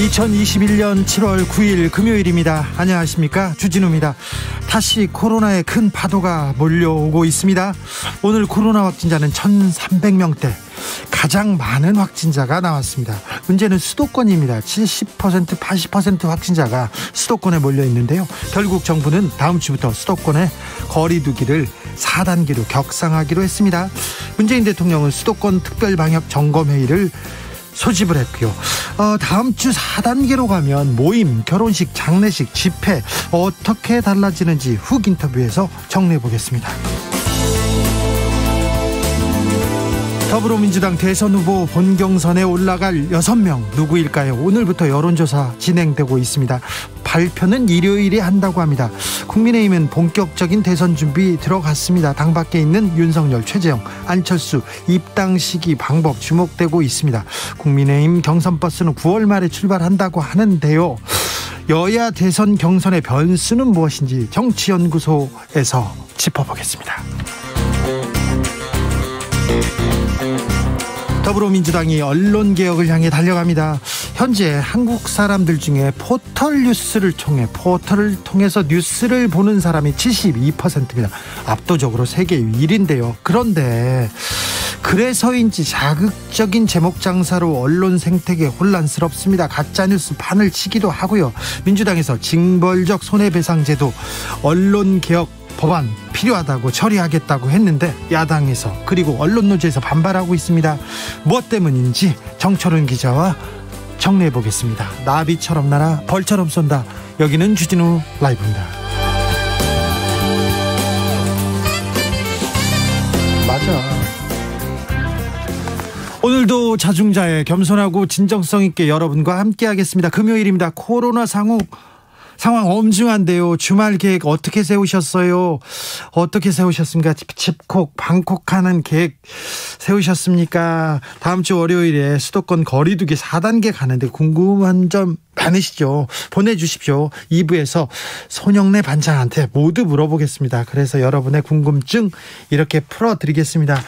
2021년 7월 9일 금요일입니다. 안녕하십니까, 주진우입니다. 다시 코로나의 큰 파도가 몰려오고 있습니다. 오늘 코로나 확진자는 1,300명대, 가장 많은 확진자가 나왔습니다. 문제는 수도권입니다. 70%, 80% 확진자가 수도권에 몰려 있는데요. 결국 정부는 다음 주부터 수도권의 거리두기를 4단계로 격상하기로 했습니다. 문재인 대통령은 수도권 특별방역 점검회의를 소집을 했고요. 다음 주 4단계로 가면 모임, 결혼식, 장례식, 집회 어떻게 달라지는지 훅 인터뷰에서 정리해 보겠습니다. 더불어민주당 대선 후보 본경선에 올라갈 6명 누구일까요? 오늘부터 여론조사 진행되고 있습니다. 발표는 일요일에 한다고 합니다. 국민의힘은 본격적인 대선 준비 들어갔습니다. 당 밖에 있는 윤석열, 최재형, 안철수 입당 시기 방법 주목되고 있습니다. 국민의힘 경선버스는 9월 말에 출발한다고 하는데요. 여야 대선 경선의 변수는 무엇인지 정치연구소에서 짚어보겠습니다. 더불어민주당이 언론개혁을 향해 달려갑니다. 현재 한국 사람들 중에 포털을 통해서 뉴스를 보는 사람이 72%입니다. 압도적으로 세계 1위인데요. 그런데 그래서인지 자극적인 제목 장사로 언론 생태계 혼란스럽습니다. 가짜뉴스 판을 치기도 하고요. 민주당에서 징벌적 손해배상제도, 언론개혁 법안 필요하다고 처리하겠다고 했는데 야당에서 그리고 언론노조에서 반발하고 있습니다. 무엇 때문인지 정철은 기자와 정리해 보겠습니다. 나비처럼 날아 벌처럼 쏜다. 여기는 주진우 라이브입니다. 맞아. 오늘도 자중자애, 겸손하고 진정성 있게 여러분과 함께 하겠습니다. 금요일입니다. 코로나 상황 엄중한데요. 주말 계획 어떻게 세우셨어요? 어떻게 세우셨습니까? 집콕, 방콕하는 계획 세우셨습니까? 다음 주 월요일에 수도권 거리두기 4단계 가는데 궁금한 점 많으시죠? 보내주십시오. 2부에서 손영래 반장한테 모두 물어보겠습니다. 그래서 여러분의 궁금증 이렇게 풀어드리겠습니다.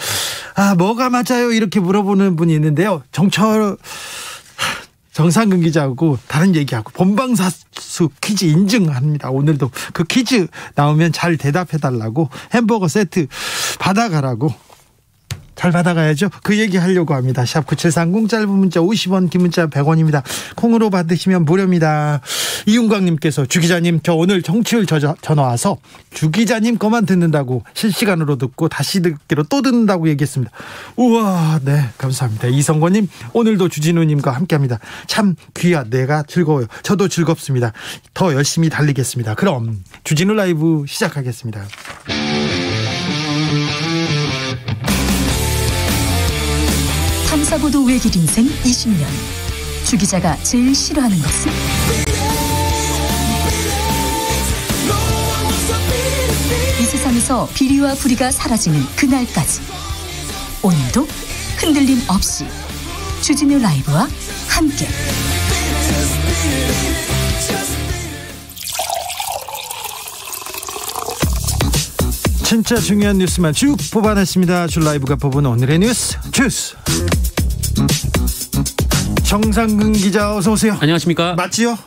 뭐가 맞아요? 이렇게 물어보는 분이 있는데요. 정상근 기자하고 다른 얘기하고 본방사수 퀴즈 인증합니다. 오늘도 그 퀴즈 나오면 잘 대답해달라고, 햄버거 세트 받아가라고. 잘 받아가야죠. 그 얘기 하려고 합니다. 샵9730, 짧은 문자 50원, 긴 문자 100원입니다. 콩으로 받으시면 무료입니다. 이윤광님께서 주 기자님, 저 오늘 정치율 전화 와서 주 기자님 거만 듣는다고 실시간으로 듣고 다시 듣기로 또 듣는다고 얘기했습니다. 우와, 네, 감사합니다. 이성권님, 오늘도 주진우님과 함께합니다. 참 귀하, 내가 즐거워요. 저도 즐겁습니다. 더 열심히 달리겠습니다. 그럼 주진우 라이브 시작하겠습니다. 탐사보도 외길 인생 20년. 주 기자가 제일 싫어하는 것은? 이 세상에서 비리와 부리가 사라지는 그날까지, 오늘도 흔들림 없이 주진우 라이브와 함께 진짜 중요한 뉴스만 쭉 뽑아냈습니다. 주 라이브가 뽑은 오늘의 뉴스 주스. 정상근 기자, 어서 오세요. 안녕하십니까? 맞지요?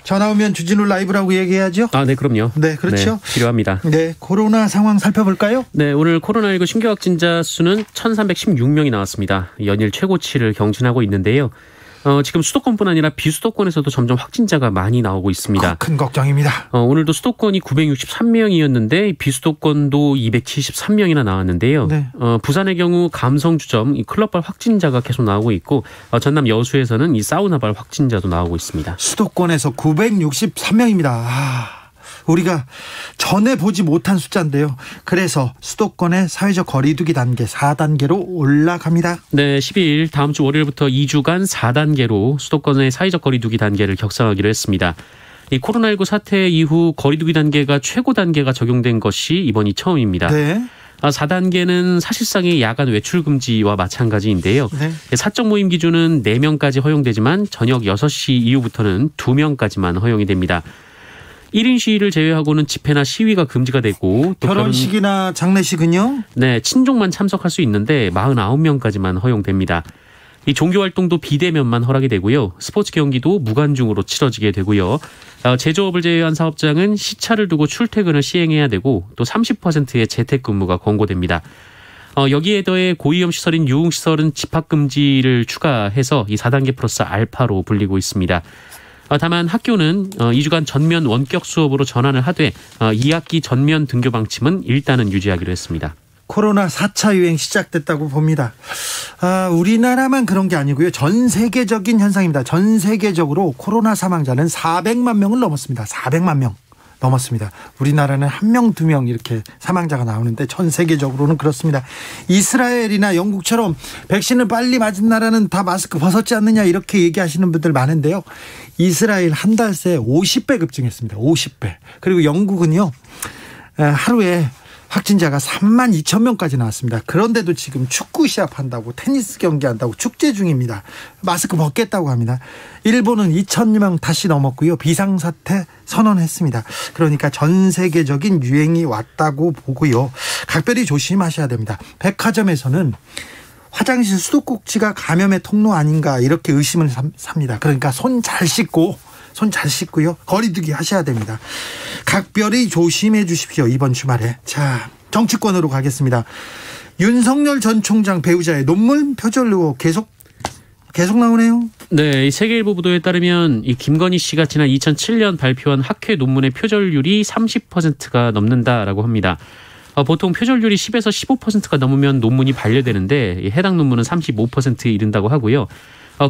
전화 오면 주진우 라이브라고 얘기해야죠. 네, 그럼요. 네, 그렇죠. 네, 필요합니다. 네, 코로나 상황 살펴볼까요? 네, 오늘 코로나19 신규 확진자 수는 1,316명이 나왔습니다. 연일 최고치를 경신하고 있는데요. 지금 수도권뿐 아니라 비수도권에서도 점점 확진자가 많이 나오고 있습니다. 큰 걱정입니다. 오늘도 수도권이 963명이었는데 비수도권도 273명이나 나왔는데요. 네. 부산의 경우 감성주점 이 클럽발 확진자가 계속 나오고 있고, 전남 여수에서는 이 사우나발 확진자도 나오고 있습니다. 수도권에서 963명입니다. 우리가 전에 보지 못한 숫자인데요. 그래서 수도권의 사회적 거리두기 단계 4단계로 올라갑니다. 네, 12일 다음 주 월요일부터 2주간 4단계로 수도권의 사회적 거리두기 단계를 격상하기로 했습니다. 이 코로나19 사태 이후 거리두기 단계가 최고 단계가 적용된 것이 이번이 처음입니다. 네. 4단계는 사실상의 야간 외출 금지와 마찬가지인데요. 네. 사적 모임 기준은 4명까지 허용되지만 저녁 6시 이후부터는 2명까지만 허용이 됩니다. 1인 시위를 제외하고는 집회나 시위가 금지가 되고, 또 결혼식이나 장례식은요? 네, 친족만 참석할 수 있는데 49명까지만 허용됩니다. 이 종교 활동도 비대면만 허락이 되고요. 스포츠 경기도 무관중으로 치러지게 되고요. 제조업을 제외한 사업장은 시차를 두고 출퇴근을 시행해야 되고 또 30%의 재택근무가 권고됩니다. 여기에 더해 고위험 시설인 유흥시설은 집합금지를 추가해서 이 4단계 플러스 알파로 불리고 있습니다. 다만 학교는 2주간 전면 원격 수업으로 전환을 하되 2학기 전면 등교 방침은 일단은 유지하기로 했습니다. 코로나 4차 유행 시작됐다고 봅니다. 우리나라만 그런 게 아니고요. 전 세계적인 현상입니다. 전 세계적으로 코로나 사망자는 400만 명을 넘었습니다. 400만 명 넘었습니다. 우리나라는 1명, 2명 이렇게 사망자가 나오는데 전 세계적으로는 그렇습니다. 이스라엘이나 영국처럼 백신을 빨리 맞은 나라는 다 마스크 벗었지 않느냐 이렇게 얘기하시는 분들 많은데요. 이스라엘 한 달 새 50배 급증했습니다. 50배. 그리고 영국은요. 하루에 확진자가 3만 2천 명까지 나왔습니다. 그런데도 지금 축구 시합한다고 테니스 경기한다고 축제 중입니다. 마스크 벗겠다고 합니다. 일본은 2천 명 다시 넘었고요. 비상사태 선언했습니다. 그러니까 전 세계적인 유행이 왔다고 보고요. 각별히 조심하셔야 됩니다. 백화점에서는 화장실 수도꼭지가 감염의 통로 아닌가 이렇게 의심을 삽니다. 그러니까 손 잘 씻고요. 거리두기 하셔야 됩니다. 각별히 조심해 주십시오. 이번 주말에. 자, 정치권으로 가겠습니다. 윤석열 전 총장 배우자의 논문 표절 의혹 계속 나오네요. 네, 세계일보 보도에 따르면 이 김건희 씨가 지난 2007년 발표한 학회 논문의 표절률이 30%가 넘는다라고 합니다. 보통 표절률이 10에서 15%가 넘으면 논문이 반려되는데 해당 논문은 35%에 이른다고 하고요.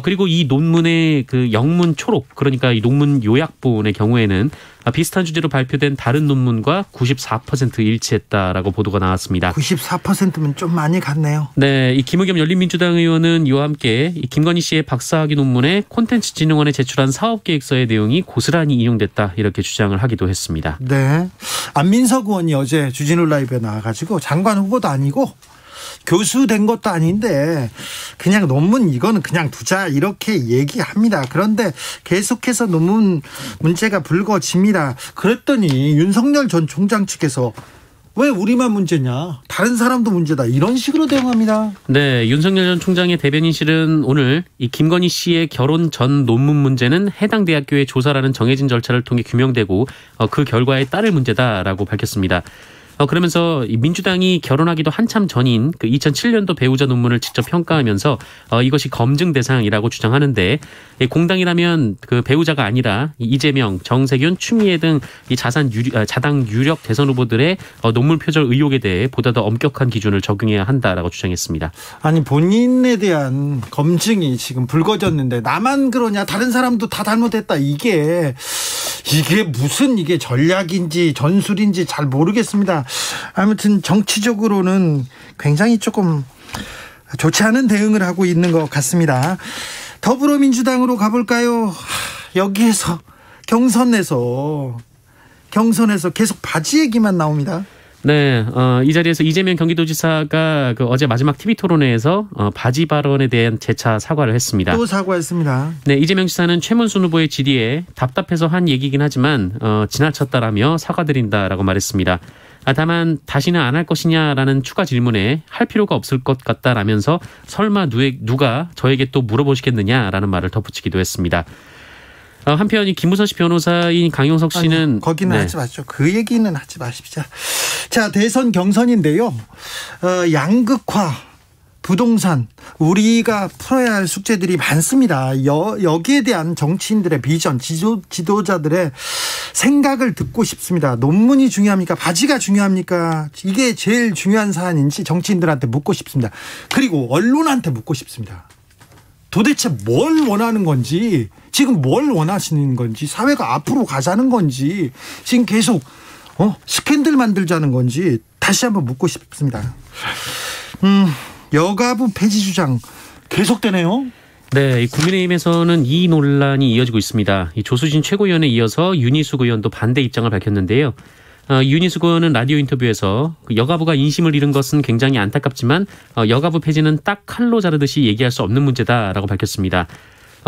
그리고 이 논문의 그 영문 초록, 그러니까 이 논문 요약본의 경우에는 비슷한 주제로 발표된 다른 논문과 94% 일치했다라고 보도가 나왔습니다. 94%면 좀 많이 갔네요. 네, 이 김의겸 열린민주당 의원은 이와 함께 이 김건희 씨의 박사학위 논문에 콘텐츠진흥원에 제출한 사업계획서의 내용이 고스란히 인용됐다 이렇게 주장을 하기도 했습니다. 네, 안민석 의원이 어제 주진우 라이브에 나와가지고 장관 후보도 아니고 교수 된 것도 아닌데 그냥 논문 이거는 그냥 두자 이렇게 얘기합니다. 그런데 계속해서 논문 문제가 불거집니다. 그랬더니 윤석열 전 총장 측에서 왜 우리만 문제냐, 다른 사람도 문제다, 이런 식으로 대응합니다. 네, 윤석열 전 총장의 대변인실은 오늘 이 김건희 씨의 결혼 전 논문 문제는 해당 대학교의 조사라는 정해진 절차를 통해 규명되고 그 결과에 따를 문제다라고 밝혔습니다. 그러면서 민주당이 결혼하기도 한참 전인 그 2007년도 배우자 논문을 직접 평가하면서 이것이 검증 대상이라고 주장하는데, 공당이라면 그 배우자가 아니라 이재명, 정세균, 추미애 등 이 자당 유력 대선 후보들의 논문 표절 의혹에 대해 보다 더 엄격한 기준을 적용해야 한다라고 주장했습니다. 아니, 본인에 대한 검증이 지금 불거졌는데 나만 그러냐, 다른 사람도 다 잘못했다, 이게 무슨 이게 전략인지 전술인지 잘 모르겠습니다. 아무튼 정치적으로는 굉장히 조금 좋지 않은 대응을 하고 있는 것 같습니다. 더불어민주당으로 가볼까요? 여기에서 경선에서 계속 바지 얘기만 나옵니다. 네, 이 자리에서 이재명 경기도지사가 어제 마지막 TV 토론회에서 바지 발언에 대한 재차 사과를 했습니다. 또 사과했습니다. 네, 이재명 지사는 최문순 후보의 질의에 답답해서 한 얘기긴 하지만 지나쳤다라며 사과드린다라고 말했습니다. 다만 다시는 안 할 것이냐라는 추가 질문에 할 필요가 없을 것 같다라면서 설마 누가 저에게 또 물어보시겠느냐라는 말을 덧붙이기도 했습니다. 한편 이 김무선 씨 변호사인 강용석 씨는, 아니, 거기는 하지 마시죠. 그 얘기는 하지 마십시오. 자, 대선 경선인데요. 양극화, 부동산, 우리가 풀어야 할 숙제들이 많습니다. 여기에 대한 정치인들의 비전, 지도자들의 생각을 듣고 싶습니다. 논문이 중요합니까? 바지가 중요합니까? 이게 제일 중요한 사안인지 정치인들한테 묻고 싶습니다. 그리고 언론한테 묻고 싶습니다. 도대체 뭘 원하는 건지, 지금 뭘 원하시는 건지, 사회가 앞으로 가자는 건지, 지금 계속 스캔들 만들자는 건지 다시 한번 묻고 싶습니다. 여가부 폐지 주장 계속되네요. 네, 국민의힘에서는 이 논란이 이어지고 있습니다. 이 조수진 최고위원에 이어서 윤희숙 의원도 반대 입장을 밝혔는데요. 윤희숙 의원은 라디오 인터뷰에서 여가부가 인심을 잃은 것은 굉장히 안타깝지만 여가부 폐지는 딱 칼로 자르듯이 얘기할 수 없는 문제다라고 밝혔습니다.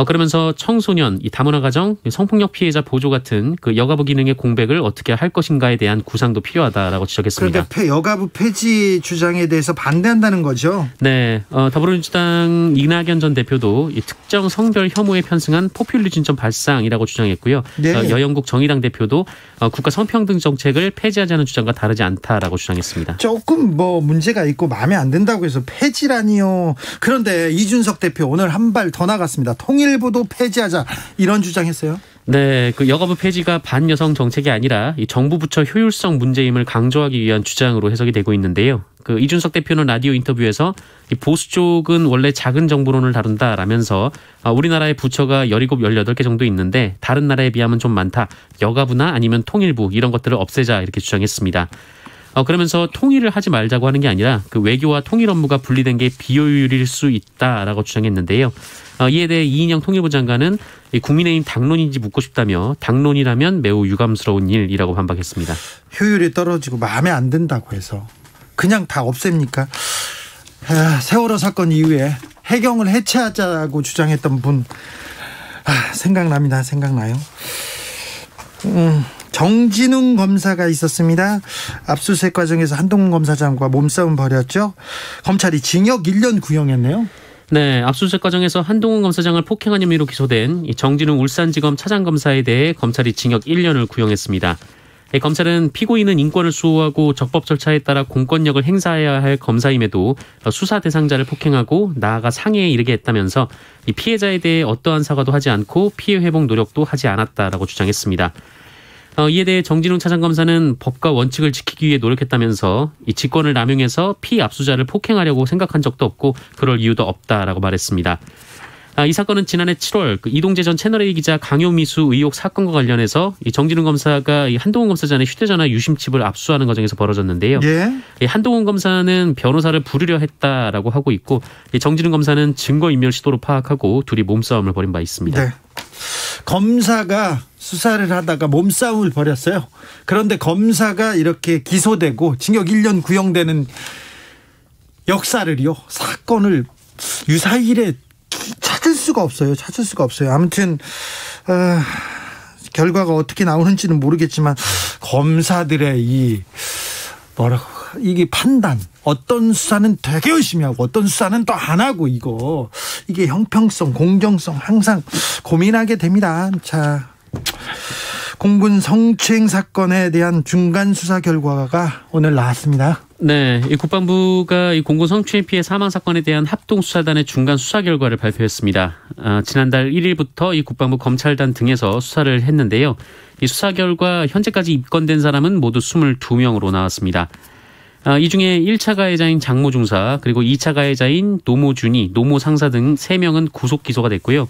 그러면서 청소년, 이 다문화 가정, 성폭력 피해자 보조 같은 그 여가부 기능의 공백을 어떻게 할 것인가에 대한 구상도 필요하다라고 지적했습니다. 그런데 여가부 폐지 주장에 대해서 반대한다는 거죠? 네, 더불어민주당 이낙연 전 대표도 이 특정 성별 혐오에 편승한 포퓰리즘적 발상이라고 주장했고요. 네. 여영국 정의당 대표도 국가 성평등 정책을 폐지하자는 주장과 다르지 않다라고 주장했습니다. 조금 문제가 있고 마음에 안 든다고 해서 폐지라니요. 그런데 이준석 대표 오늘 한 발 더 나갔습니다. 통일부도 폐지하자 이런 주장했어요. 네, 그 여가부 폐지가 반여성 정책이 아니라 이 정부 부처 효율성 문제임을 강조하기 위한 주장으로 해석이 되고 있는데요. 그 이준석 대표는 라디오 인터뷰에서 이 보수 쪽은 원래 작은 정부론을 다룬다라면서 우리나라의 부처가 17, 18개 정도 있는데 다른 나라에 비하면 좀 많다. 여가부나 아니면 통일부 이런 것들을 없애자 이렇게 주장했습니다. 그러면서 통일을 하지 말자고 하는 게 아니라 그 외교와 통일 업무가 분리된 게 비효율일 수 있다라고 주장했는데요. 이에 대해 이인영 통일부 장관은 국민의힘 당론인지 묻고 싶다며 당론이라면 매우 유감스러운 일이라고 반박했습니다. 효율이 떨어지고 마음에 안 든다고 해서 그냥 다 없앱니까? 세월호 사건 이후에 해경을 해체하자고 주장했던 분 생각납니다. 생각나요. 정진웅 검사가 있었습니다. 압수수색 과정에서 한동훈 검사장과 몸싸움 벌였죠. 검찰이 징역 1년 구형했네요. 네, 압수수색 과정에서 한동훈 검사장을 폭행한 혐의로 기소된 정진웅 울산지검 차장검사에 대해 검찰이 징역 1년을 구형했습니다. 검찰은 피고인은 인권을 수호하고 적법 절차에 따라 공권력을 행사해야 할 검사임에도 수사 대상자를 폭행하고 나아가 상해에 이르게 했다면서 이 피해자에 대해 어떠한 사과도 하지 않고 피해 회복 노력도 하지 않았다라고 주장했습니다. 이에 대해 정진웅 차장검사는 법과 원칙을 지키기 위해 노력했다면서 이 직권을 남용해서 피압수자를 폭행하려고 생각한 적도 없고 그럴 이유도 없다라고 말했습니다. 이 사건은 지난해 7월 그 이동재 전 채널A 기자 강요미수 의혹 사건과 관련해서 이 정진웅 검사가 이 한동훈 검사장의 휴대전화 유심칩을 압수하는 과정에서 벌어졌는데요. 예? 이 한동훈 검사는 변호사를 부르려 했다라고 하고 있고 이 정진웅 검사는 증거인멸 시도로 파악하고 둘이 몸싸움을 벌인 바 있습니다. 네. 검사가 수사를 하다가 몸싸움을 벌였어요. 그런데 검사가 이렇게 기소되고 징역 1년 구형되는 역사를요. 사건을 유사일에 찾을 수가 없어요. 아무튼 결과가 어떻게 나오는지는 모르겠지만 검사들의 이게 판단, 어떤 수사는 되게 열심히 하고 어떤 수사는 또 안 하고 이게 형평성, 공정성 항상 고민하게 됩니다. 자, 공군 성추행 사건에 대한 중간 수사 결과가 오늘 나왔습니다. 네, 이 국방부가 이 공군 성추행 피해 사망 사건에 대한 합동 수사단의 중간 수사 결과를 발표했습니다. 지난달 1일부터 이 국방부 검찰단 등에서 수사를 했는데요. 이 수사 결과 현재까지 입건된 사람은 모두 22명으로 나왔습니다. 이 중에 1차 가해자인 장모 중사, 그리고 2차 가해자인 노모 준이, 노모 상사 등 3명은 구속 기소가 됐고요.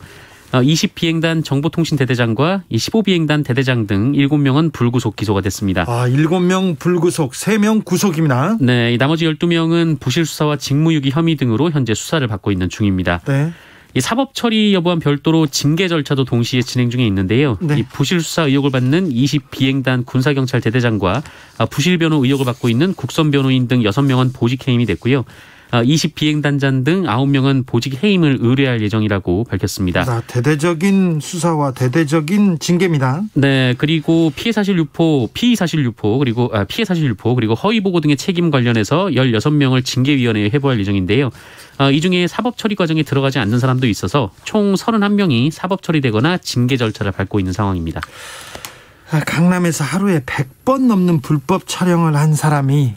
20비행단 정보통신대대장과 15비행단 대대장 등 7명은 불구속 기소가 됐습니다. 7명 불구속, 3명 구속입니다. 네, 나머지 12명은 부실수사와 직무유기 혐의 등으로 현재 수사를 받고 있는 중입니다. 네. 이 사법 처리 여부와 별도로 징계 절차도 동시에 진행 중에 있는데요. 네. 이 부실 수사 의혹을 받는 20비행단 군사경찰 대대장과 부실 변호 의혹을 받고 있는 국선 변호인 등 6명은 보직 해임이 됐고요. 20비행단장 등 9명은 보직 해임을 의뢰할 예정이라고 밝혔습니다. 대대적인 수사와 대대적인 징계입니다. 네, 그리고 피해 사실 유포 그리고 허위 보고 등의 책임 관련해서 16명을 징계위원회에 회부할 예정인데요. 이 중에 사법 처리 과정에 들어가지 않는 사람도 있어서 총 31명이 사법 처리되거나 징계 절차를 밟고 있는 상황입니다. 강남에서 하루에 100번 넘는 불법 촬영을 한 사람이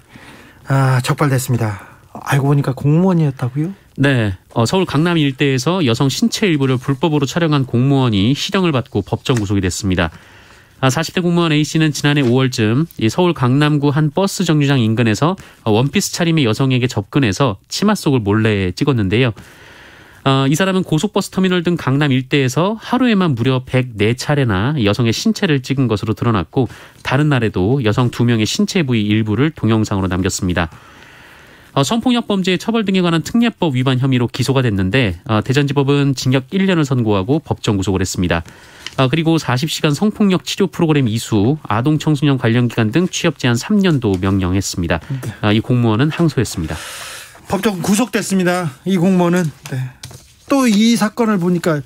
적발됐습니다. 알고 보니까 공무원이었다고요? 네, 서울 강남 일대에서 여성 신체 일부를 불법으로 촬영한 공무원이 실형을 받고 법정 구속이 됐습니다. 40대 공무원 A씨는 지난해 5월쯤 서울 강남구 한 버스 정류장 인근에서 원피스 차림의 여성에게 접근해서 치마 속을 몰래 찍었는데요. 이 사람은 고속버스 터미널 등 강남 일대에서 하루에만 무려 104차례나 여성의 신체를 찍은 것으로 드러났고 다른 날에도 여성 2명의 신체 부위 일부를 동영상으로 남겼습니다. 성폭력 범죄 처벌 등에 관한 특례법 위반 혐의로 기소가 됐는데 대전지법은 징역 1년을 선고하고 법정 구속을 했습니다. 그리고 40시간 성폭력 치료 프로그램 이수, 아동 청소년 관련 기관 등 취업 제한 3년도 명령했습니다. 이 공무원은 항소했습니다. 법정 구속됐습니다. 이 공무원은. 네. 또 이 사건을 보니까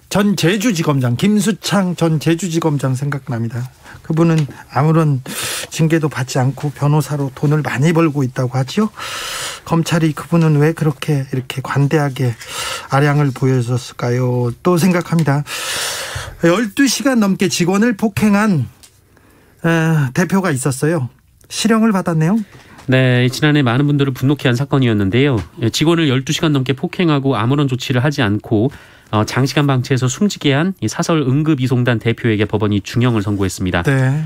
전 제주지검장 김수창 전 제주지검장 생각납니다. 그분은 아무런 징계도 받지 않고 변호사로 돈을 많이 벌고 있다고 하죠. 검찰이 그분은 왜 그렇게 이렇게 관대하게 아량을 보여줬을까요? 또 생각합니다. 12시간 넘게 직원을 폭행한 대표가 있었어요. 실형을 받았네요. 네, 지난해 많은 분들을 분노케 한 사건이었는데요. 직원을 12시간 넘게 폭행하고 아무런 조치를 하지 않고 장시간 방치해서 숨지게 한 이 사설 응급이송단 대표에게 법원이 중형을 선고했습니다. 네.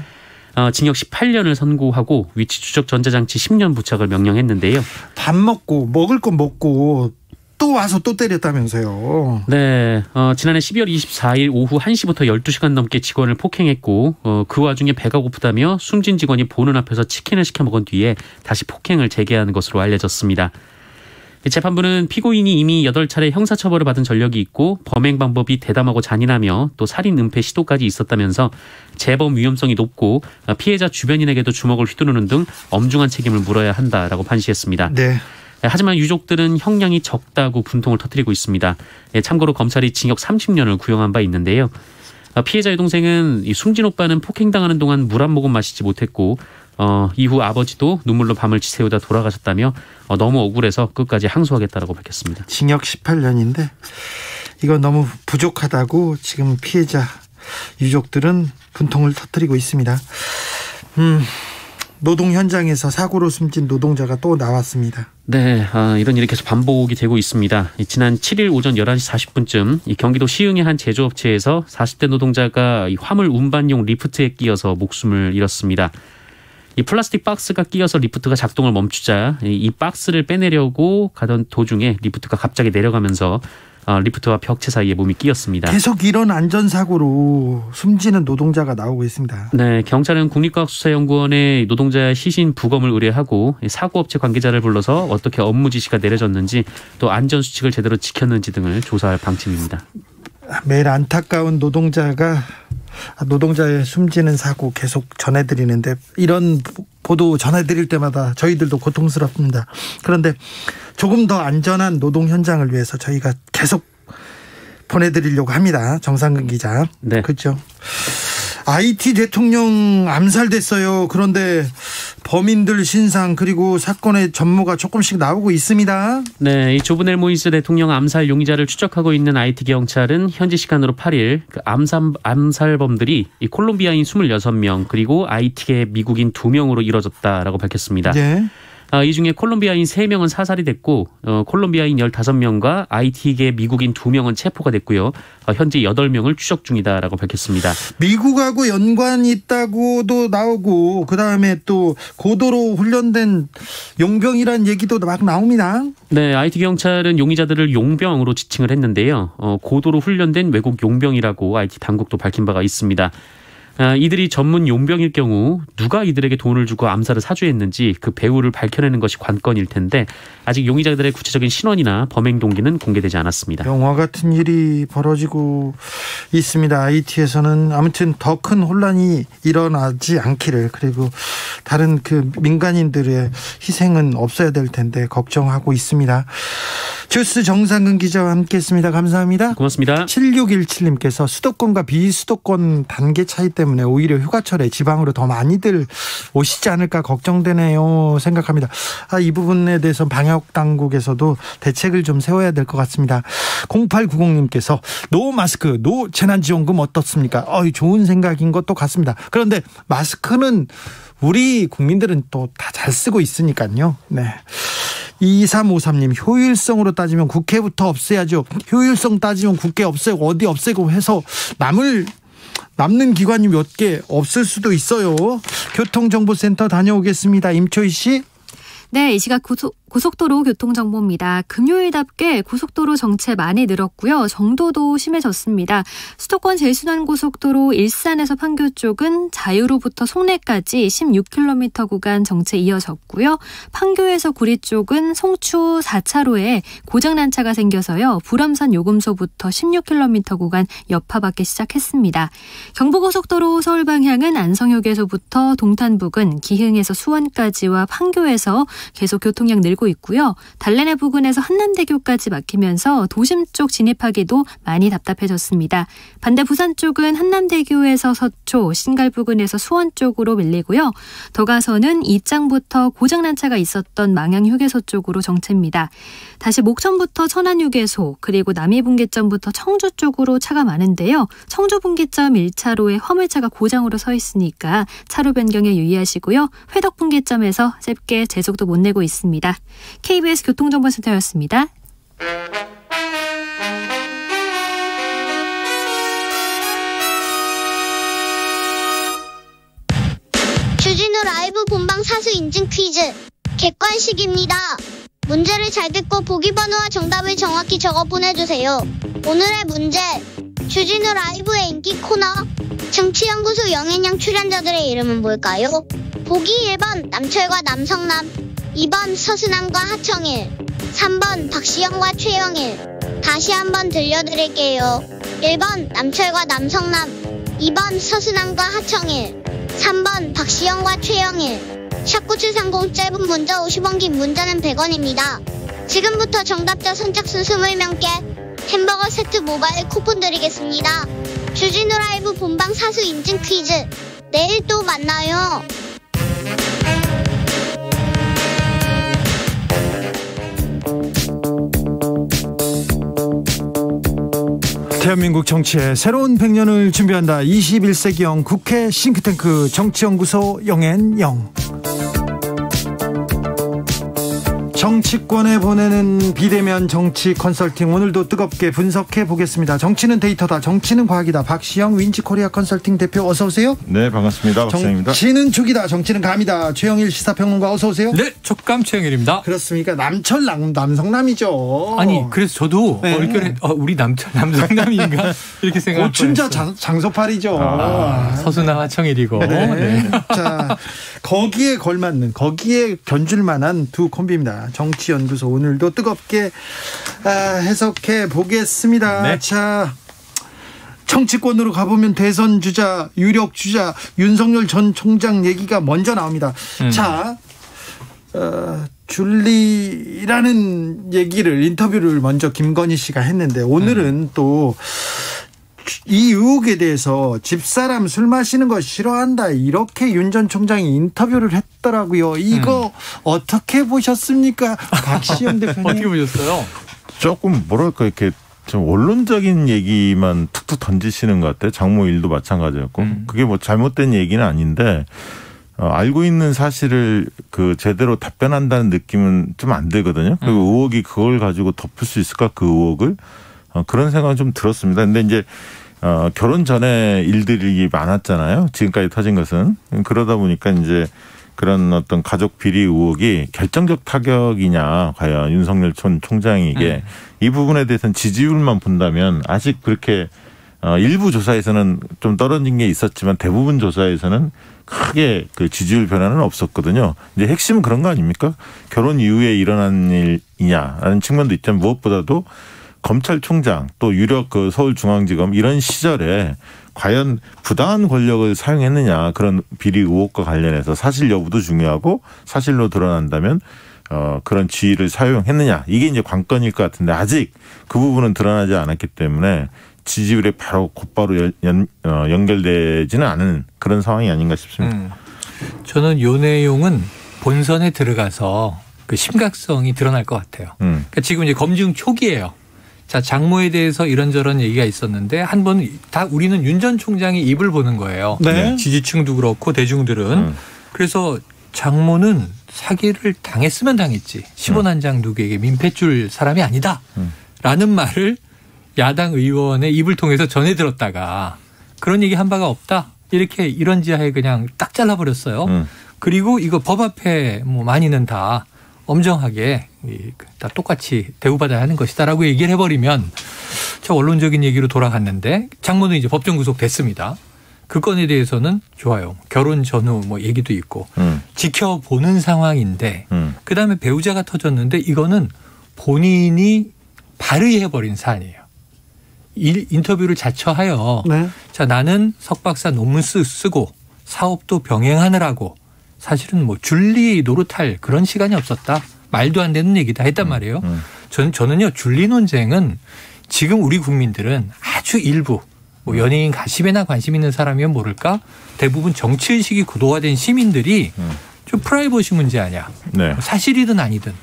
징역 18년을 선고하고 위치 추적 전자장치 10년 부착을 명령했는데요. 밥 먹고 먹을 거 먹고 또 와서 또 때렸다면서요. 네, 지난해 12월 24일 오후 1시부터 12시간 넘게 직원을 폭행했고 그 와중에 배가 고프다며 숨진 직원이 보는 앞에서 치킨을 시켜 먹은 뒤에 다시 폭행을 재개한 것으로 알려졌습니다. 재판부는 피고인이 이미 8차례 형사처벌을 받은 전력이 있고 범행 방법이 대담하고 잔인하며 또 살인 은폐 시도까지 있었다면서 재범 위험성이 높고 피해자 주변인에게도 주먹을 휘두르는 등 엄중한 책임을 물어야 한다라고 판시했습니다. 네. 하지만 유족들은 형량이 적다고 분통을 터뜨리고 있습니다. 참고로 검찰이 징역 30년을 구형한 바 있는데요. 피해자의 동생은 숨진 오빠는 폭행당하는 동안 물 한 모금 마시지 못했고 이후 아버지도 눈물로 밤을 지새우다 돌아가셨다며 너무 억울해서 끝까지 항소하겠다라고 밝혔습니다. 징역 18년인데 이거 너무 부족하다고 지금 피해자 유족들은 분통을 터뜨리고 있습니다. 노동 현장에서 사고로 숨진 노동자가 또 나왔습니다. 네, 이런 일이 계속 반복이 되고 있습니다. 지난 7일 오전 11시 40분쯤 이 경기도 시흥의 한 제조업체에서 40대 노동자가 이 화물 운반용 리프트에 끼어서 목숨을 잃었습니다. 이 플라스틱 박스가 끼어서 리프트가 작동을 멈추자 이 박스를 빼내려고 가던 도중에 리프트가 갑자기 내려가면서 리프트와 벽체 사이에 몸이 끼었습니다. 계속 이런 안전사고로 숨지는 노동자가 나오고 있습니다. 네, 경찰은 국립과학수사연구원에 노동자의 시신 부검을 의뢰하고 사고업체 관계자를 불러서 어떻게 업무 지시가 내려졌는지 또 안전수칙을 제대로 지켰는지 등을 조사할 방침입니다. 매일 안타까운 노동자의 숨지는 사고 계속 전해드리는데 이런 보도 전해드릴 때마다 저희들도 고통스럽습니다. 그런데 조금 더 안전한 노동 현장을 위해서 저희가 계속 보내드리려고 합니다. 정상근 기자. 네. 그렇죠. IT 대통령 암살됐어요. 그런데 범인들 신상 그리고 사건의 전모가 조금씩 나오고 있습니다. 네, 이 조브넬 모이스 대통령 암살 용의자를 추적하고 있는 IT 경찰은 현지 시간으로 8일 그 암살범들이 이 콜롬비아인 26명 그리고 IT계 미국인 2명으로 이뤄졌다라고 밝혔습니다. 네. 이 중에 콜롬비아인 3명은 사살이 됐고 콜롬비아인 15명과 IT계 미국인 2명은 체포가 됐고요. 현재 8명을 추적 중이다라고 밝혔습니다. 미국하고 연관이 있다고도 나오고 그다음에 또 고도로 훈련된 용병이라는 얘기도 막 나옵니다. 네, IT 경찰은 용의자들을 용병으로 지칭을 했는데요. 고도로 훈련된 외국 용병이라고 IT 당국도 밝힌 바가 있습니다. 이들이 전문 용병일 경우 누가 이들에게 돈을 주고 암살을 사주했는지 그 배후를 밝혀내는 것이 관건일 텐데 아직 용의자들의 구체적인 신원이나 범행 동기는 공개되지 않았습니다. 영화 같은 일이 벌어지고 있습니다. IT에서는 아무튼 더 큰 혼란이 일어나지 않기를 그리고 다른 그 민간인들의 희생은 없어야 될 텐데 걱정하고 있습니다. 주스 정상근 기자와 함께했습니다. 감사합니다. 고맙습니다. 7617님께서 수도권과 비수도권 단계 차이 때문에 오히려 휴가철에 지방으로 더 많이들 오시지 않을까 걱정되네요. 생각합니다. 이 부분에 대해서 방역 당국에서도 대책을 좀 세워야 될 것 같습니다. 0890님께서 노 마스크, 노 재난지원금 어떻습니까? 좋은 생각인 것도 같습니다. 그런데 마스크는 우리 국민들은 또 다 잘 쓰고 있으니까요. 네. 2353님 효율성으로 따지면 국회부터 없애야죠. 효율성 따지면 국회 없애고 어디 없애고 해서 남는 기관이 몇 개 없을 수도 있어요. 교통정보센터 다녀오겠습니다. 임초희 씨. 네, 이 시각 고속도로 교통정보입니다. 금요일답게 고속도로 정체 많이 늘었고요. 정도도 심해졌습니다. 수도권 제일순환고속도로 일산에서 판교 쪽은 자유로부터 송내까지 16km 구간 정체 이어졌고요. 판교에서 구리 쪽은 송추 4차로에 고장난 차가 생겨서요. 불암산 요금소부터 16km 구간 여파받기 시작했습니다. 경부고속도로 서울 방향은 안성휴게소부터 동탄 부근, 기흥에서 수원까지와 판교에서 계속 교통량 늘고 있고요. 달래내 부근에서 한남대교까지 막히면서 도심 쪽 진입하기도 많이 답답해졌습니다. 반대 부산 쪽은 한남대교에서 서초, 신갈 부근에서 수원 쪽으로 밀리고요. 더 가서는 이장부터 고장난 차가 있었던 망향휴게소 쪽으로 정체입니다. 다시 목천부터 천안휴게소 그리고 남이분기점부터 청주 쪽으로 차가 많은데요. 청주분기점 1차로에 화물차가 고장으로 서 있으니까 차로 변경에 유의하시고요. 회덕분기점에서 짧게 제속도 못 내고 있습니다. KBS 교통정보센터였습니다. 주진우 라이브 본방 사수 인증 퀴즈 객관식입니다. 문제를 잘 듣고 보기 번호와 정답을 정확히 적어 보내주세요. 오늘의 문제, 주진우 라이브의 인기 코너 정치연구소 영앤영 출연자들의 이름은 뭘까요? 보기 1번 남철과 남성남, 2번 서순환과 하청일, 3번 박시영과 최영일. 다시 한번 들려드릴게요. 1번 남철과 남성남, 2번 서순환과 하청일, 3번 박시영과 최영일. 샵9730 짧은 문자 50원, 긴 문자는 100원입니다. 지금부터 정답자 선착순 20명께 햄버거 세트 모바일 쿠폰 드리겠습니다. 주진우 라이브 본방 사수 인증 퀴즈, 내일 또 만나요. 대한민국 정치의 새로운 100년을 준비한다. 21세기형 국회 싱크탱크 정치연구소 영앤영. 정치권에 보내는 비대면 정치 컨설팅, 오늘도 뜨겁게 분석해 보겠습니다. 정치는 데이터다, 정치는 과학이다. 박시영 윈지코리아 컨설팅 대표, 어서 오세요. 네, 반갑습니다. 박시영입니다. 정치는 촉이다, 정치는 감이다. 최영일 시사평론가, 어서 오세요. 네, 촉감 최영일입니다. 그렇습니까? 남철 남성남이죠. 아니, 그래서 저도 네. 얼결에 우리 남철 남성남인가 이렇게 생각했어요. 고춘자 장소팔이죠. 서순환 하청일이고. 네. 네. 자, 거기에 걸맞는, 거기에 견줄 만한 두 콤비입니다. 정치연구소, 오늘도 뜨겁게 해석해 보겠습니다. 네. 자, 정치권으로 가보면 대선 주자, 유력 주자 윤석열 전 총장 얘기가 먼저 나옵니다. 자, 줄리라는 얘기를, 인터뷰를 먼저 김건희 씨가 했는데, 오늘은 또 이 의혹에 대해서 집사람 술 마시는 거 싫어한다, 이렇게 윤 전 총장이 인터뷰를 했더라고요. 이거 어떻게 보셨습니까, 박시영 대표님? 어떻게 보셨어요? 조금 뭐랄까 이렇게 좀 원론적인 얘기만 툭툭 던지시는 것 같아요. 장모 일도 마찬가지였고 그게 뭐 잘못된 얘기는 아닌데 알고 있는 사실을 그 제대로 답변한다는 느낌은 좀 안 들거든요. 그리고 의혹이 그걸 가지고 덮을 수 있을까, 그 의혹을. 그런 생각은 좀 들었습니다. 근데 이제 결혼 전에 일들이 많았잖아요. 지금까지 터진 것은. 그러다 보니까 이제 그런 어떤 가족 비리 의혹이 결정적 타격이냐, 과연 윤석열 전 총장에게 이 부분에 대해서는 지지율만 본다면 아직 그렇게 일부 조사에서는 좀 떨어진 게 있었지만 대부분 조사에서는 크게 그 지지율 변화는 없었거든요. 이제 핵심은 그런 거 아닙니까? 결혼 이후에 일어난 일이냐라는 측면도 있지만, 무엇보다도 검찰총장 또 유력 그 서울중앙지검 이런 시절에 과연 부당한 권력을 사용했느냐, 그런 비리 의혹과 관련해서 사실 여부도 중요하고, 사실로 드러난다면 그런 지위를 사용했느냐, 이게 이제 관건일 것 같은데, 아직 그 부분은 드러나지 않았기 때문에 지지율에 바로 곧바로 연결되지는 않은 그런 상황이 아닌가 싶습니다. 저는 이 내용은 본선에 들어가서 그 심각성이 드러날 것 같아요. 그러니까 지금 이제 검증 초기예요. 자, 장모에 대해서 이런저런 얘기가 있었는데 한 번 다 우리는 윤 전 총장의 입을 보는 거예요. 네. 지지층도 그렇고 대중들은. 그래서 장모는 사기를 당했으면 당했지, 15난장 누구에게 민폐 줄 사람이 아니다 라는 말을 야당 의원의 입을 통해서 전해 들었다가 그런 얘기 한 바가 없다, 이렇게 이런 지하에 그냥 딱 잘라버렸어요. 그리고 이거 법 앞에 뭐 많이는 다 엄정하게 다 똑같이 대우받아야 하는 것이다라고 얘기를 해버리면, 저 원론적인 얘기로 돌아갔는데 장모는 이제 법정 구속됐습니다. 그 건에 대해서는 좋아요. 결혼 전후 뭐 얘기도 있고 지켜보는 상황인데, 그다음에 배우자가 터졌는데 이거는 본인이 발의해버린 사안이에요. 인터뷰를 자처하여 자, 나는 석박사 논문 쓰고 사업도 병행하느라고 사실은 뭐 줄리 노릇할 그런 시간이 없었다. 말도 안 되는 얘기다 했단 말이에요. 저는요 줄리 논쟁은 지금 우리 국민들은 아주 일부 뭐 연예인 가십에나 관심 있는 사람이면 모를까 대부분 정치의식이 고도화된 시민들이 좀 프라이버시 문제 아니야. 네. 사실이든 아니든.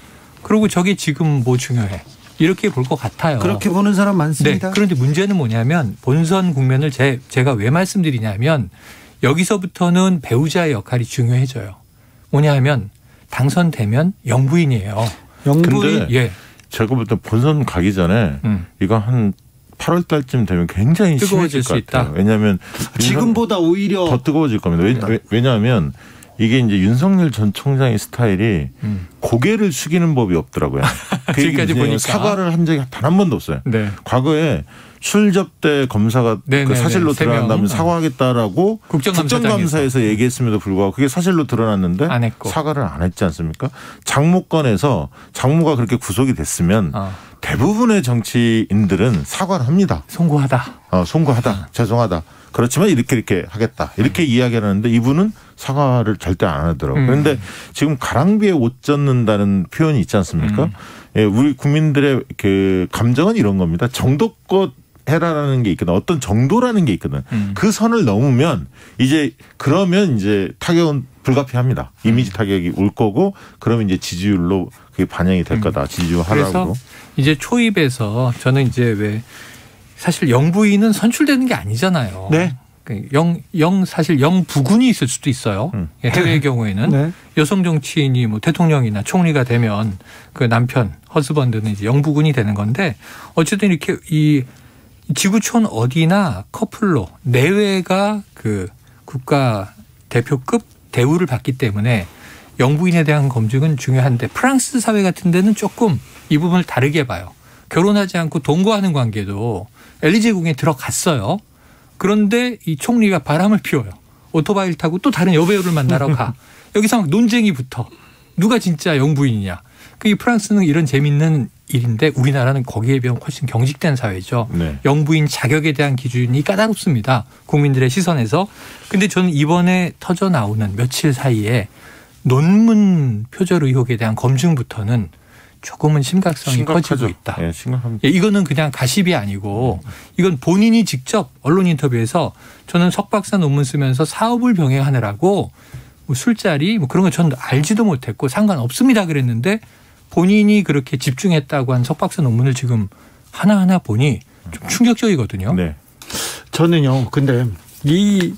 그리고 저게 지금 뭐 중요해. 이렇게 볼 것 같아요. 그렇게 보는 사람 많습니다. 네. 그런데 문제는 뭐냐면 본선 국면을 제가 왜 말씀드리냐면 여기서부터는 배우자의 역할이 중요해져요. 뭐냐 하면 당선되면 영부인이에요. 영부인. 근데 예. 제가 볼 때 본선 가기 전에 이거 한 8월 달쯤 되면 굉장히 뜨거워질 심해질 수 것 같아요. 있다. 왜냐하면 지금보다 오히려 더 뜨거워질 겁니다. 왜냐하면 이게 이제 윤석열 전 총장의 스타일이 고개를 숙이는 법이 없더라고요. 그 지금까지 보니까 사과를 한 적이 단 한 번도 없어요. 네. 과거에 출접대 검사가 그 사실로 드러난다면 사과하겠다라고 국정감사에서 얘기했음에도 불구하고 그게 사실로 드러났는데 안 했고. 사과를 안 했지 않습니까? 장모권에서 장모가 그렇게 구속이 됐으면 대부분의 정치인들은 사과를 합니다. 송구하다. 송구하다. 죄송하다. 그렇지만 이렇게 하겠다. 이렇게 이야기를 하는데 이분은 사과를 절대 안 하더라고요. 그런데 지금 가랑비에 옷 젖는다는 표현이 있지 않습니까? 예, 우리 국민들의 그 감정은 이런 겁니다. 정도껏 해라라는 게 있거든. 어떤 정도라는 게 있거든. 그 선을 넘으면 그러면 이제 타격은 불가피합니다. 이미지 타격이 올 거고 그러면 이제 지지율로 그게 반영이 될 거다. 지지율 하락으로. 그래서 이제 초입에서 저는 이제 왜 사실 영부인은 선출되는 게 아니잖아요. 네. 사실 영부군이 있을 수도 있어요. 해외의 경우에는 네. 여성 정치인이 뭐 대통령이나 총리가 되면 그 남편, 허스번드는 이제 영부군이 되는 건데 어쨌든 이렇게 이 지구촌 어디나 커플로 내외가 그 국가 대표급 대우를 받기 때문에 영부인에 대한 검증은 중요한데 프랑스 사회 같은 데는 조금 이 부분을 다르게 봐요. 결혼하지 않고 동거하는 관계도 엘리제궁에 들어갔어요. 그런데 이 총리가 바람을 피워요. 오토바이를 타고 또 다른 여배우를 만나러 가. 여기서 막 논쟁이 붙어. 누가 진짜 영부인이냐. 그 프랑스는 이런 재밌는 일인데 우리나라는 거기에 비하면 훨씬 경직된 사회죠. 네. 영부인 자격에 대한 기준이 까다롭습니다. 국민들의 시선에서. 근데 저는 이번에 터져 나오는 며칠 사이에 논문 표절 의혹에 대한 검증부터는 조금은 심각성이 커지고 있다. 네, 심각합니다. 이거는 그냥 가십이 아니고 이건 본인이 직접 언론 인터뷰에서 저는 석박사 논문 쓰면서 사업을 병행하느라고 뭐 술자리 뭐 그런 거 저는 알지도 못했고 상관없습니다 그랬는데 본인이 그렇게 집중했다고 한 석박사 논문을 지금 하나하나 보니 좀 충격적이거든요. 네. 저는요. 근데 이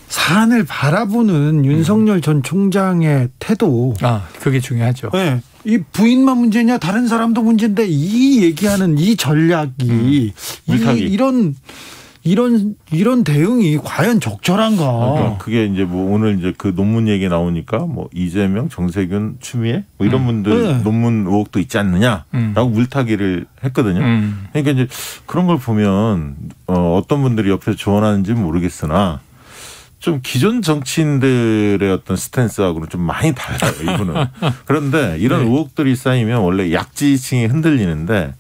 사안을 바라보는 윤석열 전 총장의 태도. 그게 중요하죠. 네. 이 부인만 문제냐 다른 사람도 문제인데 이 얘기하는 이 전략이 이런 대응이 과연 적절한가? 그러니까 그게 이제 뭐 오늘 이제 그 논문 얘기 나오니까 뭐 이재명, 정세균, 추미애 뭐 이런 분들 네. 논문 의혹도 있지 않느냐라고 물타기를 했거든요. 그러니까 이제 그런 걸 보면 어떤 분들이 옆에서 조언하는지는 모르겠으나 좀 기존 정치인들의 어떤 스탠스하고는 좀 많이 달라요, 이분은. 그런데 이런 의혹들이 쌓이면 원래 약지층이 흔들리는데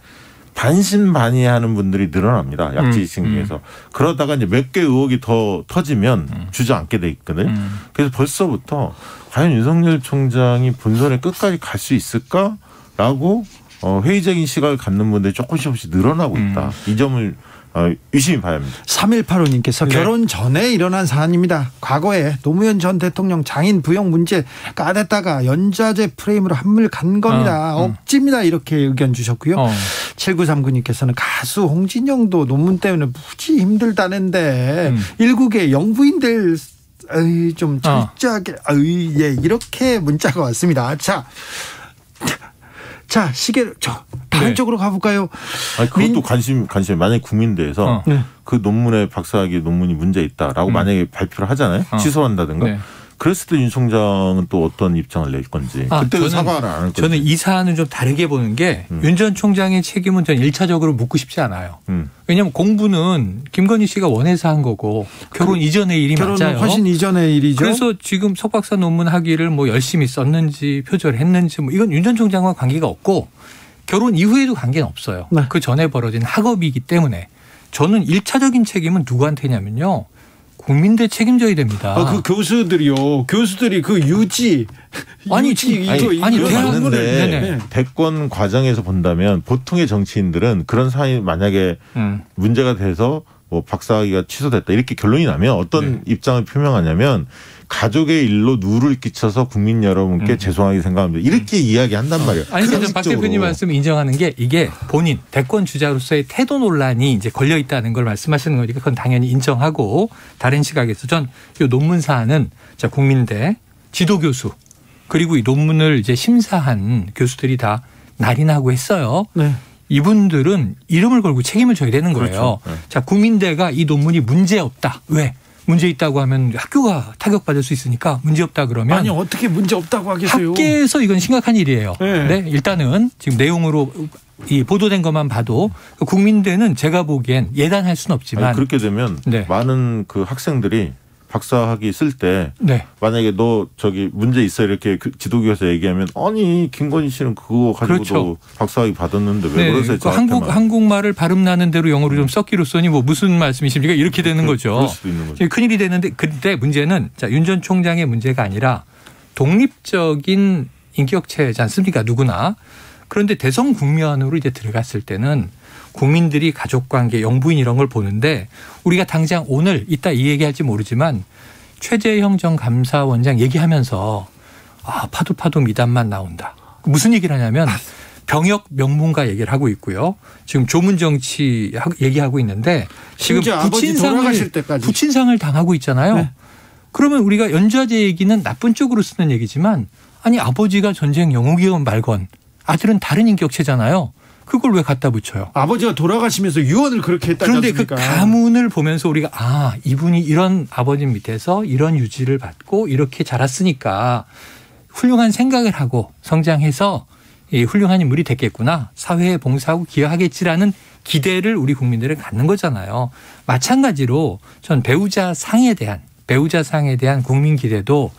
반신반의하는 분들이 늘어납니다. 약지층 중에서. 그러다가 이제 몇 개 의혹이 더 터지면 주저앉게 돼 있거든요. 그래서 벌써부터 과연 윤석열 총장이 본선에 끝까지 갈 수 있을까라고 회의적인 시각을 갖는 분들이 조금씩 늘어나고 있다. 이 점을 유심히 봐야 합니다. 3185님께서 네. 결혼 전에 일어난 사안입니다. 과거에 노무현 전 대통령 장인 부역 문제 까댔다가 연좌제 프레임으로 한물 간 겁니다. 억지입니다. 이렇게 의견 주셨고요. 7939님께서는 가수 홍진영도 논문 때문에 무지 힘들다는데 일국의 영부인들 좀 철저하게 예, 이렇게 문자가 왔습니다. 자 시계를 다른 쪽으로 가볼까요? 그것도 관심 만약에 국민대에서 그 논문에 박사학위 논문이 문제 있다라고 만약에 발표를 하잖아요. 취소한다든가. 네. 그랬을 때 윤 총장은 또 어떤 입장을 낼 건지. 그때도 사과를 안 할 건지. 저는 이 사안은 좀 다르게 보는 게 윤 전 총장의 책임은 저는 1차적으로 묻고 싶지 않아요. 왜냐하면 공부는 김건희 씨가 원해서 한 거고 결혼 이전의 일이 맞아요. 결혼은 훨씬 이전의 일이죠. 그래서 지금 석박사 논문 학위를 뭐 열심히 썼는지 표절했는지 뭐 이건 윤 전 총장과 관계가 없고 결혼 이후에도 관계는 없어요. 네. 그 전에 벌어진 학업이기 때문에 저는 1차적인 책임은 누구한테냐면요. 국민대 책임져야 됩니다. 그 교수들이 그 유지 맞는데 대권 과정에서 본다면 보통의 정치인들은 그런 사안이 만약에 문제가 돼서 뭐 박사학위가 취소됐다 이렇게 결론이 나면 어떤 입장을 표명하냐면 가족의 일로 누를 끼쳐서 국민 여러분께 죄송하게 생각합니다. 이렇게 이야기한단 말이에요. 아니, 박 대표님 말씀 인정하는 게 이게 본인 대권 주자로서의 태도 논란이 이제 걸려 있다는 걸 말씀하시는 거니까 그건 당연히 인정하고 다른 시각에서 전 이 논문 사안은 자 국민대 지도 교수 그리고 이 논문을 이제 심사한 교수들이 다 날인하고 했어요. 네. 이분들은 이름을 걸고 책임을 져야 되는 거예요. 그렇죠. 네. 자, 국민대가 이 논문이 문제없다. 왜? 문제 있다고 하면 학교가 타격받을 수 있으니까 문제 없다 그러면. 아니, 어떻게 문제 없다고 하겠어요? 학계에서 이건 심각한 일이에요. 네. 네. 일단은 지금 내용으로 이 보도된 것만 봐도 국민대는 제가 보기엔 예단할 수는 없지만. 아니, 그렇게 되면 네. 많은 그 학생들이 박사학위 쓸 때 네. 만약에 너 저기 문제 있어 이렇게 지도교에서 얘기하면 아니 김건희 씨는 그거 가지고도 그렇죠. 박사학위 받았는데 왜 그러세요? 그 한국말을 발음 나는 대로 영어로 좀 섞기로써니 뭐 무슨 말씀이십니까? 이렇게 되는 거죠. 그럴 수도 있는 거죠. 큰일이 되는데 그때 문제는 윤 전 총장의 문제가 아니라 독립적인 인격체지 않습니까? 누구나. 그런데 대선 국면으로 이제 들어갔을 때는 국민들이 가족관계, 영부인 이런 걸 보는데 우리가 당장 오늘 이따 이 얘기할지 모르지만 최재형 전 감사원장 얘기하면서 파도 미담만 나온다. 무슨 얘기를 하냐면 병역 명문가 얘기를 하고 있고요. 지금 조문 정치 얘기하고 있는데 지금 부친상을 당하고 있잖아요. 네. 그러면 우리가 연좌제 얘기는 나쁜 쪽으로 쓰는 얘기지만 아니 아버지가 전쟁 영웅이건 말건 아들은 다른 인격체잖아요. 그걸 왜 갖다 붙여요? 아버지가 돌아가시면서 유언을 그렇게 했다지 그런데 않습니까? 그 가문을 보면서 우리가 이분이 이런 아버지 밑에서 이런 유지를 받고 이렇게 자랐으니까 훌륭한 생각을 하고 성장해서 훌륭한 인물이 됐겠구나. 사회에 봉사하고 기여하겠지라는 기대를 우리 국민들은 갖는 거잖아요. 마찬가지로 전 배우자상에 대한 국민 기대도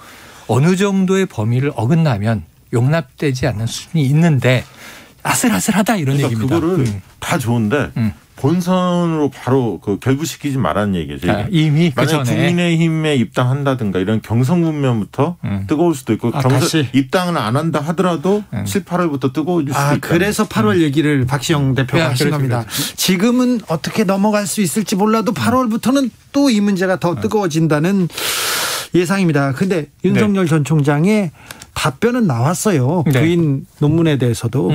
어느 정도의 범위를 어긋나면 용납되지 않는 수준이 있는데 아슬아슬하다 이런 그러니까 얘기입니다. 그거를 다 좋은데 본선으로 바로 결부시키지 말라는 얘기죠. 이미 만약 국민의힘에 입당한다든가 이런 경선 국면부터 뜨거울 수도 있고 입당을 안 한다 하더라도 7, 8월부터 뜨거워질 수도 있다. 그래서 8월 얘기를 박시영 대표가 하신 겁니다. 지금은 어떻게 넘어갈 수 있을지 몰라도 8월부터는 또 이 문제가 더 뜨거워진다는 예상입니다. 그런데 윤석열 전 총장의 답변은 나왔어요. 부인 논문에 대해서도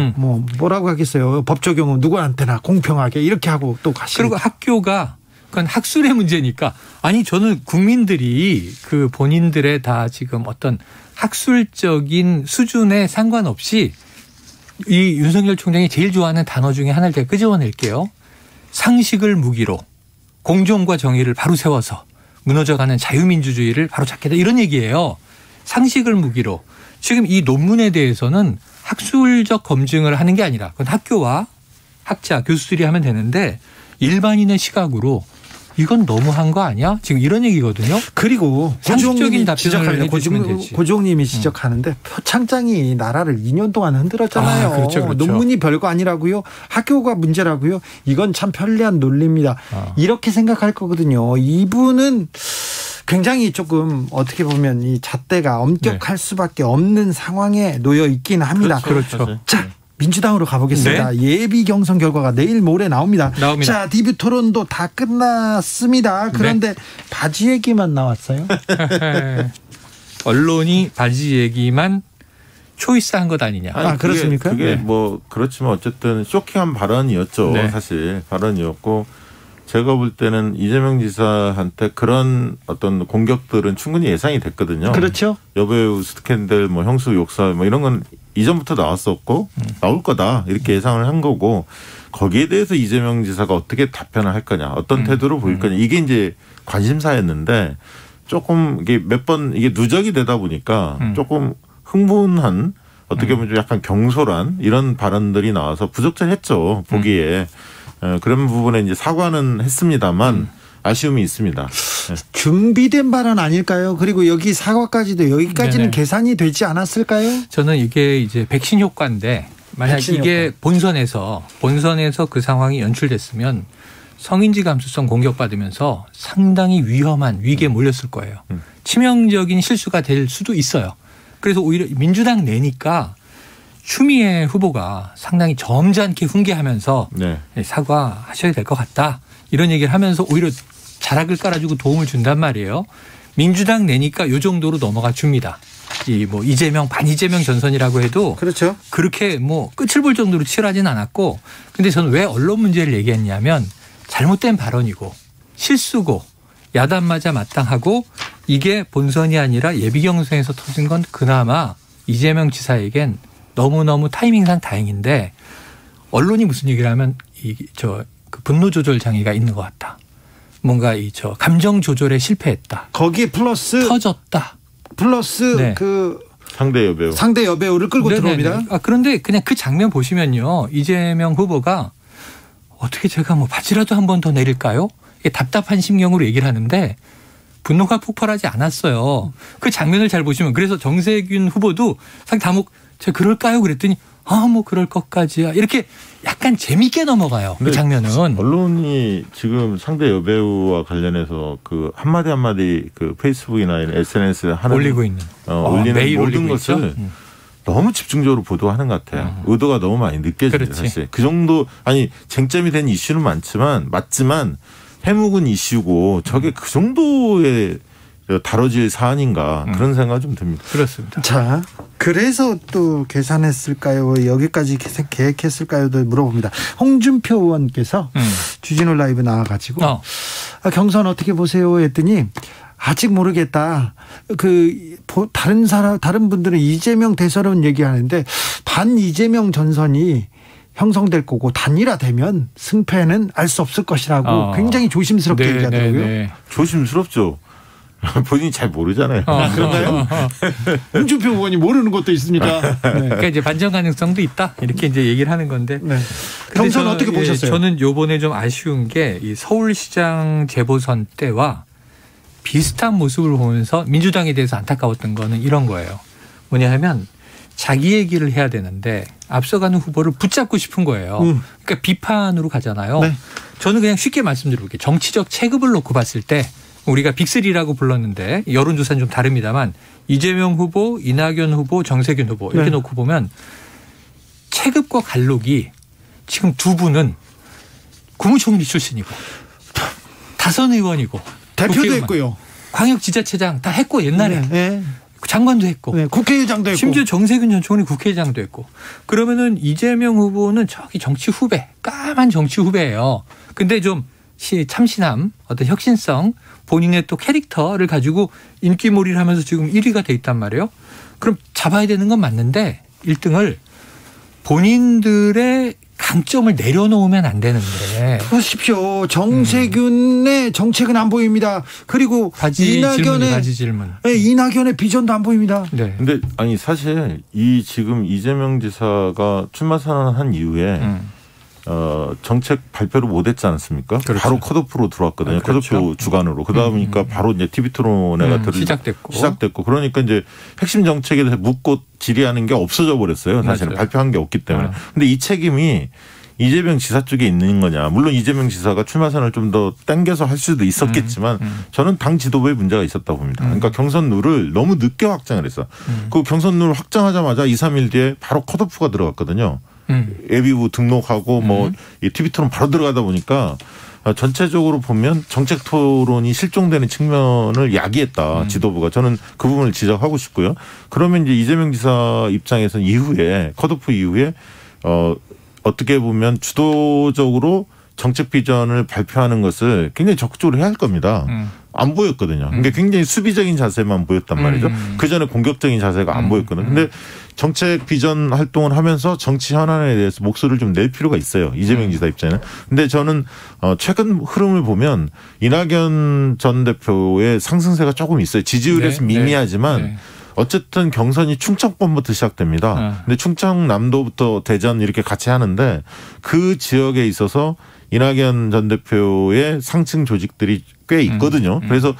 뭐라고 하겠어요. 법 적용은 누구한테나 공평하게 이렇게 하고 또 가시고. 그리고 학교가 그건 학술의 문제니까 아니 저는 국민들이 그 본인들의 다 지금 어떤 학술적인 수준에 상관없이 이 윤석열 총장이 제일 좋아하는 단어 중에 하나를 제가 끄집어낼게요. 상식을 무기로 공정과 정의를 바로 세워서 무너져가는 자유민주주의를 바로 잡겠다 이런 얘기예요. 상식을 무기로. 지금 이 논문에 대해서는 학술적 검증을 하는 게 아니라 그건 학교와 학자, 교수들이 하면 되는데 일반인의 시각으로 이건 너무한 거 아니야? 지금 이런 얘기거든요. 그리고 상식적인 답변을 해주시면 되지. 고종님이 지적하는데 표창장이 나라를 2년 동안 흔들었잖아요. 그렇죠. 논문이 별거 아니라고요. 학교가 문제라고요. 이건 참 편리한 논리입니다. 이렇게 생각할 거거든요. 이분은 굉장히 조금 어떻게 보면 이 잣대가 엄격할 수밖에 없는 상황에 놓여 있긴 합니다. 그렇죠. 자, 민주당으로 가보겠습니다. 네? 예비 경선 결과가 내일 모레 나옵니다. 자, 디뷰 토론도 다 끝났습니다. 그런데 바지 얘기만 나왔어요. 언론이 바지 얘기만 초이스한 것 아니냐. 그렇습니까? 그게 뭐 그렇지만 어쨌든 쇼킹한 발언이었죠. 사실 발언이었고 제가 볼 때는 이재명 지사한테 그런 어떤 공격들은 충분히 예상이 됐거든요. 그렇죠. 여배우 스캔들, 뭐 형수 욕설, 뭐 이런 건 이전부터 나왔었고 나올 거다 이렇게 예상을 한 거고 거기에 대해서 이재명 지사가 어떻게 답변을 할 거냐, 어떤 태도를 보일 거냐 이게 이제 관심사였는데 조금 이게 몇 번 이게 누적이 되다 보니까 조금 흥분한 어떻게 보면 좀 약간 경솔한 이런 발언들이 나와서 부적절했죠 보기에. 그런 부분에 이제 사과는 했습니다만 아쉬움이 있습니다. 준비된 발언 아닐까요? 그리고 여기 사과까지도 여기까지는 계산이 되지 않았을까요? 저는 이게 이제 백신 효과인데 만약 이게 본선에서 그 상황이 연출됐으면 성인지 감수성 공격받으면서 상당히 위험한 위기에 몰렸을 거예요. 치명적인 실수가 될 수도 있어요. 그래서 오히려 민주당 내니까 추미애 후보가 상당히 점잖게 훈계하면서 네. 사과하셔야 될 것 같다. 이런 얘기를 하면서 오히려 자락을 깔아주고 도움을 준단 말이에요. 민주당 내니까 요 정도로 넘어가 줍니다. 이 뭐 이재명 반이재명 전선이라고 해도 그렇죠. 그렇게 뭐 끝을 볼 정도로 치열하진 않았고, 근데 저는 왜 언론 문제를 얘기했냐면 잘못된 발언이고 실수고 야단맞아 마땅하고 이게 본선이 아니라 예비 경선에서 터진 건 그나마 이재명 지사에겐 너무너무 타이밍상 다행인데, 언론이 무슨 얘기를 하면 그 분노 조절 장애가 있는 것 같다. 뭔가 감정 조절에 실패했다. 거기에 플러스 터졌다. 플러스 네. 그 상대 여배우를 끌고 네네네. 들어옵니다. 그런데 그냥 그 장면 보시면요, 이재명 후보가 어떻게 제가 뭐 바지라도 한 번 더 내릴까요? 이게 답답한 심경으로 얘기를 하는데 분노가 폭발하지 않았어요. 그 장면을 잘 보시면, 그래서 정세균 후보도 상당히 제가 그럴까요? 그랬더니 뭐 그럴 것까지야. 이렇게 약간 재밌게 넘어가요. 그 장면은. 언론이 지금 상대 여배우와 관련해서 그 한마디 그 페이스북이나 SNS에 하는 올리고 있는 올리는 매일 모든 것을 너무 집중적으로 보도하는 것 같아요. 의도가 너무 많이 느껴집니다. 그렇지. 사실 그 정도 쟁점이 된 이슈는 맞지만 해묵은 이슈고 저게 그 정도의 다뤄질 사안인가 그런 생각이 좀 듭니다. 그렇습니다. 자, 그래서 또 계산했을까요? 여기까지 계획했을까요?도 물어봅니다. 홍준표 의원께서 주진우 라이브 나와가지고 경선 어떻게 보세요? 했더니 아직 모르겠다. 다른 분들은 이재명 대선은 얘기하는데 반 이재명 전선이 형성될 거고 단일화되면 승패는 알 수 없을 것이라고 굉장히 조심스럽게 얘기하더라고요. 조심스럽죠. 본인이 잘 모르잖아요. 그런가요? 홍준표 의원이 모르는 것도 있습니다. 네. 그러니까 이제 반전 가능성도 있다. 이렇게 이제 얘기를 하는 건데. 네. 경선 어떻게 보셨어요? 저는 요번에 좀 아쉬운 게 이 서울시장 재보선 때와 비슷한 모습을 보면서 민주당에 대해서 안타까웠던 거는 이런 거예요. 뭐냐 하면 자기 얘기를 해야 되는데 앞서가는 후보를 붙잡고 싶은 거예요. 그러니까 비판으로 가잖아요. 네. 저는 그냥 쉽게 말씀드릴게요. 정치적 체급을 놓고 봤을 때 우리가 빅3라고 불렀는데 여론조사는 좀 다릅니다만 이재명 후보, 이낙연 후보, 정세균 후보 이렇게 놓고 보면 체급과 갈록이 지금 두 분은 국무총리 출신이고 다선 의원이고 대표도 국회의원, 했고요. 광역지자체장 다 했고 옛날에 네. 장관도 했고 국회의장도 했고 심지어 정세균 전 총리 국회의장도 했고, 그러면은 이재명 후보는 저기 정치 후배, 까만 정치 후배예요. 근데 좀 참신함, 어떤 혁신성, 본인의 또 캐릭터를 가지고 인기몰이를 하면서 지금 1위가 돼 있단 말이에요. 그럼 잡아야 되는 건 맞는데 1등을 본인들의 강점을 내려놓으면 안 되는데. 보십시오. 정세균의 정책은 안 보입니다. 그리고 이낙연의 비전도 안 보입니다. 네. 근데 사실 지금 이재명 지사가 출마 선언한 이후에 정책 발표를 못했지 않습니까? 그렇죠. 바로 컷오프로 들어왔거든요. 그렇죠. 컷오프 주간으로. 그러니까 바로 이제 TV 토론회가 시작됐고. 그러니까 이제 핵심 정책에 대해서 묻고 질의하는 게 없어져 버렸어요. 사실은 맞아요. 발표한 게 없기 때문에. 근데 이 책임이 이재명 지사 쪽에 있는 거냐. 물론 이재명 지사가 출마 선언을 좀 더 당겨서 할 수도 있었겠지만 저는 당 지도부에 문제가 있었다고 봅니다. 그러니까 경선 룰을 너무 늦게 확장을 했어. 그 경선 룰 확장하자마자 2, 3일 뒤에 바로 컷오프가 들어갔거든요. 예비후 등록하고 이 TV 토론 바로 들어가다 보니까 전체적으로 보면 정책 토론이 실종되는 측면을 야기했다. 지도부가. 저는 그 부분을 지적하고 싶고요. 그러면 이제 이재명 지사 입장에서는 컷오프 이후에 어떻게 보면 주도적으로 정책 비전을 발표하는 것을 굉장히 적극적으로 해야 할 겁니다. 안 보였거든요. 그러니까 굉장히 수비적인 자세만 보였단 말이죠. 그 전에 공격적인 자세가 안 보였거든요. 근데 정책 비전 활동을 하면서 정치 현안에 대해서 목소리를 좀 낼 필요가 있어요. 이재명 지사 입장에는. 근데 저는 최근 흐름을 보면 이낙연 전 대표의 상승세가 조금 있어요. 지지율에서 미미하지만 어쨌든 경선이 충청권부터 시작됩니다. 근데 충청남도부터 대전 이렇게 같이 하는데 그 지역에 있어서 이낙연 전 대표의 상층 조직들이 꽤 있거든요. 그래서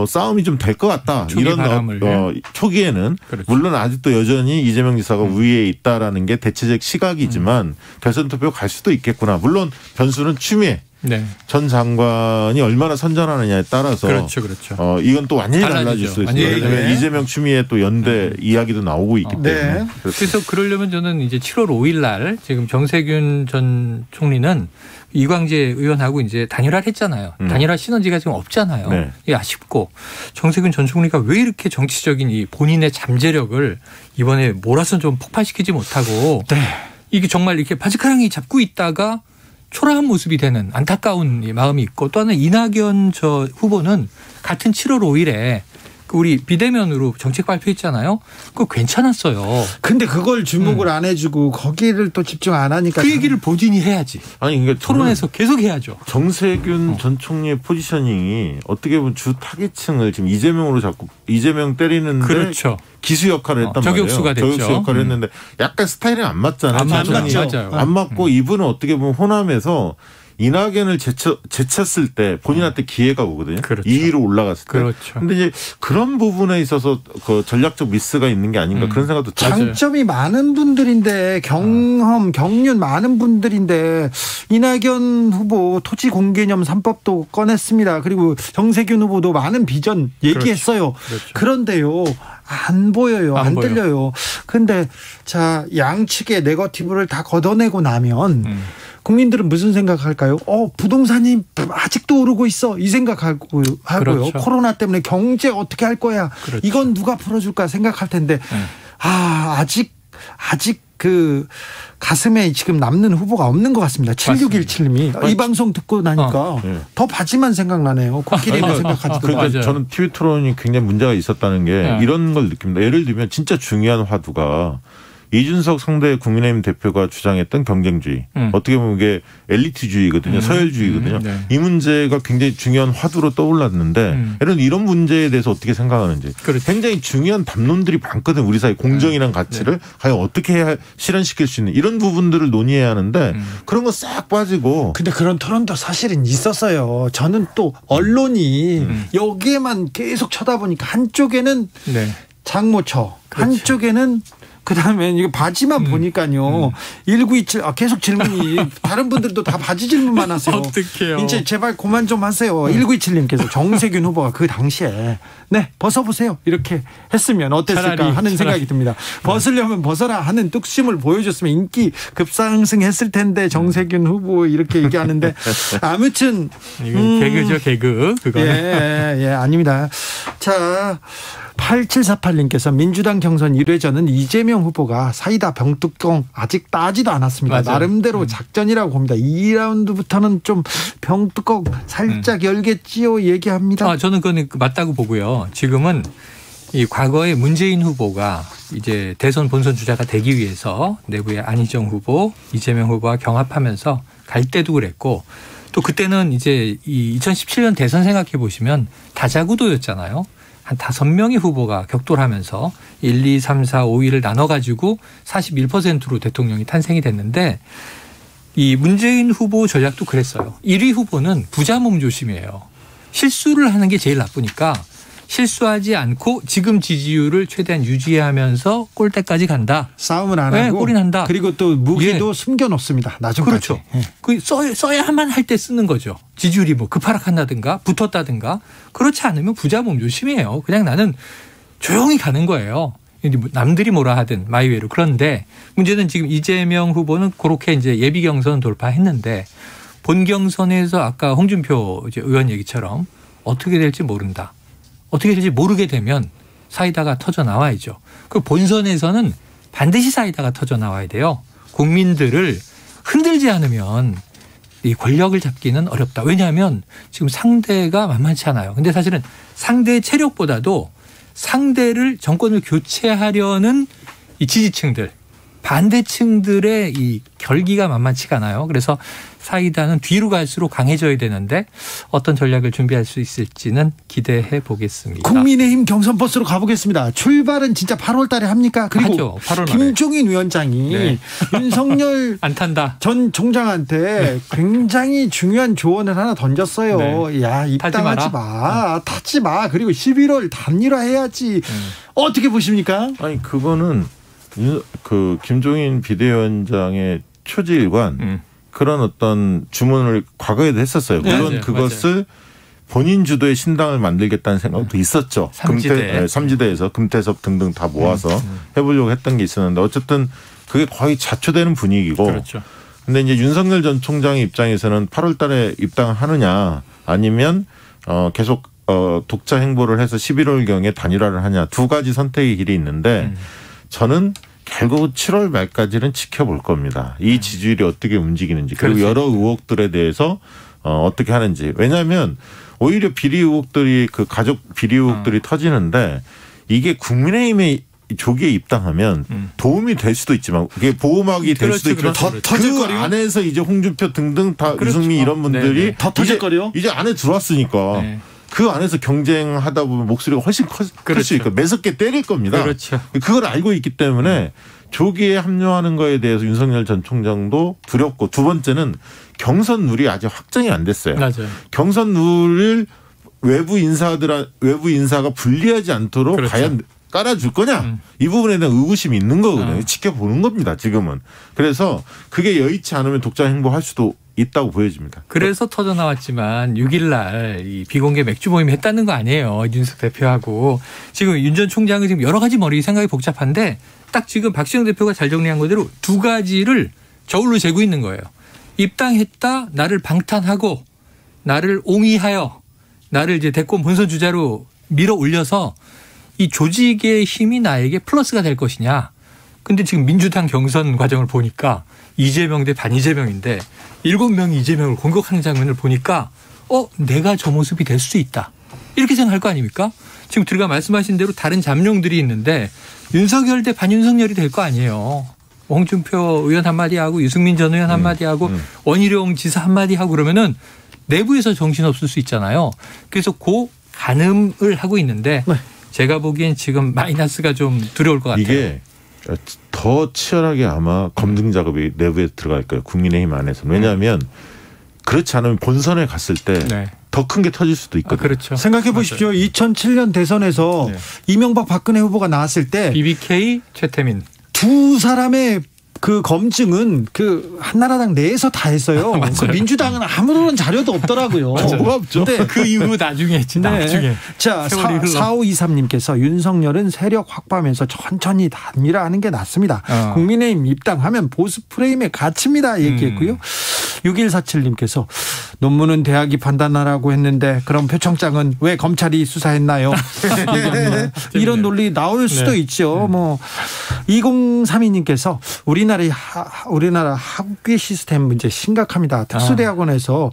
싸움이 좀 될 것 같다. 이런 초기에는 그렇죠. 물론 아직도 여전히 이재명 지사가 우위에 있다라는 게 대체적 시각이지만 결선 투표 갈 수도 있겠구나. 물론 변수는 추미애 네. 전 장관이 얼마나 선전하느냐에 따라서 그렇죠. 이건 또 완전히 달라질 수 있어요. 왜냐하면 네. 이재명 추미애 또 연대 이야기도 나오고 있기 때문에. 네. 그래서 그러려면 저는 이제 7월 5일 날 지금 정세균 전 총리는 이광재 의원하고 이제 단일화를 했잖아요. 단일화 시너지가 지금 없잖아요. 네. 이게 아쉽고 정세균 전 총리가 왜 이렇게 정치적인 이 본인의 잠재력을 이번에 몰아서 좀 폭발시키지 못하고 네. 이게 정말 이렇게 바지가랑이 잡고 있다가 초라한 모습이 되는 안타까운 마음이 있고 또 하나 이낙연 저 후보는 같은 7월 5일에 우리 비대면으로 정책 발표했잖아요. 그거 괜찮았어요. 근데 그걸 주목을 안 해주고 거기를 또 집중 안 하니까 그 얘기를 본인이 해야지. 아니 그러니까 토론에서 계속 해야죠. 정세균 전 총리의 포지셔닝이 어떻게 보면 주 타겟층을 지금 이재명으로 잡고 이재명 때리는데 그렇죠. 기수 역할을 했단 저격수가 말이에요. 됐죠. 저격수 역할을 했는데 약간 스타일이 안 맞잖아요. 안 맞죠. 맞아요. 안 맞고 이분은 어떻게 보면 호남에서 이낙연을 제쳤을 때 본인한테 기회가 오거든요. 그렇죠. 2위로 올라갔을 때. 그렇죠. 그런데 이제 그런 부분에 있어서 그 전략적 미스가 있는 게 아닌가 그런 생각도 들어요. 장점이 많은 분들인데 경륜 많은 분들인데 이낙연 후보 토지 공개념 3법도 꺼냈습니다. 그리고 정세균 후보도 많은 비전 얘기했어요. 그렇죠. 그런데요. 안 보여요. 안 보여. 들려요. 근데 자 양측의 네거티브를 다 걷어내고 나면 국민들은 무슨 생각할까요? 부동산이 아직도 오르고 있어. 이 생각하고요. 그렇죠. 코로나 때문에 경제 어떻게 할 거야? 그렇죠. 이건 누가 풀어줄까 생각할 텐데 아직 그 가슴에 지금 남는 후보가 없는 것 같습니다. 7617님이 이 방송 듣고 나니까 더 바지만 생각나네요. 코끼리만 생각하지도 그러니까 않아요. 저는 TV 토론이 굉장히 문제가 있었다는 게 이런 걸 느낍니다. 예를 들면 진짜 중요한 화두가 이준석 상대 국민의힘 대표가 주장했던 경쟁주의. 어떻게 보면 이게 엘리트주의거든요. 서열주의거든요. 네. 이 문제가 굉장히 중요한 화두로 떠올랐는데 이런 문제에 대해서 어떻게 생각하는지. 그렇죠. 굉장히 중요한 담론들이 많거든요. 우리 사회 공정이란 가치를 과연 어떻게 해야 실현시킬 수 있는 이런 부분들을 논의해야 하는데 그런 거 싹 빠지고. 근데 그런 토론도 사실은 있었어요. 저는 또 언론이 여기에만 계속 쳐다보니까 한쪽에는 네. 장모처, 그렇죠. 한쪽에는 그다음에 이거 바지만 보니까요. 1927 계속 질문이 다른 분들도 다 바지 질문만 하세요. 어떡해요. 이제 제발 그만 좀 하세요. 1927님께서 정세균 후보가 그 당시에 벗어보세요 이렇게 했으면 어땠을까 하는 생각이 듭니다. 벗으려면 벗어라 하는 뚝심을 보여줬으면 인기 급상승했을 텐데 정세균 후보 이렇게 얘기하는데 아무튼 개그죠 개그. 그거는. 예, 아닙니다. 자 8748님께서 민주당 경선 1회전은 이재명 후보가 사이다 병뚜껑 아직 따지도 않았습니다. 맞아요. 나름대로 작전이라고 봅니다. 2라운드부터는 좀 병뚜껑 살짝 열겠지요 얘기합니다. 저는 그건 맞다고 보고요. 지금은 이 과거에 문재인 후보가 이제 대선 본선 주자가 되기 위해서 내부의 안희정 후보, 이재명 후보와 경합하면서 갈 때도 그랬고 또 그때는 이제 이 2017년 대선 생각해 보시면 다자구도였잖아요. 한 5명의 후보가 격돌하면서 1, 2, 3, 4, 5위를 나눠가지고 41%로 대통령이 탄생이 됐는데 이 문재인 후보 전략도 그랬어요. 1위 후보는 부자몸 조심이에요. 실수를 하는 게 제일 나쁘니까 실수하지 않고 지금 지지율을 최대한 유지하면서 골대까지 간다. 싸움을 안 하고 골인한다. 그리고 또 무기도 숨겨놓습니다. 나중까지. 그렇죠. 그 써야만 할 때 쓰는 거죠. 지지율이 뭐 급하락한다든가 붙었다든가 그렇지 않으면 부자몸 조심해요. 그냥 나는 조용히 가는 거예요. 남들이 뭐라 하든 마이웨이로. 그런데 문제는 지금 이재명 후보는 그렇게 이제 예비 경선 돌파했는데 본 경선에서 아까 홍준표 의원 얘기처럼 어떻게 될지 모른다. 어떻게 될지 모르게 되면 사이다가 터져 나와야죠. 그 본선에서는 반드시 사이다가 터져 나와야 돼요. 국민들을 흔들지 않으면 이 권력을 잡기는 어렵다. 왜냐하면 지금 상대가 만만치 않아요. 근데 사실은 상대의 체력보다도 상대를 정권을 교체하려는 이 지지층들, 반대층들의 이 결기가 만만치가 않아요. 그래서 사이다는 뒤로 갈수록 강해져야 되는데 어떤 전략을 준비할 수 있을지는 기대해 보겠습니다. 국민의힘 경선 버스로 가보겠습니다. 출발은 진짜 8월 달에 합니까? 그리고 하죠. 8월 말에. 김종인 위원장이 윤석열 안 탄다. 전 총장한테 굉장히 중요한 조언을 하나 던졌어요. 야, 입당하지 마. 타지 마. 그리고 11월 단일화해야지. 어떻게 보십니까? 아니 그거는 그 김종인 비대위원장의 초지일관 그런 어떤 주문을 과거에도 했었어요. 물론 맞아요. 그것을 맞아요. 본인 주도의 신당을 만들겠다는 생각도 있었죠. 삼지대에서 금태섭 등등 다 모아서 해보려고 했던 게 있었는데 어쨌든 그게 거의 자초되는 분위기고. 그렇죠. 근데 이제 윤석열 전 총장의 입장에서는 8월 달에 입당하느냐 아니면 계속 독자 행보를 해서 11월경에 단일화를 하냐 두 가지 선택의 길이 있는데 저는 결국 7월 말까지는 지켜볼 겁니다. 이 지지율이 어떻게 움직이는지 그리고 그렇지. 여러 의혹들에 대해서 어떻게 하는지. 왜냐하면 오히려 비리 의혹들이 그 가족 비리 의혹들이 터지는데 이게 국민의힘의 조기에 입당하면 도움이 될 수도 있지만 그게 보호막이 될 수도 있지만 그 안에서 이제 홍준표 등등 다 유승민 이런 분들이 더 터질거려? 이제 안에 들어왔으니까 네. 그 안에서 경쟁하다 보면 목소리가 훨씬 클 수 있고 매섭게 때릴 겁니다. 그렇죠. 그걸 알고 있기 때문에 조기에 합류하는 거에 대해서 윤석열 전 총장도 두렵고 두 번째는 경선 룰이 아직 확정이 안 됐어요. 맞아요. 경선 룰을 외부 인사가 불리하지 않도록 그렇죠. 과연 깔아줄 거냐 이 부분에 대한 의구심이 있는 거거든요. 지켜보는 겁니다. 지금은. 그래서 그게 여의치 않으면 독자 행보할 수도 있다고 보여집니다. 그래서 터져 나왔지만 6일 날 이 비공개 맥주 모임 했다는 거 아니에요. 윤석 대표하고. 지금 윤 전 총장은 지금 여러 가지 머리 생각이 복잡한데 딱 지금 박시영 대표가 잘 정리한 거대로 두 가지를 저울로 재고 있는 거예요. 입당했다 나를 방탄하고 나를 옹이하여 나를 이제 대권 본선 주자로 밀어 올려서 이 조직의 힘이 나에게 플러스가 될 것이냐. 근데 지금 민주당 경선 과정을 보니까 이재명 대 반이재명인데 7명이 이재명을 공격하는 장면을 보니까 내가 저 모습이 될 수 있다. 이렇게 생각할 거 아닙니까? 지금 들어가 말씀하신 대로 다른 잠룡들이 있는데 윤석열 대 반윤석열이 될 거 아니에요. 홍준표 의원 한마디 하고 유승민 전 의원 한마디 하고 원희룡 지사 한마디 하고 그러면은 내부에서 정신없을 수 있잖아요. 그래서 그 가늠을 하고 있는데 제가 보기엔 지금 마이너스가 좀 두려울 것 같아요. 이게 더 치열하게 아마 검증 작업이 내부에 들어갈 거예요. 국민의힘 안에서는. 왜냐하면 그렇지 않으면 본선에 갔을 때 더 큰 게 터질 수도 있거든요. 그렇죠. 생각해 보십시오. 맞아요. 2007년 대선에서 이명박 박근혜 후보가 나왔을 때 BBK 최태민 두 사람의 그 검증은 그 한나라당 내에서 다 했어요. 그 민주당은 아무런 자료도 없더라고요. 뭐가 없죠. 근데 그 이후 나중에 했지. 나중에. 자, 세월이 흘러. 4523님께서 윤석열은 세력 확보하면서 천천히 단일화하는 게 낫습니다. 국민의힘 입당하면 보수 프레임에 갇힙니다. 얘기했고요. 6147님께서 논문은 대학이 판단하라고 했는데 그럼 표창장은 왜 검찰이 수사했나요? 이런 논리 나올 수도 있죠. 2032님께서 우리나라 학위 시스템 문제 심각합니다. 특수대학원에서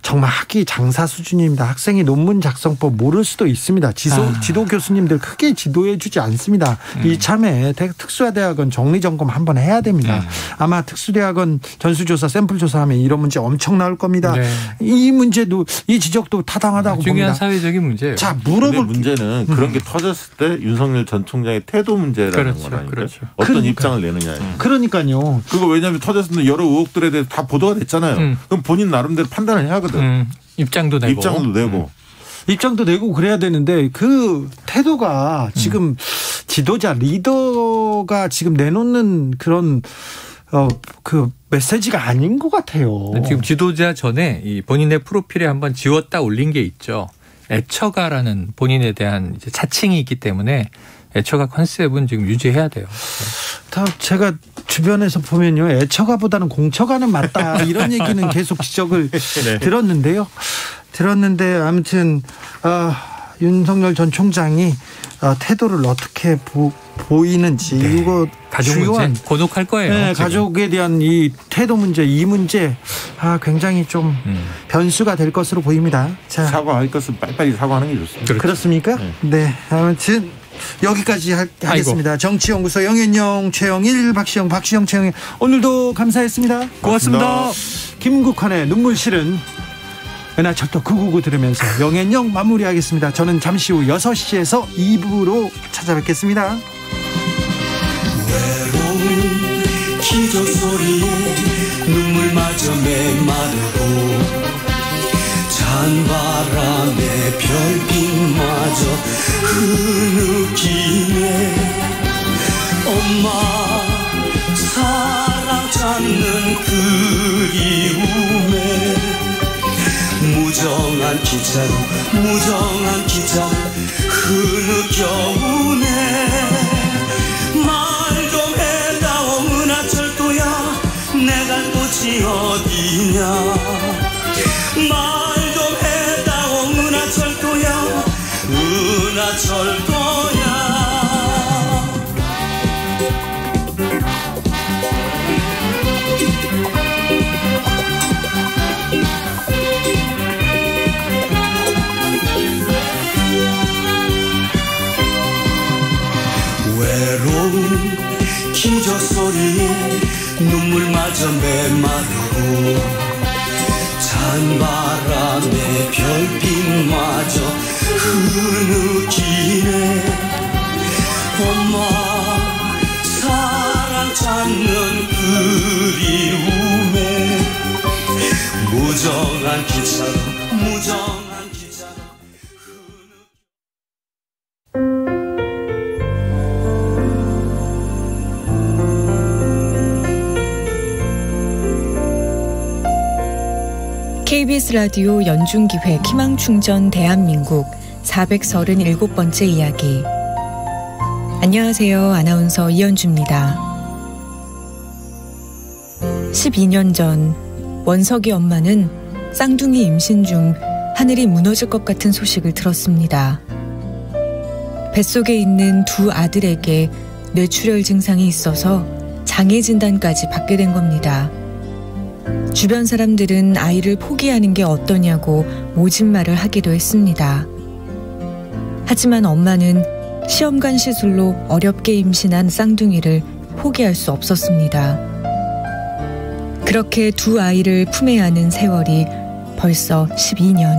정말 학위 장사 수준입니다. 학생이 논문 작성법 모를 수도 있습니다. 지도 교수님들 크게 지도해 주지 않습니다. 이참에 특수대학원 정리점검 한번 해야 됩니다. 아마 특수대학원 전수조사 샘플조사하면 이런 문제 엄청 나올 겁니다. 이 문제도 이 지적도 타당하다고 중요한 봅니다. 사회적인 문제예요. 자, 물어볼 문제는 그런 게 터졌을 때 윤석열 전 총장의 태도 문제라는 거라니까요. 그렇죠. 어떤 입장을 내느냐. 그러니까요. 그거 왜냐하면 터졌을 때 여러 의혹들에 대해서 다 보도가 됐잖아요. 그럼 본인 나름대로 판단을 해야 하거든. 입장도 내고. 입장도 내고 그래야 되는데 그 태도가 지금 지도자 리더가 지금 내놓는 그런 그 메시지가 아닌 것 같아요. 지금 지도자 전에 이 본인의 프로필에 한번 지웠다 올린 게 있죠. 애처가라는 본인에 대한 이제 자칭이 있기 때문에 애처가 컨셉은 지금 유지해야 돼요. 다 제가 주변에서 보면요, 애처가보다는 공처가는 맞다 이런 얘기는 계속 지적을 들었는데요. 아무튼 윤석열 전 총장이 태도를 어떻게 보이는지 이거 가족 중요한 문제 고독할 거예요. 네, 가족에 대한 이 태도 문제, 이 문제 굉장히 좀 변수가 될 것으로 보입니다. 자, 사과할 것은 빨리빨리 사과하는 게 좋습니다. 그렇습니까? 네, 아무튼 여기까지 하겠습니다. 정치연구소 영앤영, 최영일, 박시영, 최영일 오늘도 감사했습니다. 고맙습니다. 김국환의 눈물 실은 은하철도 999 들으면서 영앤영 마무리하겠습니다. 저는 잠시 후 6시에서 2부로 찾아뵙겠습니다. 외로운 기적 소리에 눈물마저 메마르고 찬바람에 별빛마저 흐느끼네. 엄마 사랑 찾는 그 기차로 무정한 기차로 흐느껴오네 말 좀 해다오 은하철도야 내 갈 곳이 어디냐 말 좀 해다오 은하철도야 은하철도야 외로운 기적 소리에 눈물마저 메마르고 찬바람에 별빛마저 흐느끼네 엄마 사랑 찾는 그리움에 무정한 기차로 무정한 기차로 KBS 라디오 연중기획 희망충전 대한민국 437번째 이야기. 안녕하세요. 아나운서 이현주입니다. 12년 전 원석이 엄마는 쌍둥이 임신 중 하늘이 무너질 것 같은 소식을 들었습니다. 뱃속에 있는 두 아들에게 뇌출혈 증상이 있어서 장애 진단까지 받게 된 겁니다. 주변 사람들은 아이를 포기하는 게 어떠냐고 모진 말을 하기도 했습니다. 하지만 엄마는 시험관 시술로 어렵게 임신한 쌍둥이를 포기할 수 없었습니다. 그렇게 두 아이를 품에 안은 세월이 벌써 12년.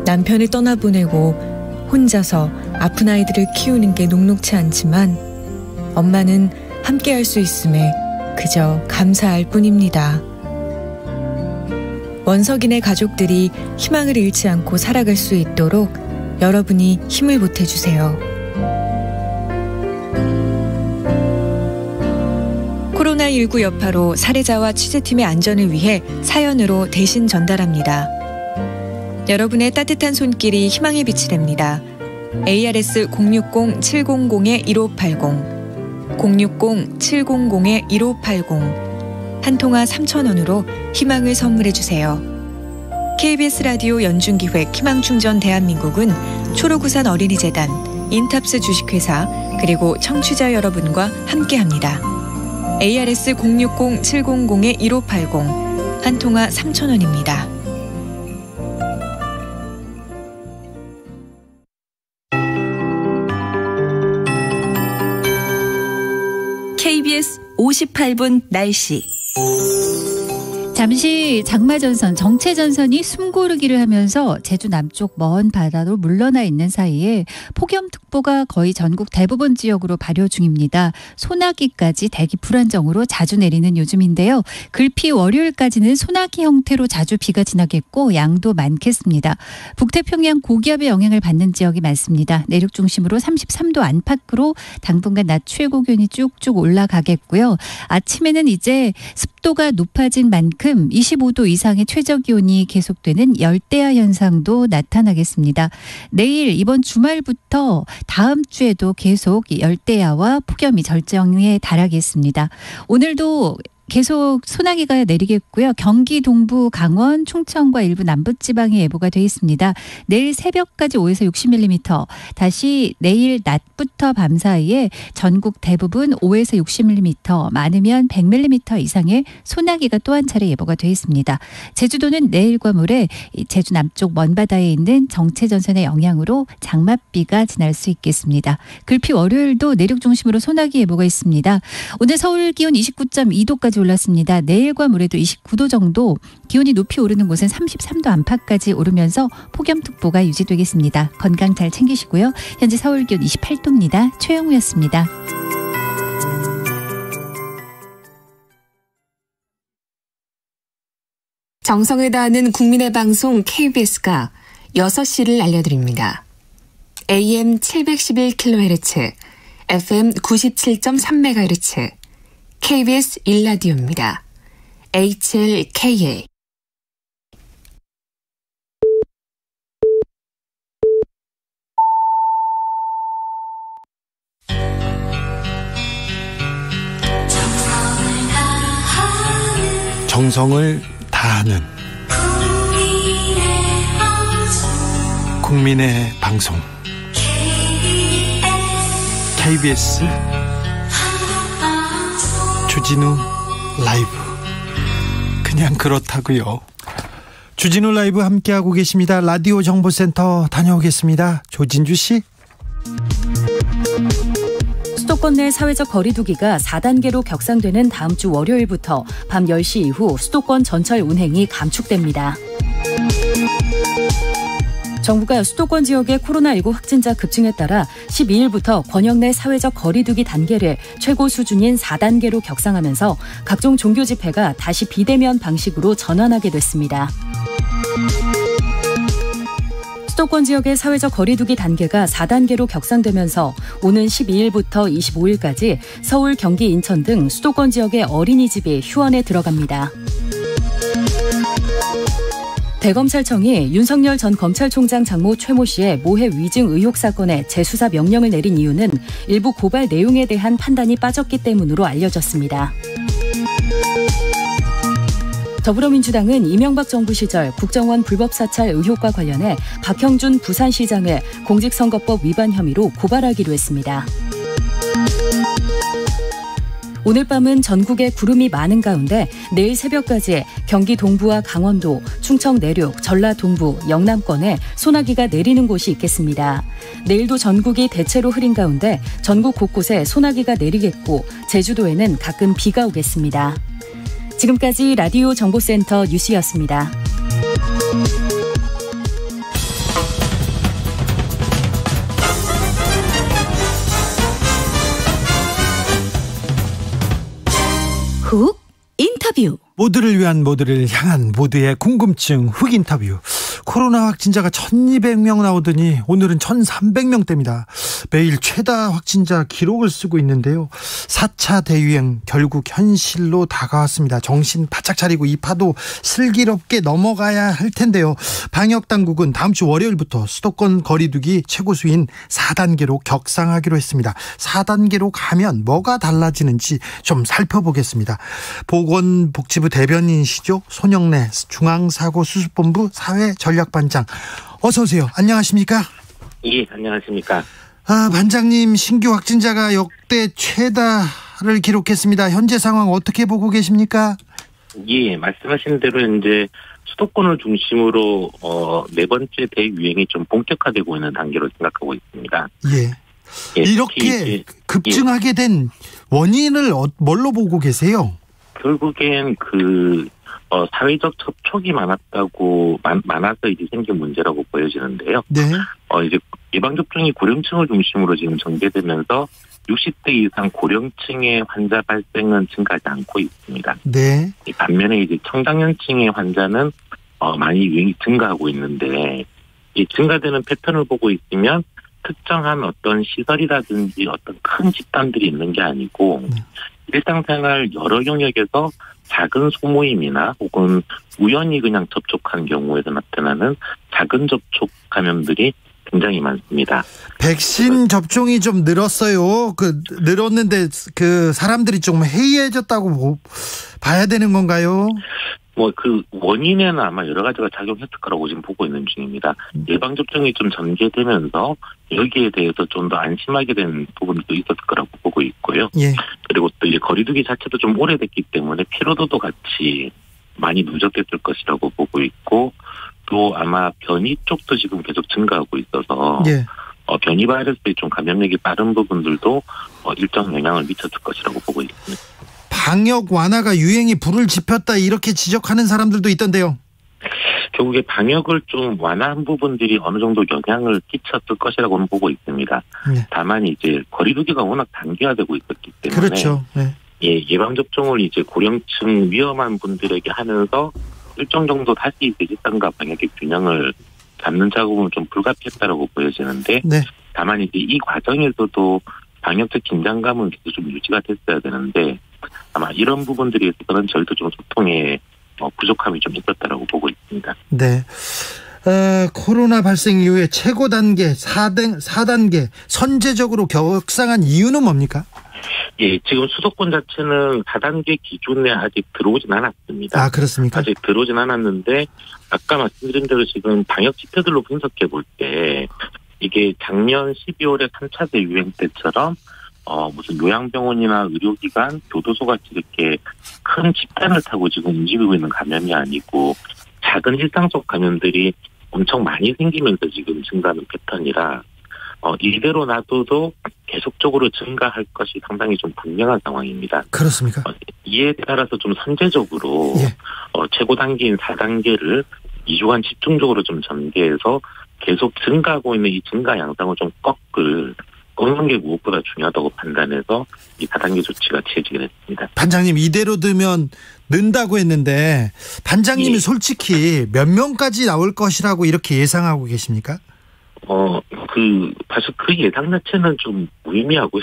남편을 떠나보내고 혼자서 아픈 아이들을 키우는 게 녹록치 않지만 엄마는 함께할 수 있음에 그저 감사할 뿐입니다. 원석인의 가족들이 희망을 잃지 않고 살아갈 수 있도록 여러분이 힘을 보태주세요. 코로나19 여파로 사례자와 취재팀의 안전을 위해 사연으로 대신 전달합니다. 여러분의 따뜻한 손길이 희망의 빛이 됩니다. ARS 060-700-1580 060-700-1580 한 통화 3,000원으로 희망을 선물해주세요. KBS 라디오 연중기획 희망충전 대한민국은 초록우산 어린이재단, 인탑스 주식회사 그리고 청취자 여러분과 함께합니다. ARS 060-700-1580 한 통화 3,000원입니다. KBS 58분 날씨. 잠시 장마전선, 정체전선이 숨고르기를 하면서 제주 남쪽 먼 바다로 물러나 있는 사이에 폭염특보가 거의 전국 대부분 지역으로 발효 중입니다. 소나기까지 대기 불안정으로 자주 내리는 요즘인데요. 글피 월요일까지는 소나기 형태로 자주 비가 지나겠고 양도 많겠습니다. 북태평양 고기압의 영향을 받는 지역이 많습니다. 내륙 중심으로 33도 안팎으로 당분간 낮 최고 기온이 쭉쭉 올라가겠고요. 아침에는 이제 습도가 높아진 만큼 25도 이상의 최저기온이 계속되는 열대야 현상도 나타나겠습니다. 내일 이번 주말부터 다음 주에도 계속 열대야와 폭염이 절정에 달하겠습니다. 오늘도 계속 소나기가 내리겠고요. 경기 동부, 강원, 충청과 일부 남부지방에 예보가 되어 있습니다. 내일 새벽까지 5에서 60mm, 다시 내일 낮부터 밤 사이에 전국 대부분 5에서 60mm, 많으면 100mm 이상의 소나기가 또 한 차례 예보가 되어 있습니다. 제주도는 내일과 모레 제주 남쪽 먼바다에 있는 정체전선의 영향으로 장맛비가 지날 수 있겠습니다. 글피 월요일도 내륙 중심으로 소나기 예보가 있습니다. 오늘 서울 기온 29.2도까지 올랐습니다. 내일과 모레도 29도 정도, 기온이 높이 오르는 곳은 33도 안팎까지 오르면서 폭염특보가 유지되겠습니다. 건강 잘 챙기시고요. 현재 서울 기온 28도입니다. 최영우였습니다. 정성을 다하는 국민의 방송 KBS가 6시를 알려드립니다. AM 711kHz, FM 97.3MHz, KBS 1라디오입니다. HLKA 정성을 다하는 국민의 방송 KBS 주진우 라이브. 그냥 그렇다고요. 주진우 라이브 함께하고 계십니다. 라디오 정보센터 다녀오겠습니다. 조진주 씨. 수도권 내 사회적 거리두기가 4단계로 격상되는 다음 주 월요일부터 밤 10시 이후 수도권 전철 운행이 감축됩니다. 정부가 수도권 지역의 코로나19 확진자 급증에 따라 12일부터 권역 내 사회적 거리두기 단계를 최고 수준인 4단계로 격상하면서 각종 종교 집회가 다시 비대면 방식으로 전환하게 됐습니다. 수도권 지역의 사회적 거리두기 단계가 4단계로 격상되면서 오는 12일부터 25일까지 서울, 경기, 인천 등 수도권 지역의 어린이집이 휴원에 들어갑니다. 대검찰청이 윤석열 전 검찰총장 장모 최모 씨의 모해 위증 의혹 사건의 재수사 명령을 내린 이유는 일부 고발 내용에 대한 판단이 빠졌기 때문으로 알려졌습니다. 더불어민주당은 이명박 정부 시절 국정원 불법 사찰 의혹과 관련해 박형준 부산시장을 공직선거법 위반 혐의로 고발하기로 했습니다. 오늘 밤은 전국에 구름이 많은 가운데 내일 새벽까지 경기 동부와 강원도, 충청 내륙, 전라 동부, 영남권에 소나기가 내리는 곳이 있겠습니다. 내일도 전국이 대체로 흐린 가운데 전국 곳곳에 소나기가 내리겠고 제주도에는 가끔 비가 오겠습니다. 지금까지 라디오 정보센터 뉴스였습니다. 훅 인터뷰. 모두를 위한, 모두를 향한, 모두의 궁금증 훅 인터뷰. 코로나 확진자가 1200명 나오더니 오늘은 1300명대입니다. 매일 최다 확진자 기록을 쓰고 있는데요. 4차 대유행 결국 현실로 다가왔습니다. 정신 바짝 차리고 이 파도 슬기롭게 넘어가야 할 텐데요. 방역당국은 다음 주 월요일부터 수도권 거리두기 최고수인 4단계로 격상하기로 했습니다. 4단계로 가면 뭐가 달라지는지 좀 살펴보겠습니다. 보건복지부 대변인이시죠? 손영래 중앙사고수습본부 사회전략반장, 어서 오세요. 안녕하십니까? 예, 안녕하십니까? 반장님, 신규 확진자가 역대 최다를 기록했습니다. 현재 상황 어떻게 보고 계십니까? 예, 말씀하신 대로 이제 수도권을 중심으로 네 번째 대유행이 좀 본격화되고 있는 단계로 생각하고 있습니다. 예. 이렇게 급증하게 된 원인을 뭘로 보고 계세요? 결국엔 사회적 접촉이 많아서 이제 생긴 문제라고 보여지는데요. 네. 이제 예방접종이 고령층을 중심으로 지금 전개되면서 60대 이상 고령층의 환자 발생은 증가하지 않고 있습니다. 네. 반면에 이제 청장년층의 환자는 많이 유행이 증가하고 있는데, 이 증가되는 패턴을 보고 있으면 특정한 어떤 시설이라든지 어떤 큰 집단들이 있는 게 아니고 일상생활 여러 영역에서 작은 소모임이나 혹은 우연히 그냥 접촉한 경우에서 나타나는 작은 접촉 감염들이 굉장히 많습니다. 백신 접종이 좀 늘었어요. 늘었는데 사람들이 좀 해이해졌다고 봐야 되는 건가요? 원인에는 아마 여러 가지가 작용했을 거라고 지금 보고 있는 중입니다. 예방접종이 좀 전개되면서 여기에 대해서 좀 더 안심하게 된 부분도 있었을 거라고 보고 있고요. 예. 그리고 또 이제 거리두기 자체도 좀 오래됐기 때문에 피로도도 같이 많이 누적됐을 것이라고 보고 있고, 또 아마 변이 쪽도 지금 계속 증가하고 있어서 예. 변이 바이러스의 좀 감염력이 빠른 부분들도 일정 영향을 미쳤을 것이라고 보고 있습니다. 방역 완화가 유행이 불을 지폈다 이렇게 지적하는 사람들도 있던데요. 결국에 방역을 좀 완화한 부분들이 어느 정도 영향을 끼쳤을 것이라고는 보고 있습니다. 네. 다만 이제 거리두기가 워낙 단계화되고 있었기 때문에 그렇죠. 네. 예방접종을 이제 고령층 위험한 분들에게 하면서 일정 정도 다시 이제 일상과 방역의 균형을 잡는 작업은 좀 불가피했다라고 보여지는데, 네. 다만 이제 이 과정에서도 방역적 긴장감은 계속 좀 유지가 됐어야 되는데, 아마 이런 부분들에 있어서는 저희도 좀 소통에 부족함이 좀 있었다라고 보고 있습니다. 네. 코로나 발생 이후에 최고 단계 4단계 선제적으로 격상한 이유는 뭡니까? 예, 지금 수도권 자체는 4단계 기준에 아직 들어오진 않았습니다. 아, 그렇습니까? 아직 들어오진 않았는데 아까 말씀드린 대로 지금 방역 지표들로 분석해 볼 때 이게 작년 12월에 3차 대유행 때처럼 무슨 요양병원이나 의료기관, 교도소 같이 이렇게 큰 집단을 타고 지금 움직이고 있는 감염이 아니고 작은 일상 속 감염들이 엄청 많이 생기면서 지금 증가하는 패턴이라 이대로 놔둬도 계속적으로 증가할 것이 상당히 좀 분명한 상황입니다. 그렇습니까? 이에 따라서 좀 선제적으로 예. 최고 단계인 4단계를 2주간 집중적으로 좀 전개해서 계속 증가하고 있는 이 증가 양상을 좀 꺾는 게 무엇보다 중요하다고 판단해서 이 4단계 조치가 취해지게 됐습니다. 반장님, 이대로 두면 는다고 했는데 반장님이 예. 솔직히 몇 명까지 나올 것이라고 이렇게 예상하고 계십니까? 사실 그 예상 자체는 좀 무의미하고,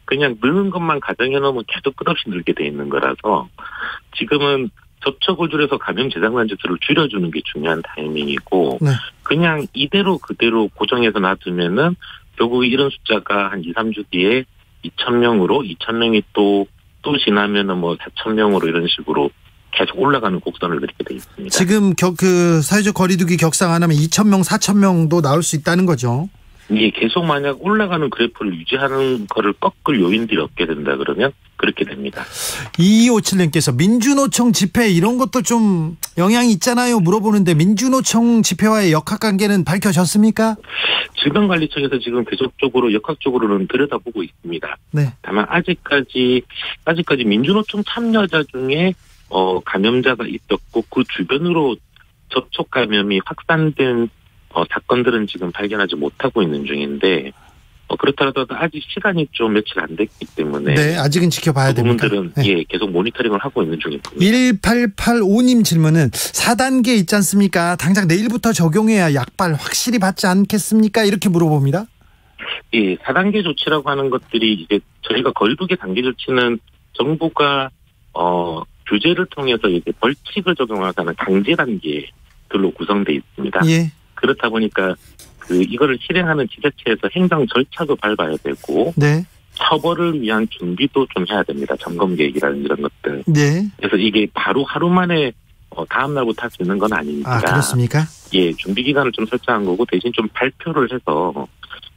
그냥 느는 것만 가정해 놓으면 계속 끝없이 늘게 돼 있는 거라서 지금은 접촉을 줄여서 감염 재생산 지수를 줄여주는 게 중요한 타이밍이고, 네. 그냥 이대로 그대로 고정해서 놔두면은 결국 이런 숫자가 한 2, 3주 뒤에 2,000명으로 2,000명이 또 지나면은 뭐 4,000명으로 이런 식으로 계속 올라가는 곡선을 그리게 돼 있습니다. 지금 사회적 거리두기 격상 안 하면 2,000명, 4,000명도 나올 수 있다는 거죠. 예, 계속 만약 올라가는 그래프를 유지하는 거를 꺾을 요인들이 없게 된다 그러면 그렇게 됩니다. 2257님께서 민주노총 집회 이런 것도 좀 영향이 있잖아요 물어보는데 민주노총 집회와의 역학관계는 밝혀졌습니까? 질병관리청에서 지금 계속적으로 역학적으로는 들여다보고 있습니다. 네. 다만 아직까지 민주노총 참여자 중에 감염자가 있었고 그 주변으로 접촉 감염이 확산된 사건들은 지금 발견하지 못하고 있는 중인데 그렇더라도 아직 시간이 좀 며칠 안 됐기 때문에 네, 아직은 지켜봐야 됩니다. 부분들은 네. 계속 모니터링을 하고 있는 중입니다. 1885님 질문은 4단계 있지 않습니까? 당장 내일부터 적용해야 약발 확실히 받지 않겠습니까? 이렇게 물어봅니다. 예, 4단계 조치라고 하는 것들이 이제 저희가 거리두기 단계 조치는 정부가 규제를 통해서 이제 벌칙을 적용하는 강제 단계들로 구성되어 있습니다. 예. 그렇다 보니까 이거를 실행하는 지자체에서 행정 절차도 밟아야 되고, 네. 처벌을 위한 준비도 좀 해야 됩니다. 점검 계획이라는 이런 것들. 네. 그래서 이게 바로 하루 만에 다음 날부터 할 수 있는 건 아닙니다. 아, 그렇습니까? 예, 준비 기간을 좀 설정한 거고 대신 좀 발표를 해서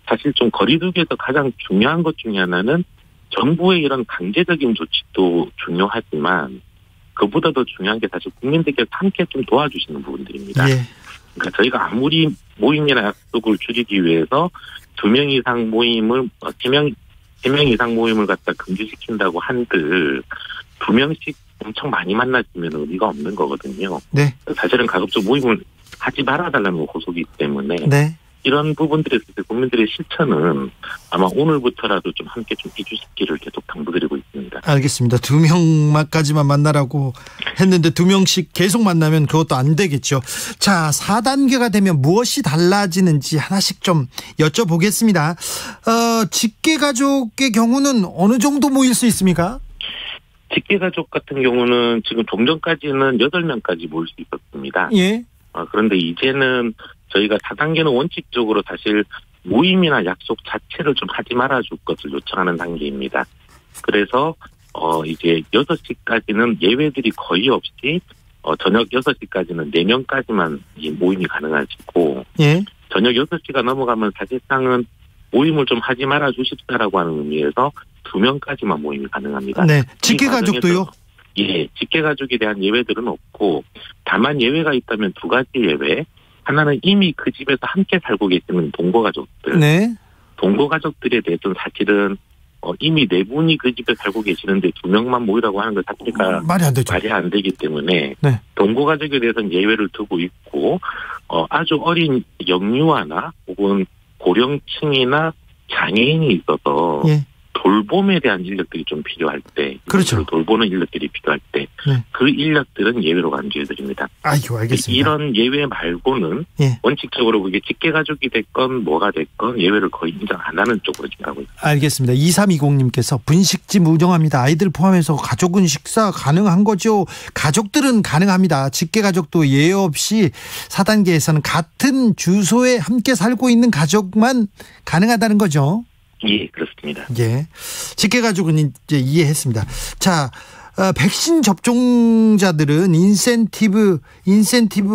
사실 좀 거리두기에서 가장 중요한 것 중에 하나는 정부의 이런 강제적인 조치도 중요하지만 그보다 더 중요한 게 사실 국민들께서 함께 좀 도와주시는 부분들입니다. 예. 그러니까 저희가 아무리 모임이나 약속을 줄이기 위해서 2명 이상 모임을 3명 이상 모임을 갖다 금지시킨다고 한들 2명씩 엄청 많이 만났으면 의미가 없는 거거든요. 네. 사실은 가급적 모임을 하지 말아달라는 고소이기 때문에 네. 이런 부분들에 있어서 국민들의 실천은 아마 오늘부터라도 좀 함께 좀 해주시기를 계속 당부드리고 있습니다. 알겠습니다. 2명까지만 만나라고 했는데 2명씩 계속 만나면 그것도 안 되겠죠. 자, 4단계가 되면 무엇이 달라지는지 하나씩 좀 여쭤보겠습니다. 직계가족의 경우는 어느 정도 모일 수 있습니까? 직계가족 같은 경우는 지금 좀 전까지는 8명까지 모일 수 있었습니다. 예. 그런데 이제는 저희가 4단계는 원칙적으로 사실 모임이나 약속 자체를 좀 하지 말아줄 것을 요청하는 단계입니다. 그래서 이제 6시까지는 예외들이 거의 없이 저녁 6시까지는 4명까지만 모임이 가능하시고 예. 저녁 6시가 넘어가면 사실상은 모임을 좀 하지 말아주십사라고 하는 의미에서 2명까지만 모임이 가능합니다. 네. 직계가족도요? 예, 직계가족에 대한 예외들은 없고 다만 예외가 있다면 2가지 예외. 하나는 이미 그 집에서 함께 살고 계시는 동거가족들. 네. 동거가족들에 대해서는 사실은 이미 4분이 그 집에 살고 계시는데 2명만 모이라고 하는 것 자체가 말이 안 되죠. 말이 안 되기 때문에 네. 동거가족에 대해서는 예외를 두고 있고 아주 어린 영유아나 혹은 고령층이나 장애인이 있어서 예. 돌봄에 대한 인력들이 좀 필요할 때, 그렇죠. 돌보는 인력들이 필요할 때, 네. 그 인력들은 예외로 간주해드립니다. 아이고, 알겠습니다. 이런 예외 말고는 예. 원칙적으로 그게 직계가족이 됐건 뭐가 됐건 예외를 거의 인정 안 하는 쪽으로 지금 가고 있습니다. 알겠습니다. 2320님께서 분식집 운영합니다. 아이들 포함해서 가족은 식사 가능한 거죠? 가족들은 가능합니다. 직계가족도 예외 없이 4단계에서는 같은 주소에 함께 살고 있는 가족만 가능하다는 거죠? 예, 그렇습니다. 예. 직계 가족은 이제 이해했습니다. 자, 백신 접종자들은 인센티브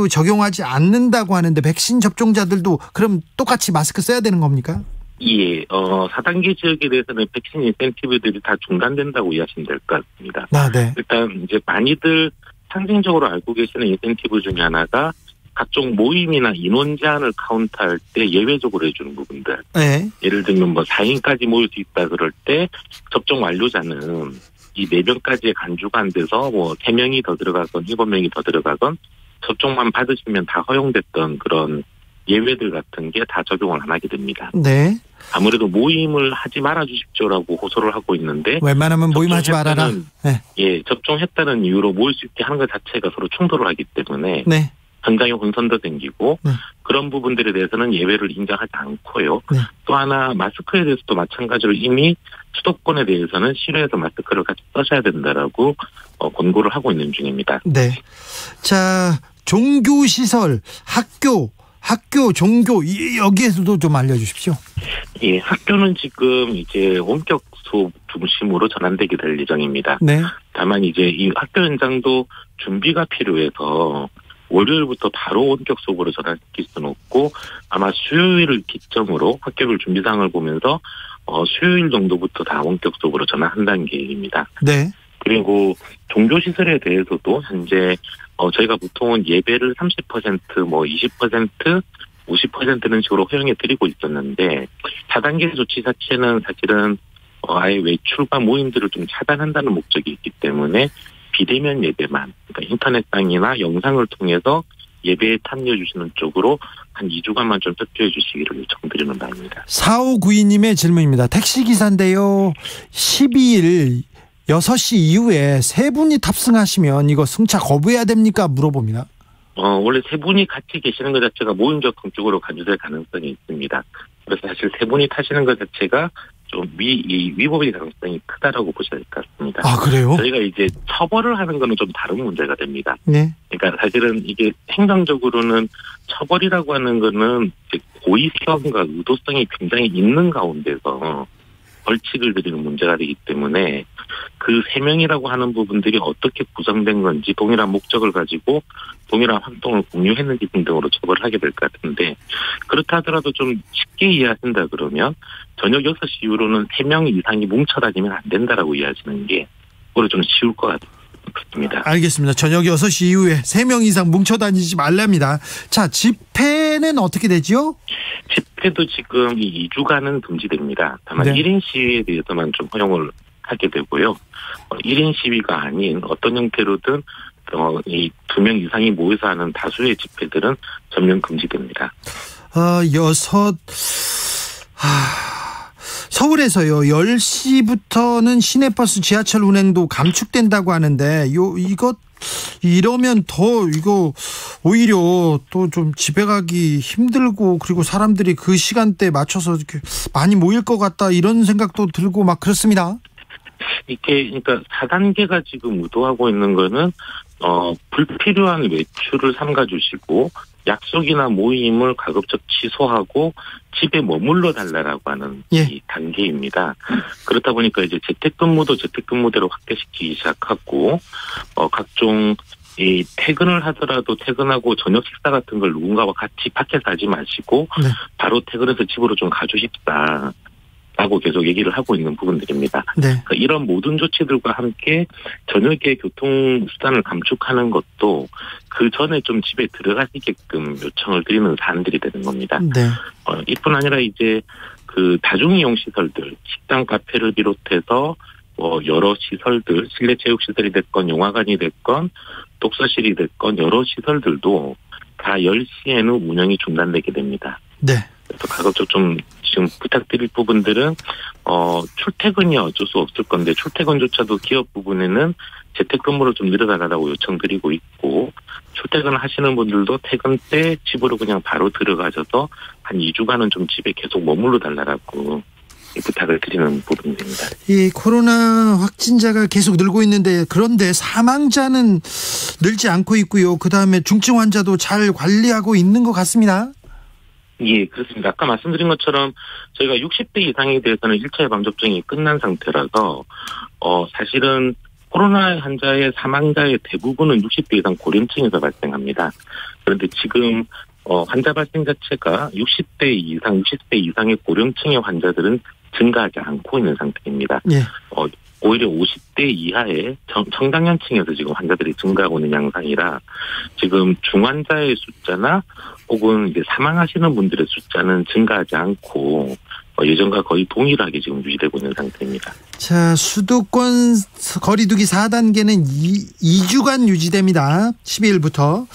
적용하지 않는다고 하는데 백신 접종자들도 그럼 똑같이 마스크 써야 되는 겁니까? 예, 4단계 지역에 대해서는 백신 인센티브들이 다 중단된다고 이해하시면 될 것 같습니다. 아, 네. 일단 이제 많이들 상징적으로 알고 계시는 인센티브 중에 하나가 각종 모임이나 인원 제한을 카운트할 때 예외적으로 해주는 부분들. 네. 예를 들면 4인까지 모일 수 있다 그럴 때 접종 완료자는 이 4명까지의 간주가 안 돼서 3명이 더 들어가건 7명이 더 들어가건 접종만 받으시면 다 허용됐던 그런 예외들 같은 게 다 적용을 안 하게 됩니다. 네. 아무래도 모임을 하지 말아 주십시오라고 호소를 하고 있는데 웬만하면 모임하지 말아라. 네. 예, 접종했다는 이유로 모일 수 있게 하는 것 자체가 서로 충돌을 하기 때문에 네. 현장에 혼선도 생기고 네. 그런 부분들에 대해서는 예외를 인정하지 않고요. 네. 또 하나 마스크에 대해서도 마찬가지로 이미 수도권에 대해서는 실외에서 마스크를 같이 써셔야 된다라고 권고를 하고 있는 중입니다. 네. 자, 종교시설, 학교, 종교 여기에서도 좀 알려주십시오. 예, 학교는 지금 이제 원격 수업 중심으로 전환되게 될 예정입니다. 네. 다만 이제 이 학교 현장도 준비가 필요해서 월요일부터 바로 원격 수업으로 전환시킬 수는 없고 아마 수요일을 기점으로 학교별 준비사항을 보면서 수요일 정도부터 다 원격 수업으로 전환한다는 계획입니다. 네. 그리고 종교시설에 대해서도 현재 저희가 보통은 예배를 30%, 20%, 50%는 식으로 허용해 드리고 있었는데 4단계 조치 자체는 사실은 아예 외출과 모임들을 좀 차단한다는 목적이 있기 때문에 비대면 예배만, 그러니까 인터넷상이나 영상을 통해서 예배에 참여해 주시는 쪽으로 한 2주간만 좀 협조해 주시기를 요청드리는 바입니다. 4592님의 질문입니다. 택시기사인데요. 12일 6시 이후에 3분이 탑승하시면 이거 승차 거부해야 됩니까? 물어봅니다. 원래 3분이 같이 계시는 것 자체가 모임적 쪽으로 간주될 가능성이 있습니다. 그래서 사실 3분이 타시는 것 자체가 좀 위법의 가능성이 크다라고 보셔야 될 것 같습니다. 아, 그래요? 저희가 이제 처벌을 하는 거는 좀 다른 문제가 됩니다. 네. 그러니까 사실은 이게 행정적으로는 처벌이라고 하는 거는 이제 고의성과 의도성이 굉장히 있는 가운데서 벌칙을 드리는 문제가 되기 때문에 그 3명이라고 하는 부분들이 어떻게 구성된 건지 동일한 목적을 가지고 동일한 활동을 공유했는지 등등으로 처벌을 하게 될 것 같은데 그렇다 하더라도 좀 쉽게 이해하신다 그러면 저녁 6시 이후로는 3명 이상이 뭉쳐 다니면 안 된다라고 이해하시는 게 그거로 좀 쉬울 것 같습니다. 알겠습니다. 저녁 6시 이후에 3명 이상 뭉쳐 다니지 말랍니다. 자, 집회는 어떻게 되죠? 집회도 지금 이 2주간은 금지됩니다. 다만 네. 1인 시위에 대해서만 좀 허용을 하게 되고요. 1인 시위가 아닌 어떤 형태로든 이 2명 이상이 모여서 하는 다수의 집회들은 전면 금지됩니다. 서울에서요 10시부터는 시내버스 지하철 운행도 감축된다고 하는데 이러면 더 이거 오히려 또 좀 집에 가기 힘들고 그리고 사람들이 그 시간대에 맞춰서 이렇게 많이 모일 것 같다 이런 생각도 들고 막 그렇습니다. 이게 그러니까 4단계가 지금 의도하고 있는 거는 불필요한 외출을 삼가 주시고 약속이나 모임을 가급적 취소하고 집에 머물러 달라라고 하는 이 단계입니다. 그렇다 보니까 이제 재택근무도 재택근무대로 확대시키기 시작하고 각종 이 퇴근을 하더라도 퇴근하고 저녁 식사 같은 걸 누군가와 같이 밖에서 하지 마시고 바로 퇴근해서 집으로 좀 가주십사. 라고 계속 얘기를 하고 있는 부분들입니다. 네. 그러니까 이런 모든 조치들과 함께 저녁에 교통수단을 감축하는 것도 그 전에 좀 집에 들어가시게끔 요청을 드리는 사안들이 되는 겁니다. 네. 이뿐 아니라 이제 그 다중이용 시설들, 식당, 카페를 비롯해서 여러 시설들, 실내 체육시설이 됐건 영화관이 됐건 독서실이 됐건 여러 시설들도 다 10시에는 운영이 중단되게 됩니다. 네. 그래서 가급적 좀 지금 부탁드릴 부분들은 출퇴근이 어쩔 수 없을 건데 출퇴근조차도 기업 부분에는 재택근무를 좀 늘려달라고 요청드리고 있고 출퇴근 하시는 분들도 퇴근 때 집으로 그냥 바로 들어가셔서 한 2주간은 좀 집에 계속 머물러 달라고 부탁을 드리는 부분입니다. 이 코로나 확진자가 계속 늘고 있는데 그런데 사망자는 늘지 않고 있고요. 그다음에 중증 환자도 잘 관리하고 있는 것 같습니다. 예, 그렇습니다. 아까 말씀드린 것처럼 저희가 60대 이상에 대해서는 1차 예방접종이 끝난 상태라서 사실은 코로나 환자의 사망자의 대부분은 60대 이상 고령층에서 발생합니다. 그런데 지금 환자 발생 자체가 60대 이상의 고령층의 환자들은 증가하지 않고 있는 상태입니다. 예. 오히려 50대 이하의 청장년층에서 지금 환자들이 증가하고 있는 양상이라 지금 중환자의 숫자나 혹은 이제 사망하시는 분들의 숫자는 증가하지 않고 예전과 거의 동일하게 지금 유지되고 있는 상태입니다. 자, 수도권 거리두기 4단계는 2주간 유지됩니다. 12일부터.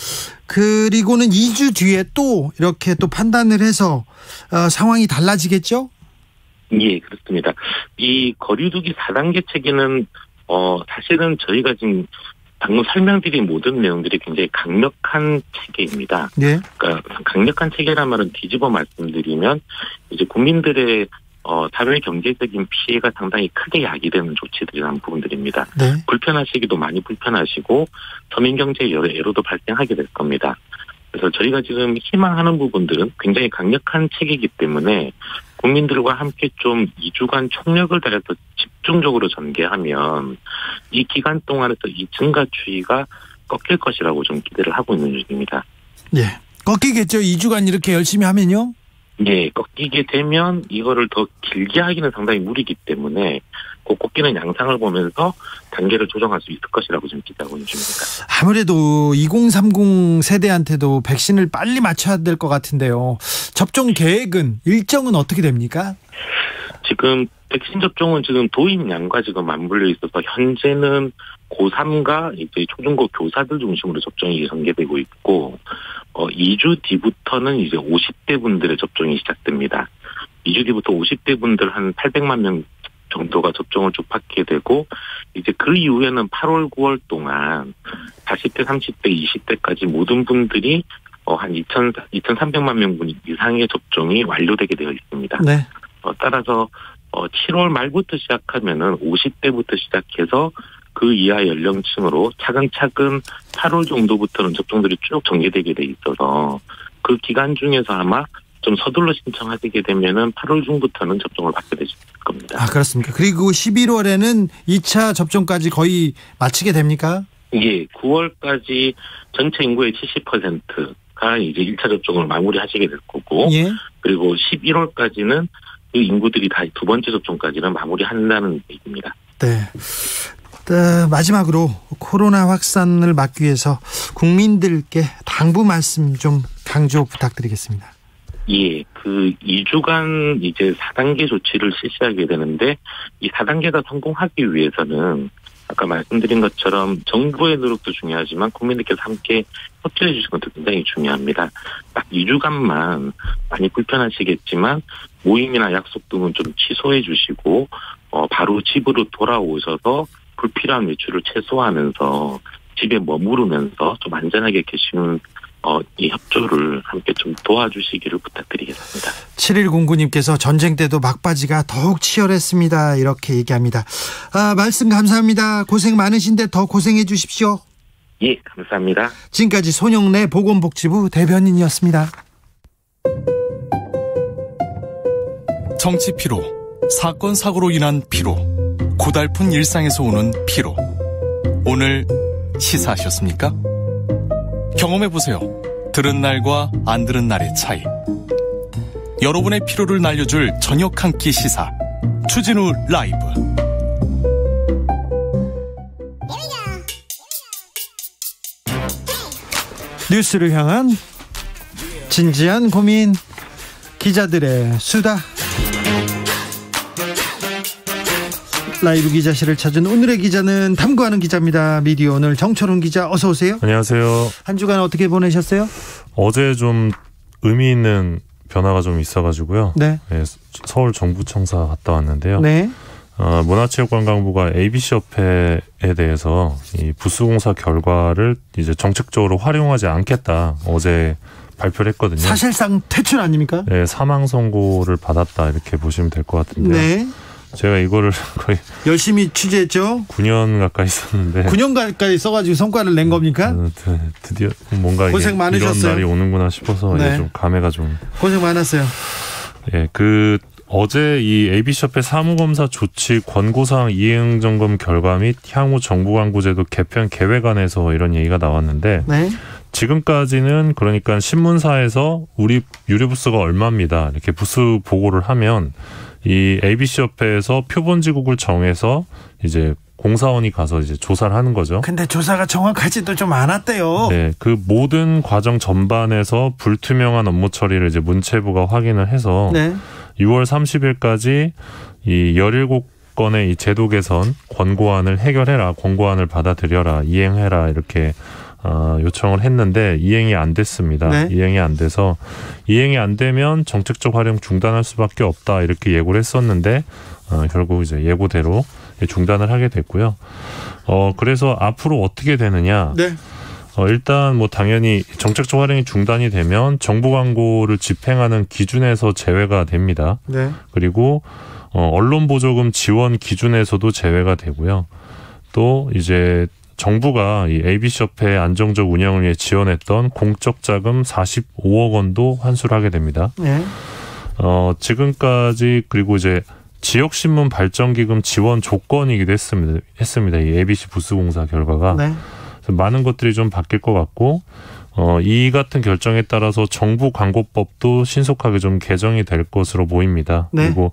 그리고는 2주 뒤에 또 이렇게 또 판단을 해서 상황이 달라지겠죠? 예, 그렇습니다. 이 거리두기 4단계 체계는 사실은 저희가 지금 방금 설명드린 모든 내용들이 굉장히 강력한 체계입니다. 네. 그러니까 강력한 체계란 말은 뒤집어 말씀드리면 이제 국민들의 사회 경제적인 피해가 상당히 크게 야기되는 조치들이라는 부분들입니다. 네. 불편하시기도 많이 불편하시고 서민 경제에 여러 애로도 발생하게 될 겁니다. 그래서 저희가 지금 희망하는 부분들은 굉장히 강력한 체계이기 때문에 국민들과 함께 좀 2주간 총력을 다해서 집중적으로 전개하면 이 기간 동안에서 이 증가 추이가 꺾일 것이라고 좀 기대를 하고 있는 중입니다. 예, 꺾이겠죠. 2주간 이렇게 열심히 하면요. 예, 꺾이게 되면 이거를 더 길게 하기는 상당히 무리이기 때문에 그 꺾이는 양상을 보면서 단계를 조정할 수 있을 것이라고 지금 기대하고 있는 중입니다. 아무래도 2030 세대한테도 백신을 빨리 맞춰야 될 것 같은데요. 접종 계획은 일정은 어떻게 됩니까? 지금 백신 접종은 지금 도입량과 지금 맞물려 있어서 현재는 고3과 이제 초중고 교사들 중심으로 접종이 전개되고 있고 2주 뒤부터는 이제 50대 분들의 접종이 시작됩니다. 2주 뒤부터 50대 분들 한 800만 명 정도가 접종을 쭉 받게 되고 이제 그 이후에는 8월, 9월 동안 40대, 30대, 20대까지 모든 분들이 한 2,300만 명 이상의 접종이 완료되게 되어 있습니다. 네. 따라서 7월 말부터 시작하면은 50대부터 시작해서 그 이하 연령층으로 차근차근 8월 정도부터는 접종들이 쭉 전개되게 돼 있어서 그 기간 중에서 아마 좀 서둘러 신청하시게 되면은 8월 중부터는 접종을 받게 되실 겁니다. 아, 그렇습니까? 그리고 11월에는 2차 접종까지 거의 마치게 됩니까? 예, 9월까지 전체 인구의 70%가 이제 1차 접종을 마무리하시게 될 거고, 예. 그리고 11월까지는 그 인구들이 다 두 번째 접종까지는 마무리한다는 얘기입니다. 네. 마지막으로 코로나 확산을 막기 위해서 국민들께 당부 말씀 좀 강조 부탁드리겠습니다. 예, 그 2주간 이제 4단계 조치를 실시하게 되는데 이 4단계가 성공하기 위해서는 아까 말씀드린 것처럼 정부의 노력도 중요하지만 국민들께서 함께 협조해 주시는 것도 굉장히 중요합니다. 딱 2주간만 많이 불편하시겠지만 모임이나 약속 등은 좀 취소해 주시고 바로 집으로 돌아오셔서 불필요한 외출을 최소화하면서 집에 머무르면서 좀 안전하게 계시는 이 협조를 함께 좀 도와주시기를 부탁드리겠습니다. 7109님께서 전쟁 때도 막바지가 더욱 치열했습니다. 이렇게 얘기합니다. 말씀 감사합니다. 고생 많으신데 더 고생해 주십시오. 예, 감사합니다. 지금까지 손영래 보건복지부 대변인이었습니다. 정치 피로, 사건 사고로 인한 피로, 고달픈 일상에서 오는 피로. 오늘 시사하셨습니까? 경험해보세요. 들은 날과 안 들은 날의 차이. 여러분의 피로를 날려줄 저녁 한 끼 시사 추진우 라이브. 뉴스를 향한 진지한 고민, 기자들의 수다. 라이브 기자실을 찾은 오늘의 기자는 탐구하는 기자입니다. 미디어 오늘 정철훈 기자, 어서 오세요. 안녕하세요. 한 주간 어떻게 보내셨어요? 어제 좀 의미 있는 변화가 좀 있어가지고요. 네. 네, 서울 정부청사 갔다 왔는데요. 네. 문화체육관광부가 ABC협회에 대해서 이 부수공사 결과를 이제 정책적으로 활용하지 않겠다 어제 발표를 했거든요. 사실상 퇴출 아닙니까? 네, 사망 선고를 받았다 이렇게 보시면 될 것 같은데요. 네. 제가 이거를 거의 열심히 취재했죠. 9년 가까이 썼는데 9년 가까이 써가지고 성과를 낸 겁니까? 드디어 뭔가 고생 많으셨어요. 이런 날이 오는구나 싶어서 네. 좀 감회가 좀 고생 많았어요. 예, 어제 이 ABC협회 사무검사 조치 권고사항 이행 점검 결과 및 향후 정부 광고제도 개편 계획안에서 이런 얘기가 나왔는데 네. 지금까지는 그러니까 신문사에서 우리 유료 부스가 얼마입니다. 이렇게 부스 보고를 하면 이 ABC협회에서 표본지국을 정해서 이제 공사원이 가서 이제 조사를 하는 거죠. 근데 조사가 정확하지도 좀 않았대요. 네, 그 모든 과정 전반에서 불투명한 업무 처리를 이제 문체부가 확인을 해서 네. 6월 30일까지 이 17건의 이 제도 개선 권고안을 해결해라, 권고안을 받아들여라, 이행해라 이렇게 요청을 했는데 이행이 안 됐습니다. 네. 이행이 안 돼서 이행이 안 되면 정책적 활용 중단할 수밖에 없다 이렇게 예고를 했었는데 결국 이제 예고대로 중단을 하게 됐고요. 그래서 앞으로 어떻게 되느냐? 네. 일단 뭐 당연히 정책적 활용이 중단이 되면 정부 광고를 집행하는 기준에서 제외가 됩니다. 네. 그리고 언론 보조금 지원 기준에서도 제외가 되고요. 또 이제 정부가 이 ABC협회 안정적 운영을 위해 지원했던 공적 자금 45억 원도 환수를 하게 됩니다. 네. 지금까지 그리고 이제 지역신문 발전기금 지원 조건이기도 했습니다. 이 ABC 부스공사 결과가. 네. 많은 것들이 좀 바뀔 것 같고 이 같은 결정에 따라서 정부 광고법도 신속하게 좀 개정이 될 것으로 보입니다. 네. 그리고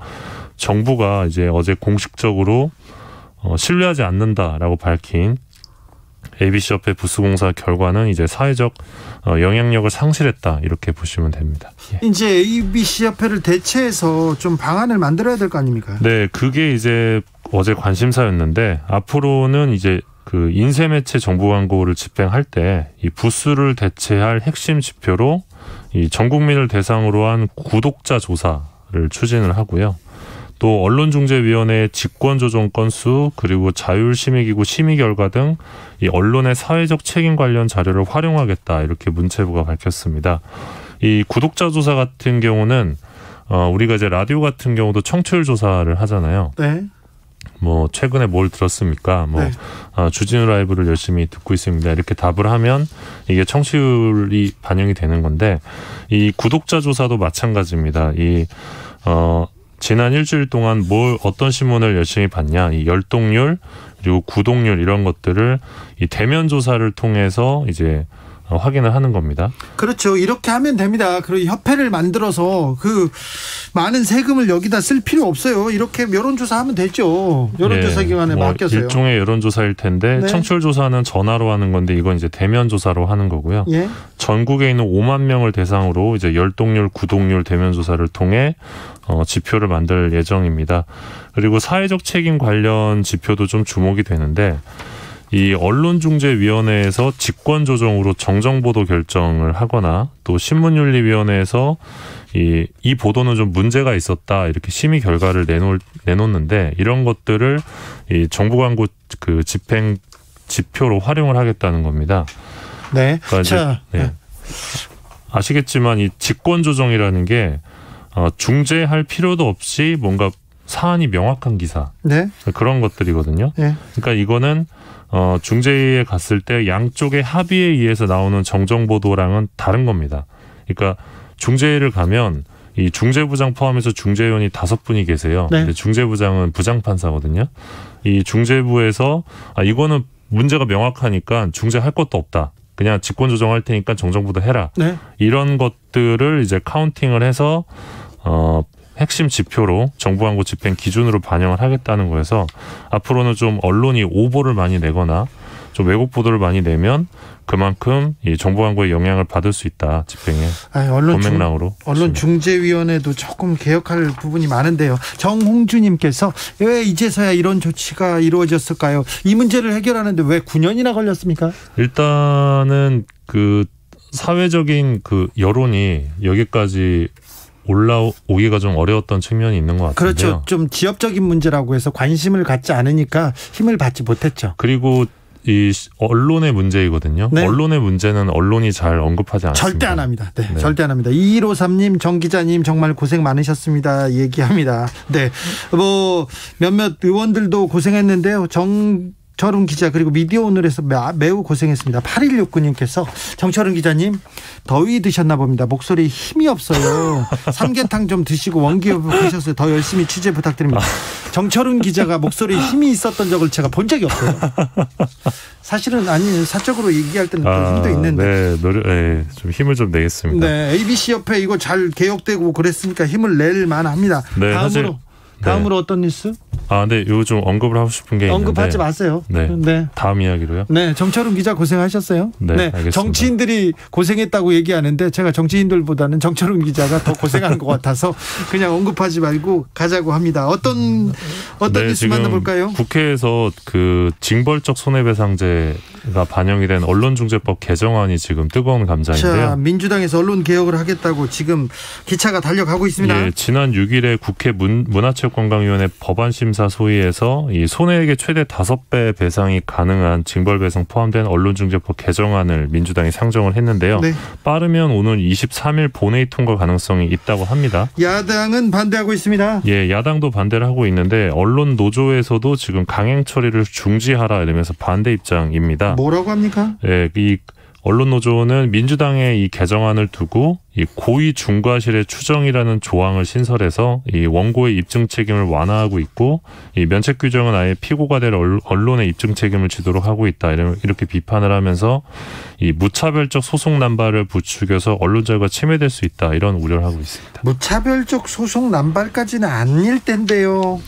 정부가 이제 어제 공식적으로 신뢰하지 않는다라고 밝힌 ABC협회 부스공사 결과는 이제 사회적 영향력을 상실했다 이렇게 보시면 됩니다. 예. 이제 ABC협회를 대체해서 좀 방안을 만들어야 될 거 아닙니까? 네, 그게 이제 어제 관심사였는데 앞으로는 이제 그 인쇄매체 정부 광고를 집행할 때 이 부스를 대체할 핵심 지표로 이 전 국민을 대상으로 한 구독자 조사를 추진을 하고요. 또 언론중재위원회의 직권조정 건수 그리고 자율심의기구 심의 결과 등 이 언론의 사회적 책임 관련 자료를 활용하겠다 이렇게 문체부가 밝혔습니다. 이 구독자 조사 같은 경우는 우리가 이제 라디오 같은 경우도 청취율 조사를 하잖아요. 네. 뭐 최근에 뭘 들었습니까? 뭐 네. 주진우 라이브를 열심히 듣고 있습니다. 이렇게 답을 하면 이게 청취율이 반영이 되는 건데 이 구독자 조사도 마찬가지입니다. 지난 일주일 동안 어떤 신문을 열심히 봤냐, 이 열독률 그리고 구독률 이런 것들을 이 대면 조사를 통해서 이제 확인을 하는 겁니다. 그렇죠. 이렇게 하면 됩니다. 그리고 협회를 만들어서 그 많은 세금을 여기다 쓸 필요 없어요. 이렇게 여론조사하면 되죠. 여론조사 기관에 맡겨서요. 일종의 여론조사일 텐데 네. 청취율조사는 전화로 하는 건데 이건 이제 대면조사로 하는 거고요. 예. 전국에 있는 5만 명을 대상으로 이제 열독률, 구독률 대면조사를 통해 지표를 만들 예정입니다. 그리고 사회적 책임 관련 지표도 좀 주목이 되는데 이 언론중재위원회에서 직권조정으로 정정보도 결정을 하거나 또 신문윤리위원회에서 이 보도는 좀 문제가 있었다 이렇게 심의 결과를 내놓는데 이런 것들을 이 정부 광고 그 집행 지표로 활용을 하겠다는 겁니다. 네. 그러니까 자, 네. 아시겠지만 이 직권조정이라는 게 중재할 필요도 없이 뭔가 사안이 명확한 기사 네. 그런 것들이거든요. 네. 그러니까 이거는 중재위에 갔을 때 양쪽의 합의에 의해서 나오는 정정보도랑은 다른 겁니다. 그러니까 중재위를 가면 이 중재부장 포함해서 중재위원이 5분이 계세요. 네. 근데 중재부장은 부장판사거든요. 이 중재부에서 이거는 문제가 명확하니까 중재할 것도 없다. 그냥 직권조정할 테니까 정정보도 해라. 네. 이런 것들을 이제 카운팅을 해서 핵심 지표로 정부 광고 집행 기준으로 반영을 하겠다는 거여서 앞으로는 좀 언론이 오보를 많이 내거나 좀 왜곡 보도를 많이 내면 그만큼 이 정부 광고에 영향을 받을 수 있다. 집행에. 본맥락으로. 언론중재위원회도 조금 개혁할 부분이 많은데요. 정홍주님께서 왜 이제서야 이런 조치가 이루어졌을까요? 이 문제를 해결하는데 왜 9년이나 걸렸습니까? 일단은 그 사회적인 그 여론이 여기까지 올라오기가 좀 어려웠던 측면이 있는 것 같은데요. 그렇죠. 좀 지역적인 문제라고 해서 관심을 갖지 않으니까 힘을 받지 못했죠. 그리고 이 언론의 문제이거든요. 네. 언론의 문제는 언론이 잘 언급하지 않습니다. 절대 안 합니다. 네, 절대 안 합니다. 2153님, 정 기자님 정말 고생 많으셨습니다. 얘기합니다. 네, 뭐 몇몇 의원들도 고생했는데요. 정철훈 기자 그리고 미디어오늘에서 매우 고생했습니다. 8169님께서 정철훈 기자님 더위 드셨나 봅니다. 목소리 힘이 없어요. 삼계탕 좀 드시고 원기호흡 하셨어요. 더 열심히 취재 부탁드립니다. 정철훈 기자가 목소리에 힘이 있었던 적을 제가 본 적이 없어요. 사실은 아니 사적으로 얘기할 때는 또 힘도 있는데. 네, 좀 힘을 좀 내겠습니다. 네, ABC 협회 이거 잘 개혁되고 그랬으니까 힘을 낼 만합니다. 네, 다음으로 어떤 뉴스? 근데 이거 좀 언급을 하고 싶은 게 언급하지 있는데. 마세요. 네. 다음 이야기로요. 네, 정철훈 기자 고생하셨어요. 네, 알겠습니다. 정치인들이 고생했다고 얘기하는데 제가 정치인들보다는 정철훈 기자가 더 고생한 것 같아서 그냥 언급하지 말고 가자고 합니다. 어떤 뉴스 만나볼까요? 국회에서 그 징벌적 손해배상제가 반영이 된 언론중재법 개정안이 지금 뜨거운 감자인데요. 자, 민주당에서 언론 개혁을 하겠다고 지금 기차가 달려가고 있습니다. 예, 지난 6일에 국회 문화체육관광위원회 법안심사 소위에서 이 손해액의 최대 5배 배상이 가능한 징벌배상 포함된 언론중재법 개정안을 민주당이 상정을 했는데요. 네. 빠르면 오늘 23일 본회의 통과 가능성이 있다고 합니다. 야당은 반대하고 있습니다. 예, 야당도 반대를 하고 있는데 언론 노조에서도 지금 강행 처리를 중지하라 이러면서 반대 입장입니다. 뭐라고 합니까? 예, 이 언론노조는 민주당의 이 개정안을 두고 이 고의 중과실의 추정이라는 조항을 신설해서 이 원고의 입증 책임을 완화하고 있고 이 면책 규정은 아예 피고가 될 언론의 입증 책임을 지도록 하고 있다 이렇게 비판을 하면서 이 무차별적 소송 남발을 부추겨서 언론 자유가 침해될 수 있다 이런 우려를 하고 있습니다. 무차별적 소송 남발까지는 아닐 텐데요.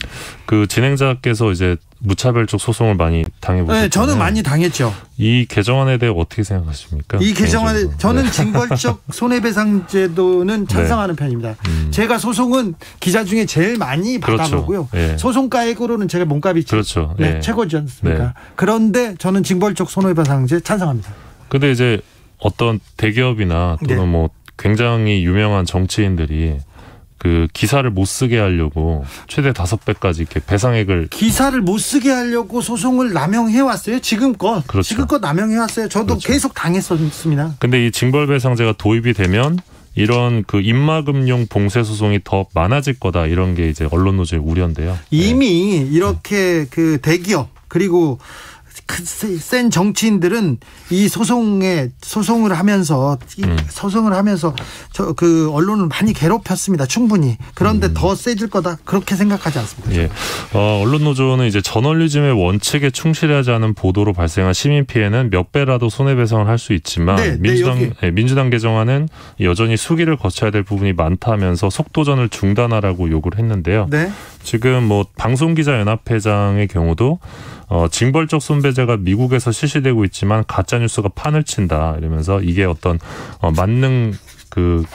그 진행자께서 이제 무차별적 소송을 많이 당해보셨잖아요. 네, 저는 많이 당했죠. 이 개정안에 대해 어떻게 생각하십니까? 이 개정안에 저는 징벌적 손해배상제도는 찬성하는 편입니다. 제가 소송은 기자 중에 제일 많이 받아보고요. 네. 소송가액으로는 제가 몸값이 최고지 않습니까? 네. 그런데 저는 징벌적 손해배상제 찬성합니다. 근데 이제 어떤 대기업이나 또는 뭐 굉장히 유명한 정치인들이 그 기사를 못 쓰게 하려고 최대 5배까지 이렇게 배상액을 기사를 못 쓰게 하려고 소송을 남용해 왔어요. 지금껏 남용해 왔어요. 저도 계속 당했었습니다. 근데 이 징벌배상제가 도입이 되면 이런 그 입막음용 봉쇄 소송이 더 많아질 거다 이런 게 이제 언론노조의 우려인데요. 이미 이렇게 그 대기업 그리고 센 정치인들은 이 소송을 하면서 그 언론을 많이 괴롭혔습니다. 충분히. 그런데 더 세질 거다 그렇게 생각하지 않습니다. 예. 언론 노조는 이제 저널리즘의 원칙에 충실하지 않은 보도로 발생한 시민 피해는 몇 배라도 손해배상을 할 수 있지만 민주당 개정안은 여전히 수기를 거쳐야 될 부분이 많다면서 속도전을 중단하라고 요구를 했는데요. 네. 지금 뭐 방송기자연합회장의 경우도 징벌적 손배제가 미국에서 실시되고 있지만 가짜 뉴스가 판을 친다 이러면서 이게 어떤 만능 그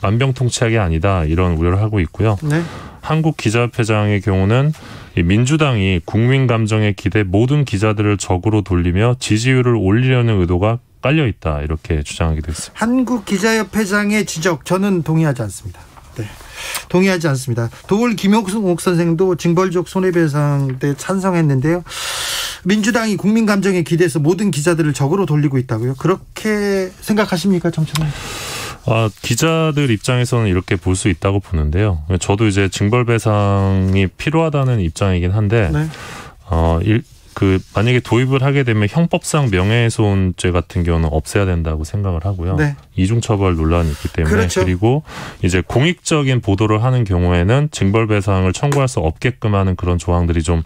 만병통치약이 아니다 이런 우려를 하고 있고요. 네. 한국기자협회장의 경우는 민주당이 국민 감정에 기대 모든 기자들을 적으로 돌리며 지지율을 올리려는 의도가 깔려 있다 이렇게 주장하기도 했습니다. 한국기자협회장의 지적 저는 동의하지 않습니다. 네. 동의하지 않습니다. 도울 김용옥 선생도 징벌적 손해배상에 찬성했는데요. 민주당이 국민 감정에 기대서 모든 기자들을 적으로 돌리고 있다고요. 그렇게 생각하십니까, 정청래? 기자들 입장에서는 이렇게 볼 수 있다고 보는데요. 저도 이제 징벌배상이 필요하다는 입장이긴 한데 만약에 도입을 하게 되면 형법상 명예훼손죄 같은 경우는 없애야 된다고 생각을 하고요. 네. 이중처벌 논란이 있기 때문에 그렇죠. 그리고 이제 공익적인 보도를 하는 경우에는 징벌배상을 청구할 수 없게끔 하는 그런 조항들이 좀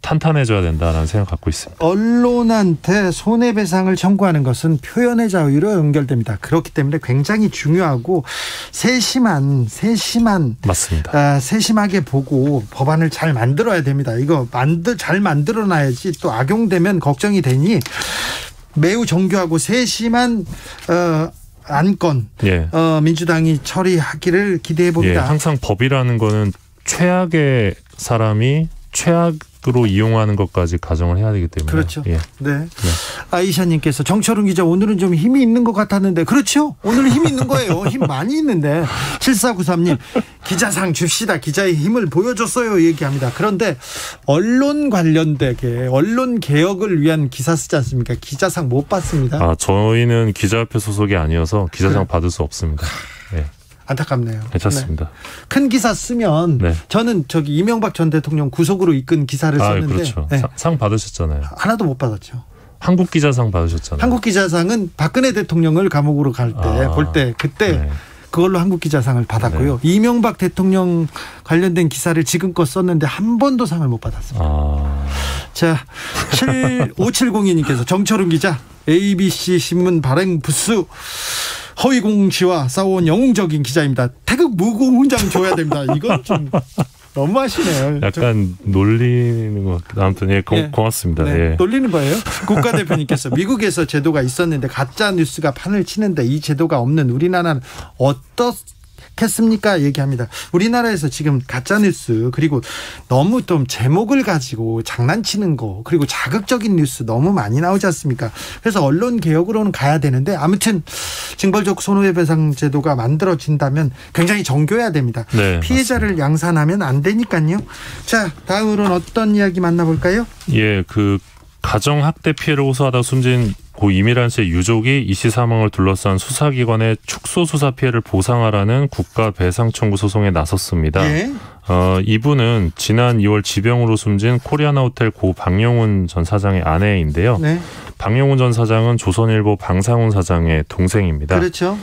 탄탄해져야 된다라는 생각 갖고 있습니다. 언론한테 손해배상을 청구하는 것은 표현의 자유로 연결됩니다. 그렇기 때문에 굉장히 중요하고 맞습니다. 세심하게 보고 법안을 잘 만들어야 됩니다. 이거 잘 만들어놔야지 또 악용되면 걱정이 되니 매우 정교하고 세심한 안건 민주당이 처리하기를 기대해 봅니다. 예, 항상 법이라는 거는 최악의 사람이 최악으로 이용하는 것까지 가정을 해야 되기 때문에. 그렇죠. 네. 아이샤님께서 정철훈 기자 오늘은 좀 힘이 있는 것 같았는데 그렇죠. 오늘 힘이 있는 거예요. 힘 많이 있는데. 7493님 기자상 줍시다. 기자의 힘을 보여줬어요. 얘기합니다. 그런데 언론 관련되게 언론 개혁을 위한 기사 쓰지 않습니까? 기자상 못 받습니다. 저희는 기자협회 소속이 아니어서 기자상 받을 수 없습니다. 네. 안타깝네요. 괜찮습니다. 네. 큰 기사 쓰면 저는 이명박 전 대통령 구속으로 이끈 기사를 썼는데 그렇죠. 상 받으셨잖아요. 하나도 못 받았죠. 한국 기자상 받으셨잖아요. 한국 기자상은 박근혜 대통령을 감옥으로 갈 때 볼 때 그때 그걸로 한국 기자상을 받았고요. 이명박 대통령 관련된 기사를 지금껏 썼는데 한 번도 상을 못 받았습니다. 자, 5702님께서 정철훈 기자 ABC 신문 발행 부스 허위 공시와 싸워온 영웅적인 기자입니다. 태극 무공훈장 줘야 됩니다. 이건 좀 너무하시네요. 약간 놀리는 것 같아요. 아무튼 고맙습니다. 놀리는 거예요. 국가대표님께서 미국에서 제도가 있었는데 가짜 뉴스가 판을 치는데 이 제도가 없는 우리나라는 어떻겠습니까? 얘기합니다. 우리나라에서 지금 가짜 뉴스 그리고 너무 좀 제목을 가지고 장난치는 거 그리고 자극적인 뉴스 너무 많이 나오지 않습니까? 그래서 언론 개혁으로는 가야 되는데 아무튼 징벌적 손해배상 제도가 만들어진다면 굉장히 정교해야 됩니다. 피해자를 맞습니다. 양산하면 안 되니까요. 자, 다음으로는 어떤 이야기 만나볼까요? 가정학대 피해를 호소하다 숨진 고 이미란 씨의 유족이 이 씨 사망을 둘러싼 수사기관의 축소 수사 피해를 보상하라는 국가배상 청구 소송에 나섰습니다. 이분은 지난 2월 지병으로 숨진 코리아나호텔 고 박영훈 전 사장의 아내인데요. 박영훈 전 사장은 조선일보 방상훈 사장의 동생입니다. 그렇죠.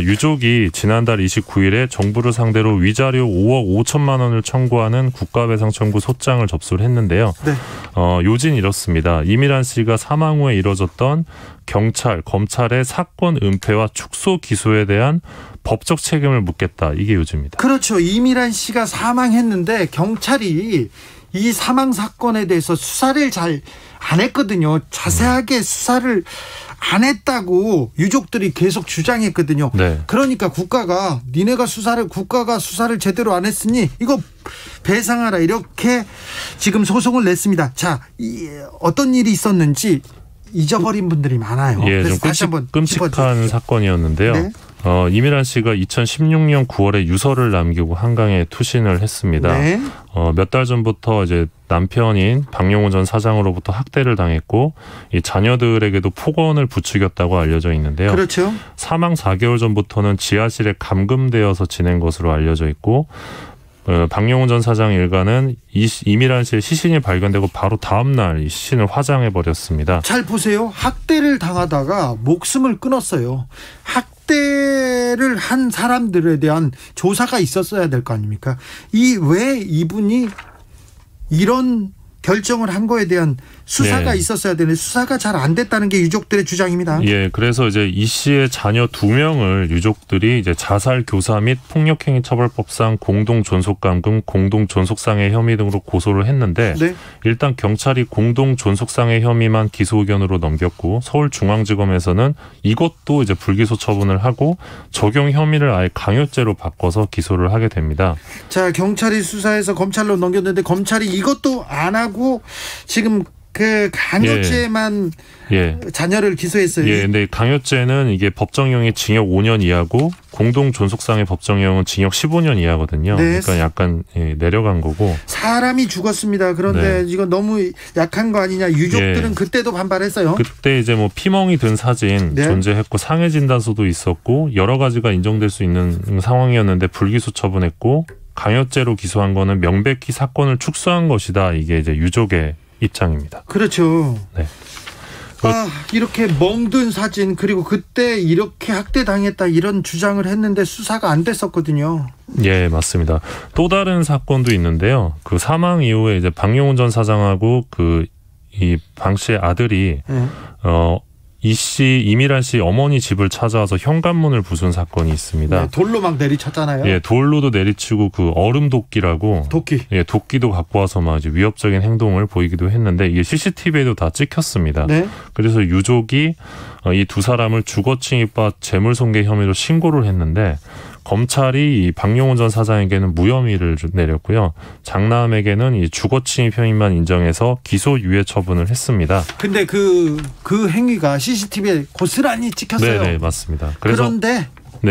유족이 지난달 29일에 정부를 상대로 위자료 5억 5천만 원을 청구하는 국가배상 청구 소장을 접수를 했는데요. 요지는 이렇습니다. 이미란 씨가 사망 후에 이뤄졌던 경찰, 검찰의 사건 은폐와 축소 기소에 대한 법적 책임을 묻겠다. 이게 요지입니다. 그렇죠. 이미란 씨가 사망했는데 경찰이 이 사망 사건에 대해서 수사를 잘 안 했거든요. 자세하게 수사를 안 했다고 유족들이 계속 주장했거든요. 그러니까 국가가 수사를 제대로 안 했으니 이거 배상하라 이렇게 지금 소송을 냈습니다. 자, 어떤 일이 있었는지 잊어버린 분들이 많아요. 좀 끔찍한 사건이었는데요. 이미란 씨가 2016년 9월에 유서를 남기고 한강에 투신을 했습니다. 몇 달 전부터 이제 남편인 박영훈 전 사장으로부터 학대를 당했고 이 자녀들에게도 폭언을 부추겼다고 알려져 있는데요. 그렇죠. 사망 4개월 전부터는 지하실에 감금되어서 지낸 것으로 알려져 있고 박영훈 전 사장 일가는 이미란 씨의 시신이 발견되고 바로 다음 날 이 시신을 화장해 버렸습니다. 잘 보세요. 학대를 당하다가 목숨을 끊었어요. 학대를 한 사람들에 대한 조사가 있었어야 될 거 아닙니까? 왜 이분이 이런 결정을 한 거에 대한 수사가 있었어야 되는데 수사가 잘 안 됐다는 게 유족들의 주장입니다. 그래서 이제 이 씨의 자녀 2명을 유족들이 이제 자살 교사 및 폭력행위 처벌법상 공동 존속감금, 공동 존속상해 혐의 등으로 고소를 했는데 일단 경찰이 공동 존속상해 혐의만 기소 의견으로 넘겼고 서울중앙지검에서는 이것도 이제 불기소 처분을 하고 적용 혐의를 아예 강요죄로 바꿔서 기소를 하게 됩니다. 자, 경찰이 수사해서 검찰로 넘겼는데 검찰이 이것도 안 하고 지금 그 강요죄만 자녀를 기소했어요. 근데 강요죄는 이게 법정형이 징역 5년 이하고 공동 존속상의 법정형은 징역 15년 이하거든요. 그러니까 약간 내려간 거고. 사람이 죽었습니다. 그런데 이건 너무 약한 거 아니냐. 유족들은 그때도 반발했어요. 그때 이제 뭐 피멍이 든 사진 존재했고 상해 진단서도 있었고 여러 가지가 인정될 수 있는 상황이었는데 불기소 처분했고 강요죄로 기소한 거는 명백히 사건을 축소한 것이다. 이게 이제 유족의 입장입니다. 그렇죠. 이렇게 멍든 사진 그리고 그때 이렇게 학대당했다 이런 주장을 했는데 수사가 안 됐었거든요. 맞습니다. 또 다른 사건도 있는데요. 그 사망 이후에 이제 박영훈 전 사장하고 이 방 씨의 아들이 이미란 씨 어머니 집을 찾아와서 현관문을 부순 사건이 있습니다. 돌로 막 내리쳤잖아요. 돌로도 내리치고 그 얼음 도끼라고. 도끼도 갖고 와서 막 이제 위협적인 행동을 보이기도 했는데 이게 CCTV에도 다 찍혔습니다. 그래서 유족이 이 두 사람을 주거침입과 재물손괴 혐의로 신고를 했는데 검찰이 이 박영훈 전 사장에게는 무혐의를 내렸고요. 장남에게는 이 주거침입 혐의만 인정해서 기소유예 처분을 했습니다. 근데 그 행위가 CCTV에 고스란히 찍혔어요. 맞습니다. 그런데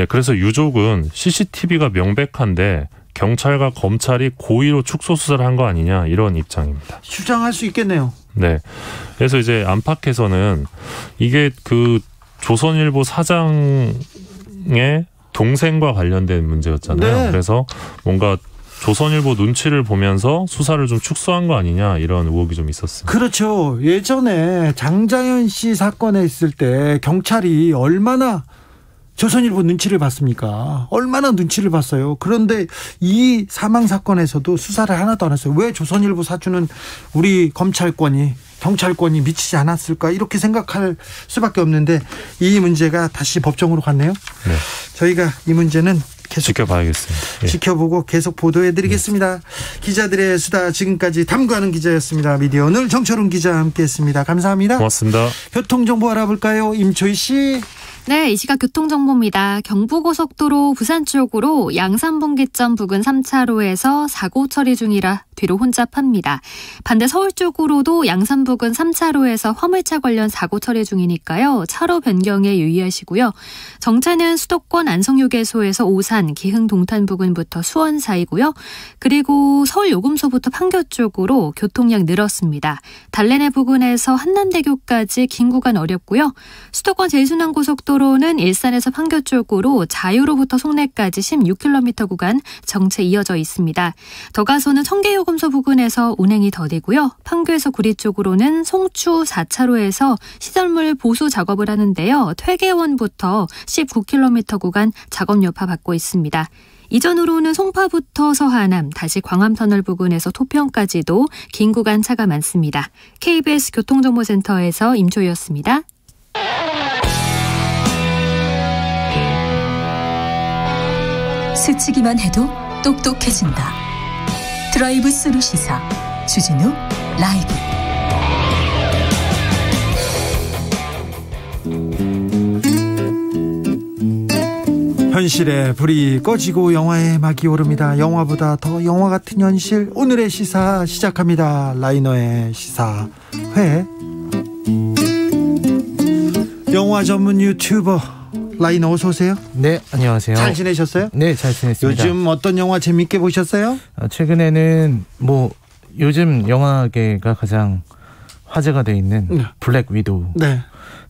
그래서 유족은 CCTV가 명백한데 경찰과 검찰이 고의로 축소 수사를 한 거 아니냐 이런 입장입니다. 주장할 수 있겠네요. 네. 그래서 이제 안팎에서는 이게 그 조선일보 사장의 동생과 관련된 문제였잖아요. 네. 그래서 뭔가 조선일보 눈치를 보면서 수사를 좀 축소한 거 아니냐 이런 의혹이 좀 있었습니다. 그렇죠. 예전에 장자연 씨 사건에 있을 때 경찰이 얼마나 조선일보 눈치를 봤습니까? 얼마나 눈치를 봤어요. 그런데 이 사망 사건에서도 수사를 하나도 안 했어요. 왜 조선일보 사주는 우리 검찰권이 경찰권이 미치지 않았을까 이렇게 생각할 수밖에 없는데 이 문제가 다시 법정으로 갔네요. 네. 저희가 이 문제는 계속 지켜봐야겠습니다. 예. 지켜보고 계속 보도해드리겠습니다. 네. 기자들의 수다 지금까지 탐구하는 기자였습니다. 미디어 오늘 정철훈 기자 함께했습니다. 감사합니다. 고맙습니다. 교통정보 알아볼까요? 임초희 씨. 네, 이 시각 교통정보입니다. 경부고속도로 부산 쪽으로 양산분기점 부근 3차로에서 사고 처리 중이라 뒤로 혼잡합니다. 반대 서울 쪽으로도 양산 부근 3차로에서 화물차 관련 사고 처리 중이니까요. 차로 변경에 유의하시고요. 정체는 수도권 안성휴게소에서 오산, 기흥 동탄 부근부터 수원 사이고요. 그리고 서울 요금소부터 판교 쪽으로 교통량 늘었습니다. 달래내 부근에서 한남대교까지 긴 구간 어렵고요. 수도권 제일순환고속도로는 일산에서 판교 쪽으로 자유로부터 송내까지 16km 구간 정체 이어져 있습니다. 더 가서는 청계요금소 부근에서 운행이 더디고요. 판교에서 구리 쪽으로는 송추 4차로에서 시설물 보수 작업을 하는데요. 퇴계원부터 19km 구간 작업 여파 받고 있습니다. 이전으로는 송파부터 서하남, 다시 광암터널 부근에서 토평까지도 긴 구간 차가 많습니다. KBS 교통정보센터에서 임초희였습니다. 스치기만 해도 똑똑해진다. 드라이브 스루 시사 주진우 라이브. 현실에 불이 꺼지고 영화의 막이 오릅니다. 영화보다 더 영화 같은 현실. 오늘의 시사 시작합니다. 라이너의 시사회. 영화 전문 유튜버 라이너 어서 오세요. 네, 안녕하세요. 잘 지내셨어요? 네, 잘 지냈습니다. 요즘 어떤 영화 재밌게 보셨어요? 최근에는 요즘 영화계가 가장 화제가 돼 있는 블랙 위도우. 네.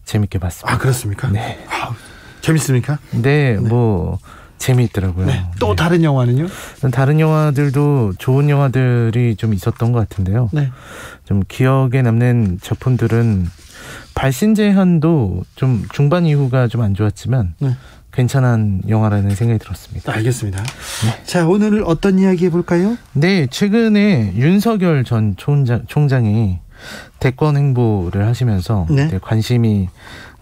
재밌게 봤습니다. 아, 그렇습니까? 네. 재밌습니까? 네, 재미있더라고요. 네. 또 다른 영화는요? 다른 영화들도 좋은 영화들이 좀 있었던 것 같은데요. 네. 좀 기억에 남는 작품들은 발신제한도 좀 중반 이후가 좀 안 좋았지만 네. 괜찮은 영화라는 생각이 들었습니다. 알겠습니다. 네. 자, 오늘 어떤 이야기 해볼까요? 네, 최근에 윤석열 전 총장이 대권 행보를 하시면서 네. 관심이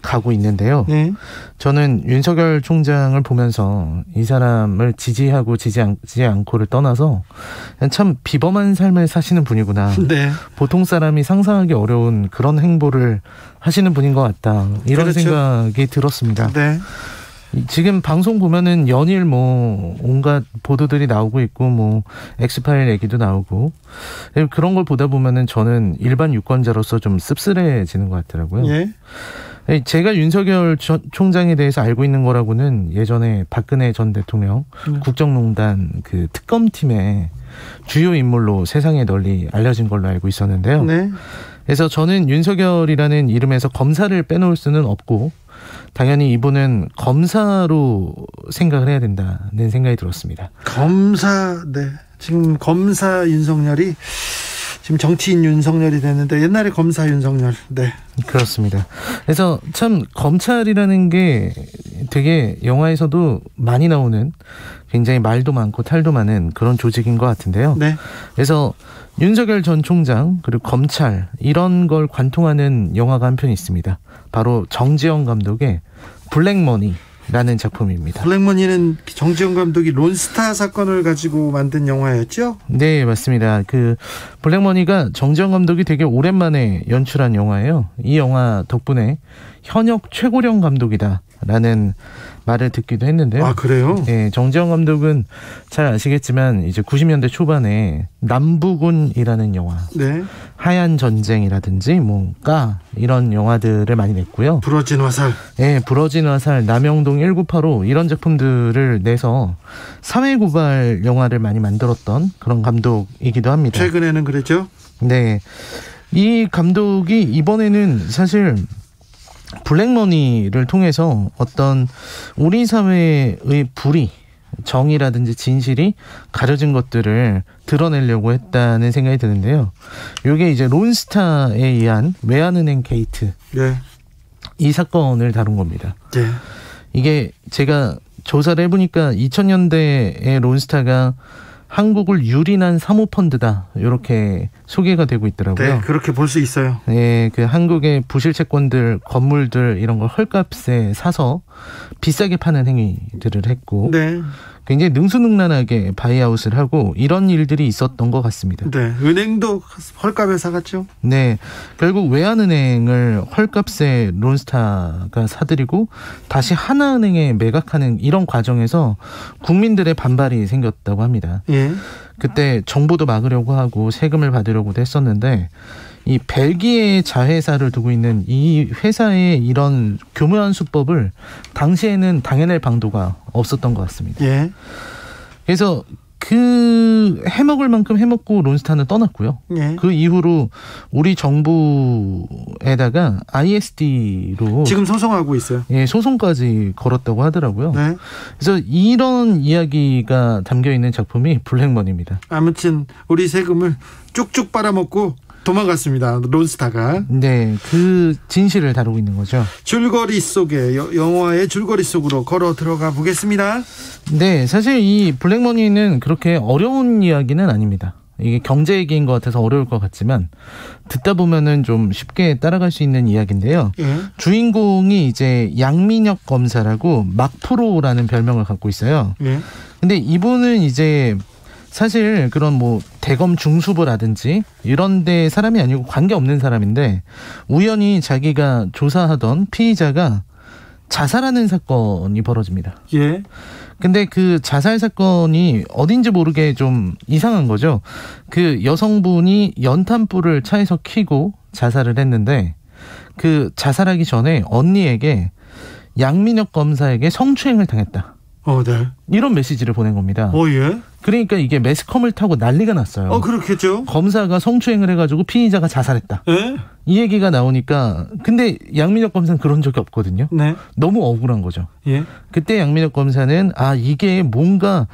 가고 있는데요. 네. 저는 윤석열 총장을 보면서 이 사람을 지지하고 지지하지 않고를 떠나서 참 비범한 삶을 사시는 분이구나. 네. 보통 사람이 상상하기 어려운 그런 행보를 하시는 분인 것 같다. 이런 그렇죠. 생각이 들었습니다. 네. 지금 방송 보면은 연일 온갖 보도들이 나오고 있고 엑스파일 얘기도 나오고 그런 걸 보다 보면은 저는 일반 유권자로서 좀 씁쓸해지는 것 같더라고요. 예. 제가 윤석열 총장에 대해서 알고 있는 거라고는 예전에 박근혜 전 대통령 국정농단 그 특검팀의 주요 인물로 세상에 널리 알려진 걸로 알고 있었는데요. 네. 그래서 저는 윤석열이라는 이름에서 검사를 빼놓을 수는 없고 당연히 이분은 검사로 생각을 해야 된다는 생각이 들었습니다. 검사, 네. 지금 검사 윤석열이 지금 정치인 윤석열이 됐는데 옛날에 검사 윤석열. 네. 그렇습니다. 그래서 참 검찰이라는 게 되게 영화에서도 많이 나오는 굉장히 말도 많고 탈도 많은 그런 조직인 것 같은데요. 네. 그래서 윤석열 전 총장 그리고 검찰 이런 걸 관통하는 영화가 한 편 있습니다. 바로 정지영 감독의 블랙머니라는 작품입니다. 블랙머니는 정지영 감독이 론스타 사건을 가지고 만든 영화였죠? 네, 맞습니다. 그 블랙머니가 정지영 감독이 되게 오랜만에 연출한 영화예요. 이 영화 덕분에 현역 최고령 감독이다라는 말을 듣기도 했는데요. 아, 그래요? 네, 정재영 감독은 잘 아시겠지만 이제 90년대 초반에 남부군이라는 영화, 네. 하얀 전쟁이라든지 뭔가 이런 영화들을 많이 냈고요. 부러진 화살. 네, 부러진 화살, 남영동 1985 이런 작품들을 내서 사회고발 영화를 많이 만들었던 그런 감독이기도 합니다. 최근에는 그랬죠? 네. 이 감독이 이번에는 사실 블랙머니를 통해서 어떤 우리 사회의 불의, 정의라든지 진실이 가려진 것들을 드러내려고 했다는 생각이 드는데요. 이게 이제 론스타에 의한 외환은행 게이트, 네. 이 사건을 다룬 겁니다. 네. 이게 제가 조사를 해보니까 2000년대에 론스타가 한국을 유린한 사모펀드다 이렇게 소개가 되고 있더라고요. 네, 그렇게 볼 수 있어요. 네, 그 한국의 부실 채권들, 건물들 이런 걸 헐값에 사서 비싸게 파는 행위들을 했고, 네. 굉장히 능수능란하게 바이아웃을 하고 이런 일들이 있었던 것 같습니다. 네, 은행도 헐값에 사갔죠. 네, 결국 외환은행을 헐값에 론스타가 사들이고 다시 하나은행에 매각하는 이런 과정에서 국민들의 반발이 생겼다고 합니다. 예. 그때 정부도 막으려고 하고 세금을 받으려고도 했었는데 이 벨기에 자회사를 두고 있는 이 회사의 이런 교묘한 수법을 당시에는 당해낼 방도가 없었던 것 같습니다. 예. 그래서 그 해먹을 만큼 해먹고 론스타는 떠났고요. 예. 그 이후로 우리 정부에다가 ISD로 지금 소송하고 있어요. 예, 소송까지 걸었다고 하더라고요. 네. 그래서 이런 이야기가 담겨 있는 작품이 블랙머니입니다. 아무튼 우리 세금을 쭉쭉 빨아먹고 도망갔습니다. 론스타가. 네, 그 진실을 다루고 있는 거죠. 줄거리 속에 영화의 줄거리 속으로 걸어 들어가 보겠습니다. 네, 사실 이 블랙머니는 그렇게 어려운 이야기는 아닙니다. 이게 경제 얘기인 것 같아서 어려울 것 같지만 듣다 보면은 좀 쉽게 따라갈 수 있는 이야기인데요. 예. 주인공이 이제 양민혁 검사라고 막프로라는 별명을 갖고 있어요. 예. 근데 이분은 이제 사실 그런 뭐 대검 중수부라든지 이런 데 사람이 아니고 관계없는 사람인데 우연히 자기가 조사하던 피의자가 자살하는 사건이 벌어집니다. 예. 근데 그 자살 사건이 어딘지 모르게 좀 이상한 거죠. 그 여성분이 연탄불을 차에서 켜고 자살을 했는데 그 자살하기 전에 언니에게 양민혁 검사에게 성추행을 당했다. 네. 이런 메시지를 보낸 겁니다. 예. 그러니까 이게 매스컴을 타고 난리가 났어요. 그렇겠죠. 검사가 성추행을 해가지고 피의자가 자살했다. 예? 이 얘기가 나오니까 근데 양민혁 검사는 그런 적이 없거든요. 네. 너무 억울한 거죠. 예. 그때 양민혁 검사는 이게 뭔가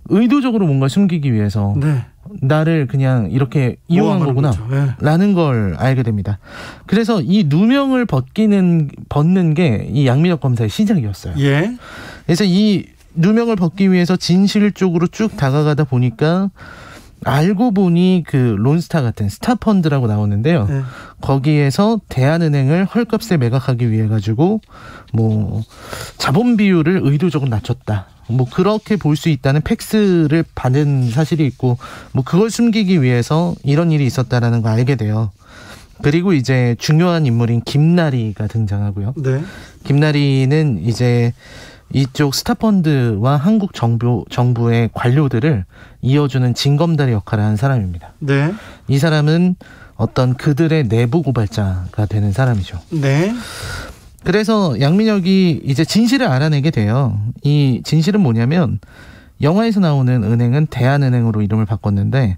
의도적으로 뭔가 숨기기 위해서 네. 나를 그냥 이렇게 이용한 거구나 예. 라는 걸 알게 됩니다. 그래서 이 누명을 벗는 게 이 양민혁 검사의 시작이었어요. 예. 그래서 이 누명을 벗기 위해서 진실 쪽으로 쭉 다가가다 보니까 알고 보니 그 론스타 같은 스타펀드라고 나오는데요. 네. 거기에서 대한은행을 헐값에 매각하기 위해 가지고 뭐 자본 비율을 의도적으로 낮췄다. 뭐 그렇게 볼 수 있다는 팩스를 받은 사실이 있고 뭐 그걸 숨기기 위해서 이런 일이 있었다라는 걸 알게 돼요. 그리고 이제 중요한 인물인 김나리가 등장하고요. 네. 김나리는 이제 이쪽 스타펀드와 한국 정부의 관료들을 이어주는 징검다리 역할을 하는 사람입니다. 네. 이 사람은 어떤 그들의 내부 고발자가 되는 사람이죠. 네. 그래서 양민혁이 이제 진실을 알아내게 돼요. 이 진실은 뭐냐면 영화에서 나오는 은행은 대한은행으로 이름을 바꿨는데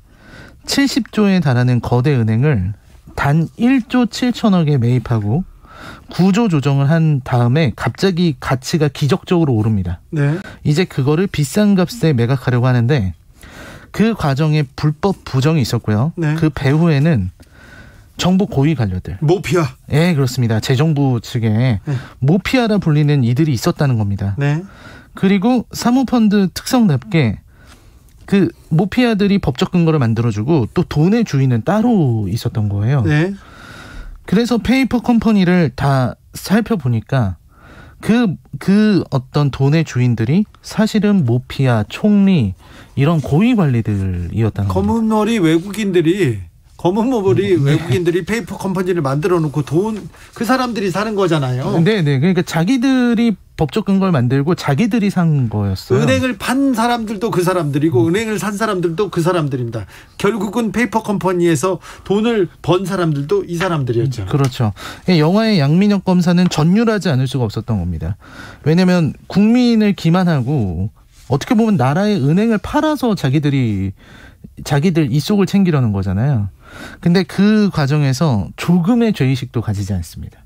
70조에 달하는 거대 은행을 단 1조 7천억에 매입하고 구조 조정을 한 다음에 갑자기 가치가 기적적으로 오릅니다. 네. 이제 그거를 비싼 값에 매각하려고 하는데 그 과정에 불법 부정이 있었고요. 네. 그 배후에는 정부 고위 관료들. 모피아. 네, 그렇습니다. 재정부 측에 네. 모피아라 불리는 이들이 있었다는 겁니다. 네. 그리고 사모펀드 특성답게 그 모피아들이 법적 근거를 만들어주고 또 돈의 주인은 따로 있었던 거예요. 네. 그래서 페이퍼 컴퍼니를 다 살펴보니까 그 어떤 돈의 주인들이 사실은 모피아, 총리 이런 고위 관리들이었다는 겁니다. 검은 머리 외국인들이 검은 모블이 외국인들이 페이퍼 컴퍼니를 만들어 놓고 돈 그 사람들이 사는 거잖아요. 네네. 그러니까 자기들이 법적 근거를 만들고 자기들이 산 거였어요. 은행을 판 사람들도 그 사람들이고 은행을 산 사람들도 그 사람들입니다. 결국은 페이퍼 컴퍼니에서 돈을 번 사람들도 이 사람들이었죠. 그렇죠. 영화의 양민혁 검사는 전율하지 않을 수가 없었던 겁니다. 왜냐하면 국민을 기만하고 어떻게 보면 나라의 은행을 팔아서 자기들 이속을 챙기려는 거잖아요. 근데 그 과정에서 조금의 죄의식도 가지지 않습니다.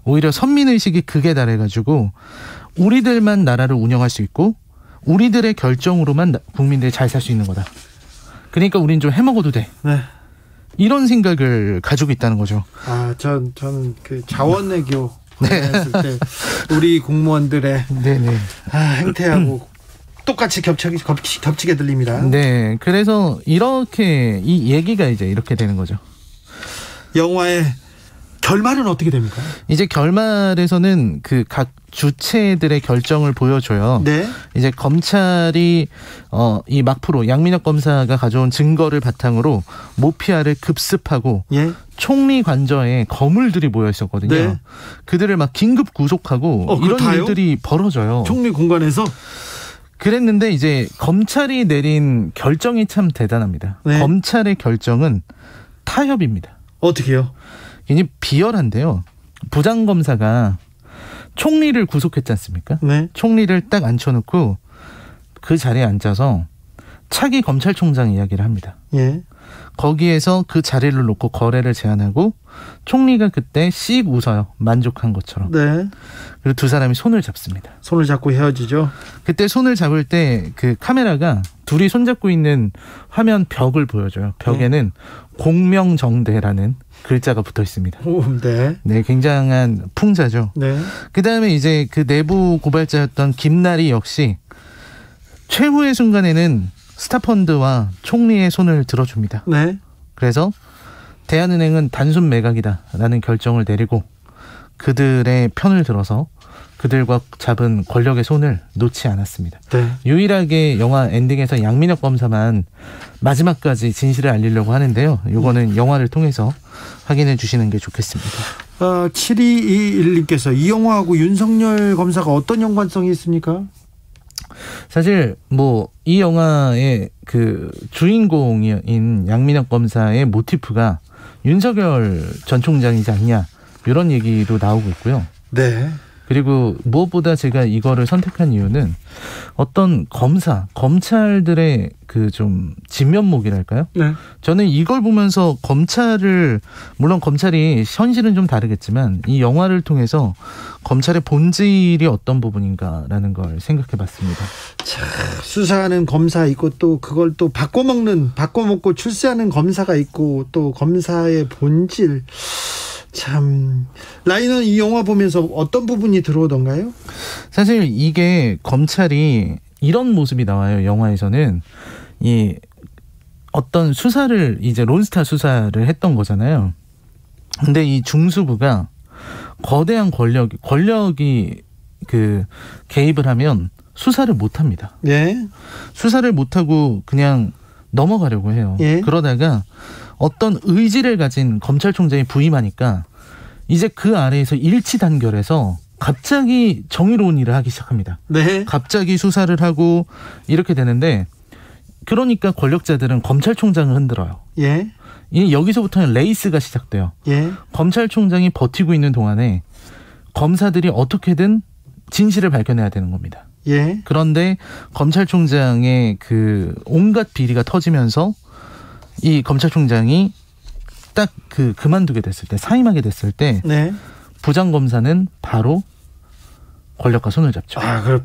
오히려 선민의식이 극에 달해가지고 우리들만 나라를 운영할 수 있고 우리들의 결정으로만 국민들이 잘 살 수 있는 거다. 그러니까 우린 좀 해먹어도 돼. 네. 이런 생각을 가지고 있다는 거죠. 저는 그 자원외교 했을 때 우리 공무원들의 행태하고 똑같이 겹치게 들립니다. 네, 그래서 이렇게 이 얘기가 이제 이렇게 되는 거죠. 영화의 결말은 어떻게 됩니까? 이제 결말에서는 그 각 주체들의 결정을 보여줘요. 네. 이제 검찰이 이 막프로 양민혁 검사가 가져온 증거를 바탕으로 모피아를 급습하고 총리 관저에 거물들이 모여 있었거든요. 네. 그들을 막 긴급 구속하고 이런 일들이 벌어져요. 총리 공간에서. 그랬는데 이제 검찰이 내린 결정이 참 대단합니다. 네. 검찰의 결정은 타협입니다. 어떻게요? 이게 비열한데요. 부장검사가 총리를 구속했지 않습니까? 네. 총리를 딱 앉혀놓고 그 자리에 앉아서 차기 검찰총장 이야기를 합니다. 예. 거기에서 그 자리를 놓고 거래를 제안하고 총리가 그때 씩 웃어요. 만족한 것처럼. 네. 그리고 두 사람이 손을 잡습니다. 손을 잡고 헤어지죠. 그때 손을 잡을 때 그 카메라가 둘이 손잡고 있는 화면 벽을 보여줘요. 벽에는 공명정대라는 글자가 붙어 있습니다. 네, 굉장한 풍자죠. 네. 그다음에 이제 그 내부 고발자였던 김나리 역시 최후의 순간에는 스타펀드와 총리의 손을 들어줍니다. 네. 그래서 대한은행은 단순 매각이다라는 결정을 내리고 그들의 편을 들어서 그들과 잡은 권력의 손을 놓지 않았습니다. 네. 유일하게 영화 엔딩에서 양민혁 검사만 마지막까지 진실을 알리려고 하는데요. 이거는 영화를 통해서 확인해 주시는 게 좋겠습니다. 7221님께서 이 영화하고 윤석열 검사가 어떤 연관성이 있습니까? 사실 뭐 이 영화의 그 주인공인 양민혁 검사의 모티프가 윤석열 전 총장이지 않냐 이런 얘기도 나오고 있고요. 네. 그리고 무엇보다 제가 이거를 선택한 이유는 어떤 검찰들의 그 좀 진면목이랄까요? 네. 저는 이걸 보면서 물론 검찰이 현실은 좀 다르겠지만 이 영화를 통해서 검찰의 본질이 어떤 부분인가라는 걸 생각해 봤습니다. 자, 수사하는 검사 있고 또 그걸 또 바꿔먹고 출세하는 검사가 있고 또 검사의 본질. 참, 라인은 이 영화 보면서 어떤 부분이 들어오던가요? 사실 이게 검찰이 이런 모습이 나와요. 영화에서는 이 어떤 수사를 이제 론스타 수사를 했던 거잖아요. 근데 이 중수부가 거대한 권력이 그 개입을 하면 수사를 못 합니다. 예. 수사를 못 하고 그냥 넘어가려고 해요. 예. 그러다가 어떤 의지를 가진 검찰총장이 부임하니까 이제 그 아래에서 일치 단결해서 갑자기 정의로운 일을 하기 시작합니다. 네. 갑자기 수사를 하고 이렇게 되는데 그러니까 권력자들은 검찰총장을 흔들어요. 예. 여기서부터는 레이스가 시작돼요. 예. 검찰총장이 버티고 있는 동안에 검사들이 어떻게든 진실을 밝혀내야 되는 겁니다. 예. 그런데 검찰총장의 그 온갖 비리가 터지면서 이 검찰총장이 딱 그만두게 됐을 때, 사임하게 됐을 때, 네. 부장검사는 바로 권력과 손을 잡죠. 그럼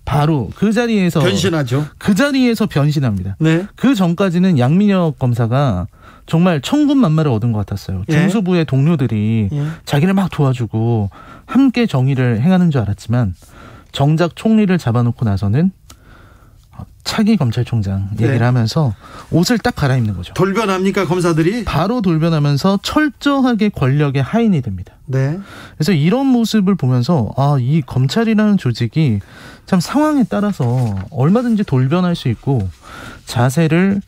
바로 그 자리에서 변신하죠. 그 자리에서 변신합니다. 네. 그 전까지는 양민혁 검사가 정말 천군만마를 얻은 것 같았어요. 예. 중수부의 동료들이 자기를 막 도와주고 함께 정의를 행하는 줄 알았지만 정작 총리를 잡아놓고 나서는 차기 검찰총장 얘기를 하면서 옷을 딱 갈아입는 거죠. 돌변합니까 검사들이? 바로 돌변하면서 철저하게 권력의 하인이 됩니다. 네. 그래서 이런 모습을 보면서 이 검찰이라는 조직이 참 상황에 따라서 얼마든지 돌변할 수 있고 자세를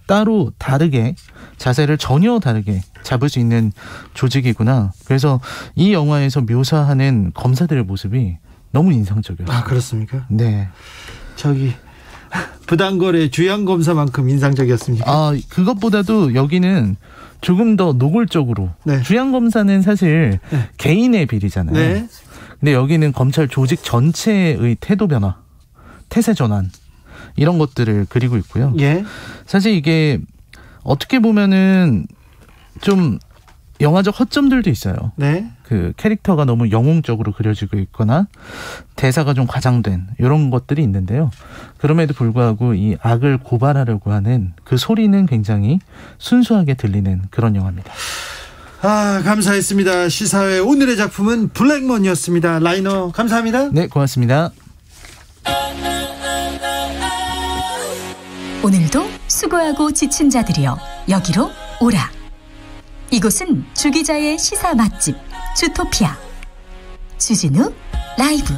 따로 다르게 자세를 전혀 다르게 잡을 수 있는 조직이구나. 그래서 이 영화에서 묘사하는 검사들의 모습이 너무 인상적이었어요. 아, 그렇습니까? 네. 저기 부당거래 주양 검사만큼 인상적이었습니까? 아, 그것보다도 여기는 조금 더 노골적으로. 네. 주양 검사는 사실 네. 개인의 비리잖아요. 네. 근데 여기는 검찰 조직 전체의 태도 변화, 태세 전환 이런 것들을 그리고 있고요. 예. 사실 이게 어떻게 보면은 좀 영화적 허점들도 있어요. 네. 그 캐릭터가 너무 영웅적으로 그려지고 있거나 대사가 좀 과장된 이런 것들이 있는데요. 그럼에도 불구하고 이 악을 고발하려고 하는 그 소리는 굉장히 순수하게 들리는 그런 영화입니다. 아, 감사했습니다. 시사회 오늘의 작품은 블랙먼이었습니다. 라이너 감사합니다. 네, 고맙습니다. 오늘도 수고하고 지친 자들이여 여기로 오라. 이곳은 주 기자의 시사 맛집 주토피아 주진우 라이브.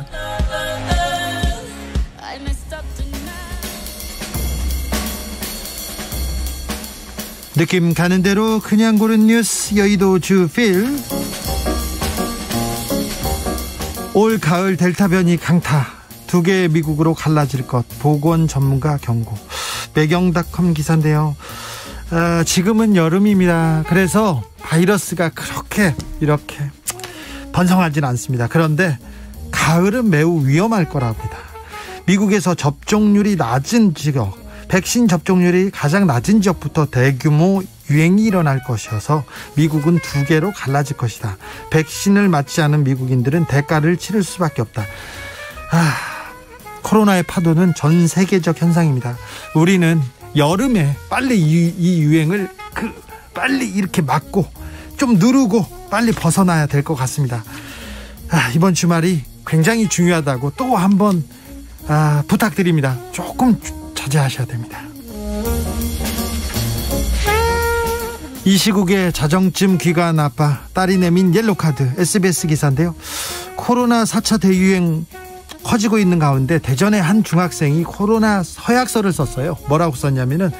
느낌 가는 대로 그냥 고른 뉴스 여의도 주필. 올 가을 델타 변이 강타, 2개의 미국으로 갈라질 것 보건 전문가 경고. 매경닷컴 기사인데요. 지금은 여름입니다. 그래서 바이러스가 그렇게 이렇게 번성하진 않습니다. 그런데 가을은 매우 위험할 거라고 합니다. 미국에서 접종률이 낮은 지역, 백신 접종률이 가장 낮은 지역부터 대규모 유행이 일어날 것이어서 미국은 2개로 갈라질 것이다. 백신을 맞지 않은 미국인들은 대가를 치를 수밖에 없다. 코로나의 파도는 전 세계적 현상입니다. 우리는 여름에 빨리 이 유행을 빨리 이렇게 막고 좀 누르고 빨리 벗어나야 될 것 같습니다. 이번 주말이 굉장히 중요하다고 또 한번 부탁드립니다. 조금 자제하셔야 됩니다. 이 시국에 자정쯤 귀가 나빠 딸이 내민 옐로카드. SBS 기사인데요. 코로나 4차 대유행 커지고 있는 가운데 대전의 한 중학생이 코로나 서약서를 썼어요. 뭐라고 썼냐면은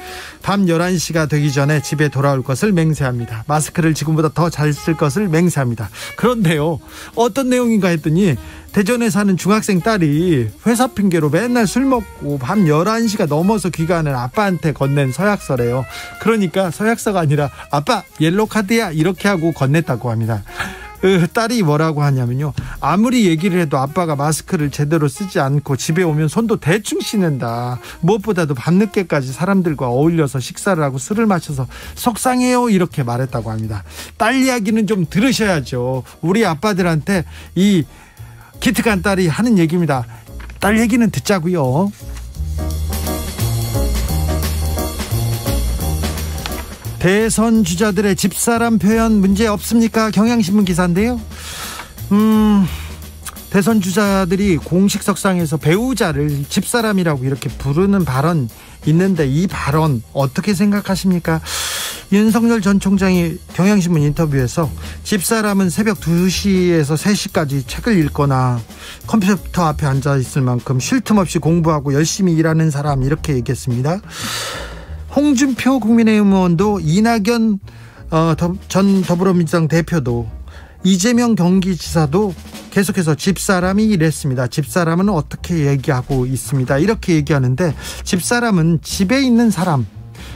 밤 11시가 되기 전에 집에 돌아올 것을 맹세합니다. 마스크를 지금보다 더 잘 쓸 것을 맹세합니다. 그런데요, 어떤 내용인가 했더니 대전에 사는 중학생 딸이 회사 핑계로 맨날 술 먹고 밤 11시가 넘어서 귀가하는 아빠한테 건넨 서약서래요. 그러니까 서약서가 아니라 아빠 옐로카드야 이렇게 하고 건넸다고 합니다. 딸이 뭐라고 하냐면요, 아무리 얘기를 해도 아빠가 마스크를 제대로 쓰지 않고 집에 오면 손도 대충 씻는다. 무엇보다도 밤늦게까지 사람들과 어울려서 식사를 하고 술을 마셔서 속상해요 이렇게 말했다고 합니다. 딸 이야기는 좀 들으셔야죠. 우리 아빠들한테 이 기특한 딸이 하는 얘기입니다. 딸 얘기는 듣자고요. 대선 주자들의 집사람 표현 문제 없습니까? 경향신문 기사인데요. 대선 주자들이 공식석상에서 배우자를 집사람이라고 이렇게 부르는 발언 있는데 이 발언 어떻게 생각하십니까? 윤석열 전 총장이 경향신문 인터뷰에서 집사람은 새벽 2시에서 3시까지 책을 읽거나 컴퓨터 앞에 앉아있을 만큼 쉴 틈 없이 공부하고 열심히 일하는 사람 이렇게 얘기했습니다. 홍준표 국민의힘 의원도 이낙연 전 더불어민주당 대표도 이재명 경기지사도 계속해서 집사람이 이랬습니다. 집사람은 어떻게 얘기하고 있습니다. 이렇게 얘기하는데 집사람은 집에 있는 사람,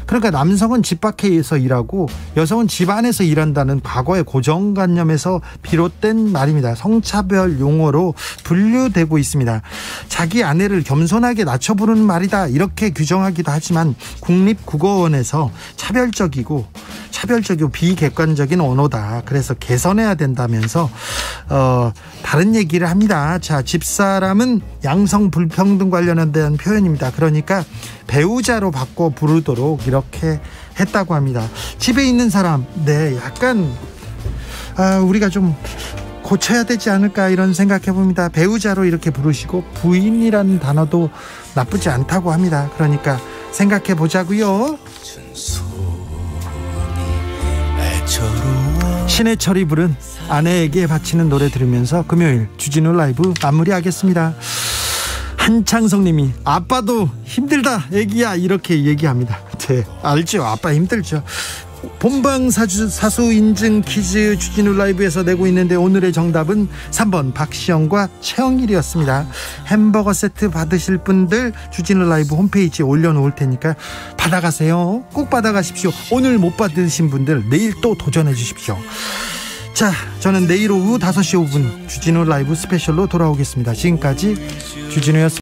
그러니까 남성은 집 밖에서 일하고 여성은 집 안에서 일한다는 과거의 고정관념에서 비롯된 말입니다. 성차별 용어로 분류되고 있습니다. 자기 아내를 겸손하게 낮춰 부르는 말이다 이렇게 규정하기도 하지만 국립국어원에서 차별적이고 비객관적인 언어다. 그래서 개선해야 된다면서 다른 얘기를 합니다. 자, 집사람은 양성 불평등 관련된 표현입니다. 그러니까 배우자로 바꿔 부르도록 이렇게 했다고 합니다. 집에 있는 사람, 약간 우리가 좀 고쳐야 되지 않을까 이런 생각해 봅니다. 배우자로 이렇게 부르시고 부인이라는 단어도 나쁘지 않다고 합니다. 그러니까 생각해 보자고요. 신해철이 부른 아내에게 바치는 노래 들으면서 금요일 주진우 라이브 마무리하겠습니다. 한창성님이 아빠도 힘들다 애기야 이렇게 얘기합니다. 네, 알죠. 아빠 힘들죠. 본방사수 인증 퀴즈 주진우 라이브에서 내고 있는데 오늘의 정답은 3번 박시영과 최영일이었습니다. 햄버거 세트 받으실 분들 주진우 라이브 홈페이지에 올려놓을 테니까 받아가세요. 꼭 받아가십시오. 오늘 못 받으신 분들 내일 또 도전해 주십시오. 자, 저는 내일 오후 5시 5분 주진우 라이브 스페셜로 돌아오겠습니다. 지금까지 주진우였습니다.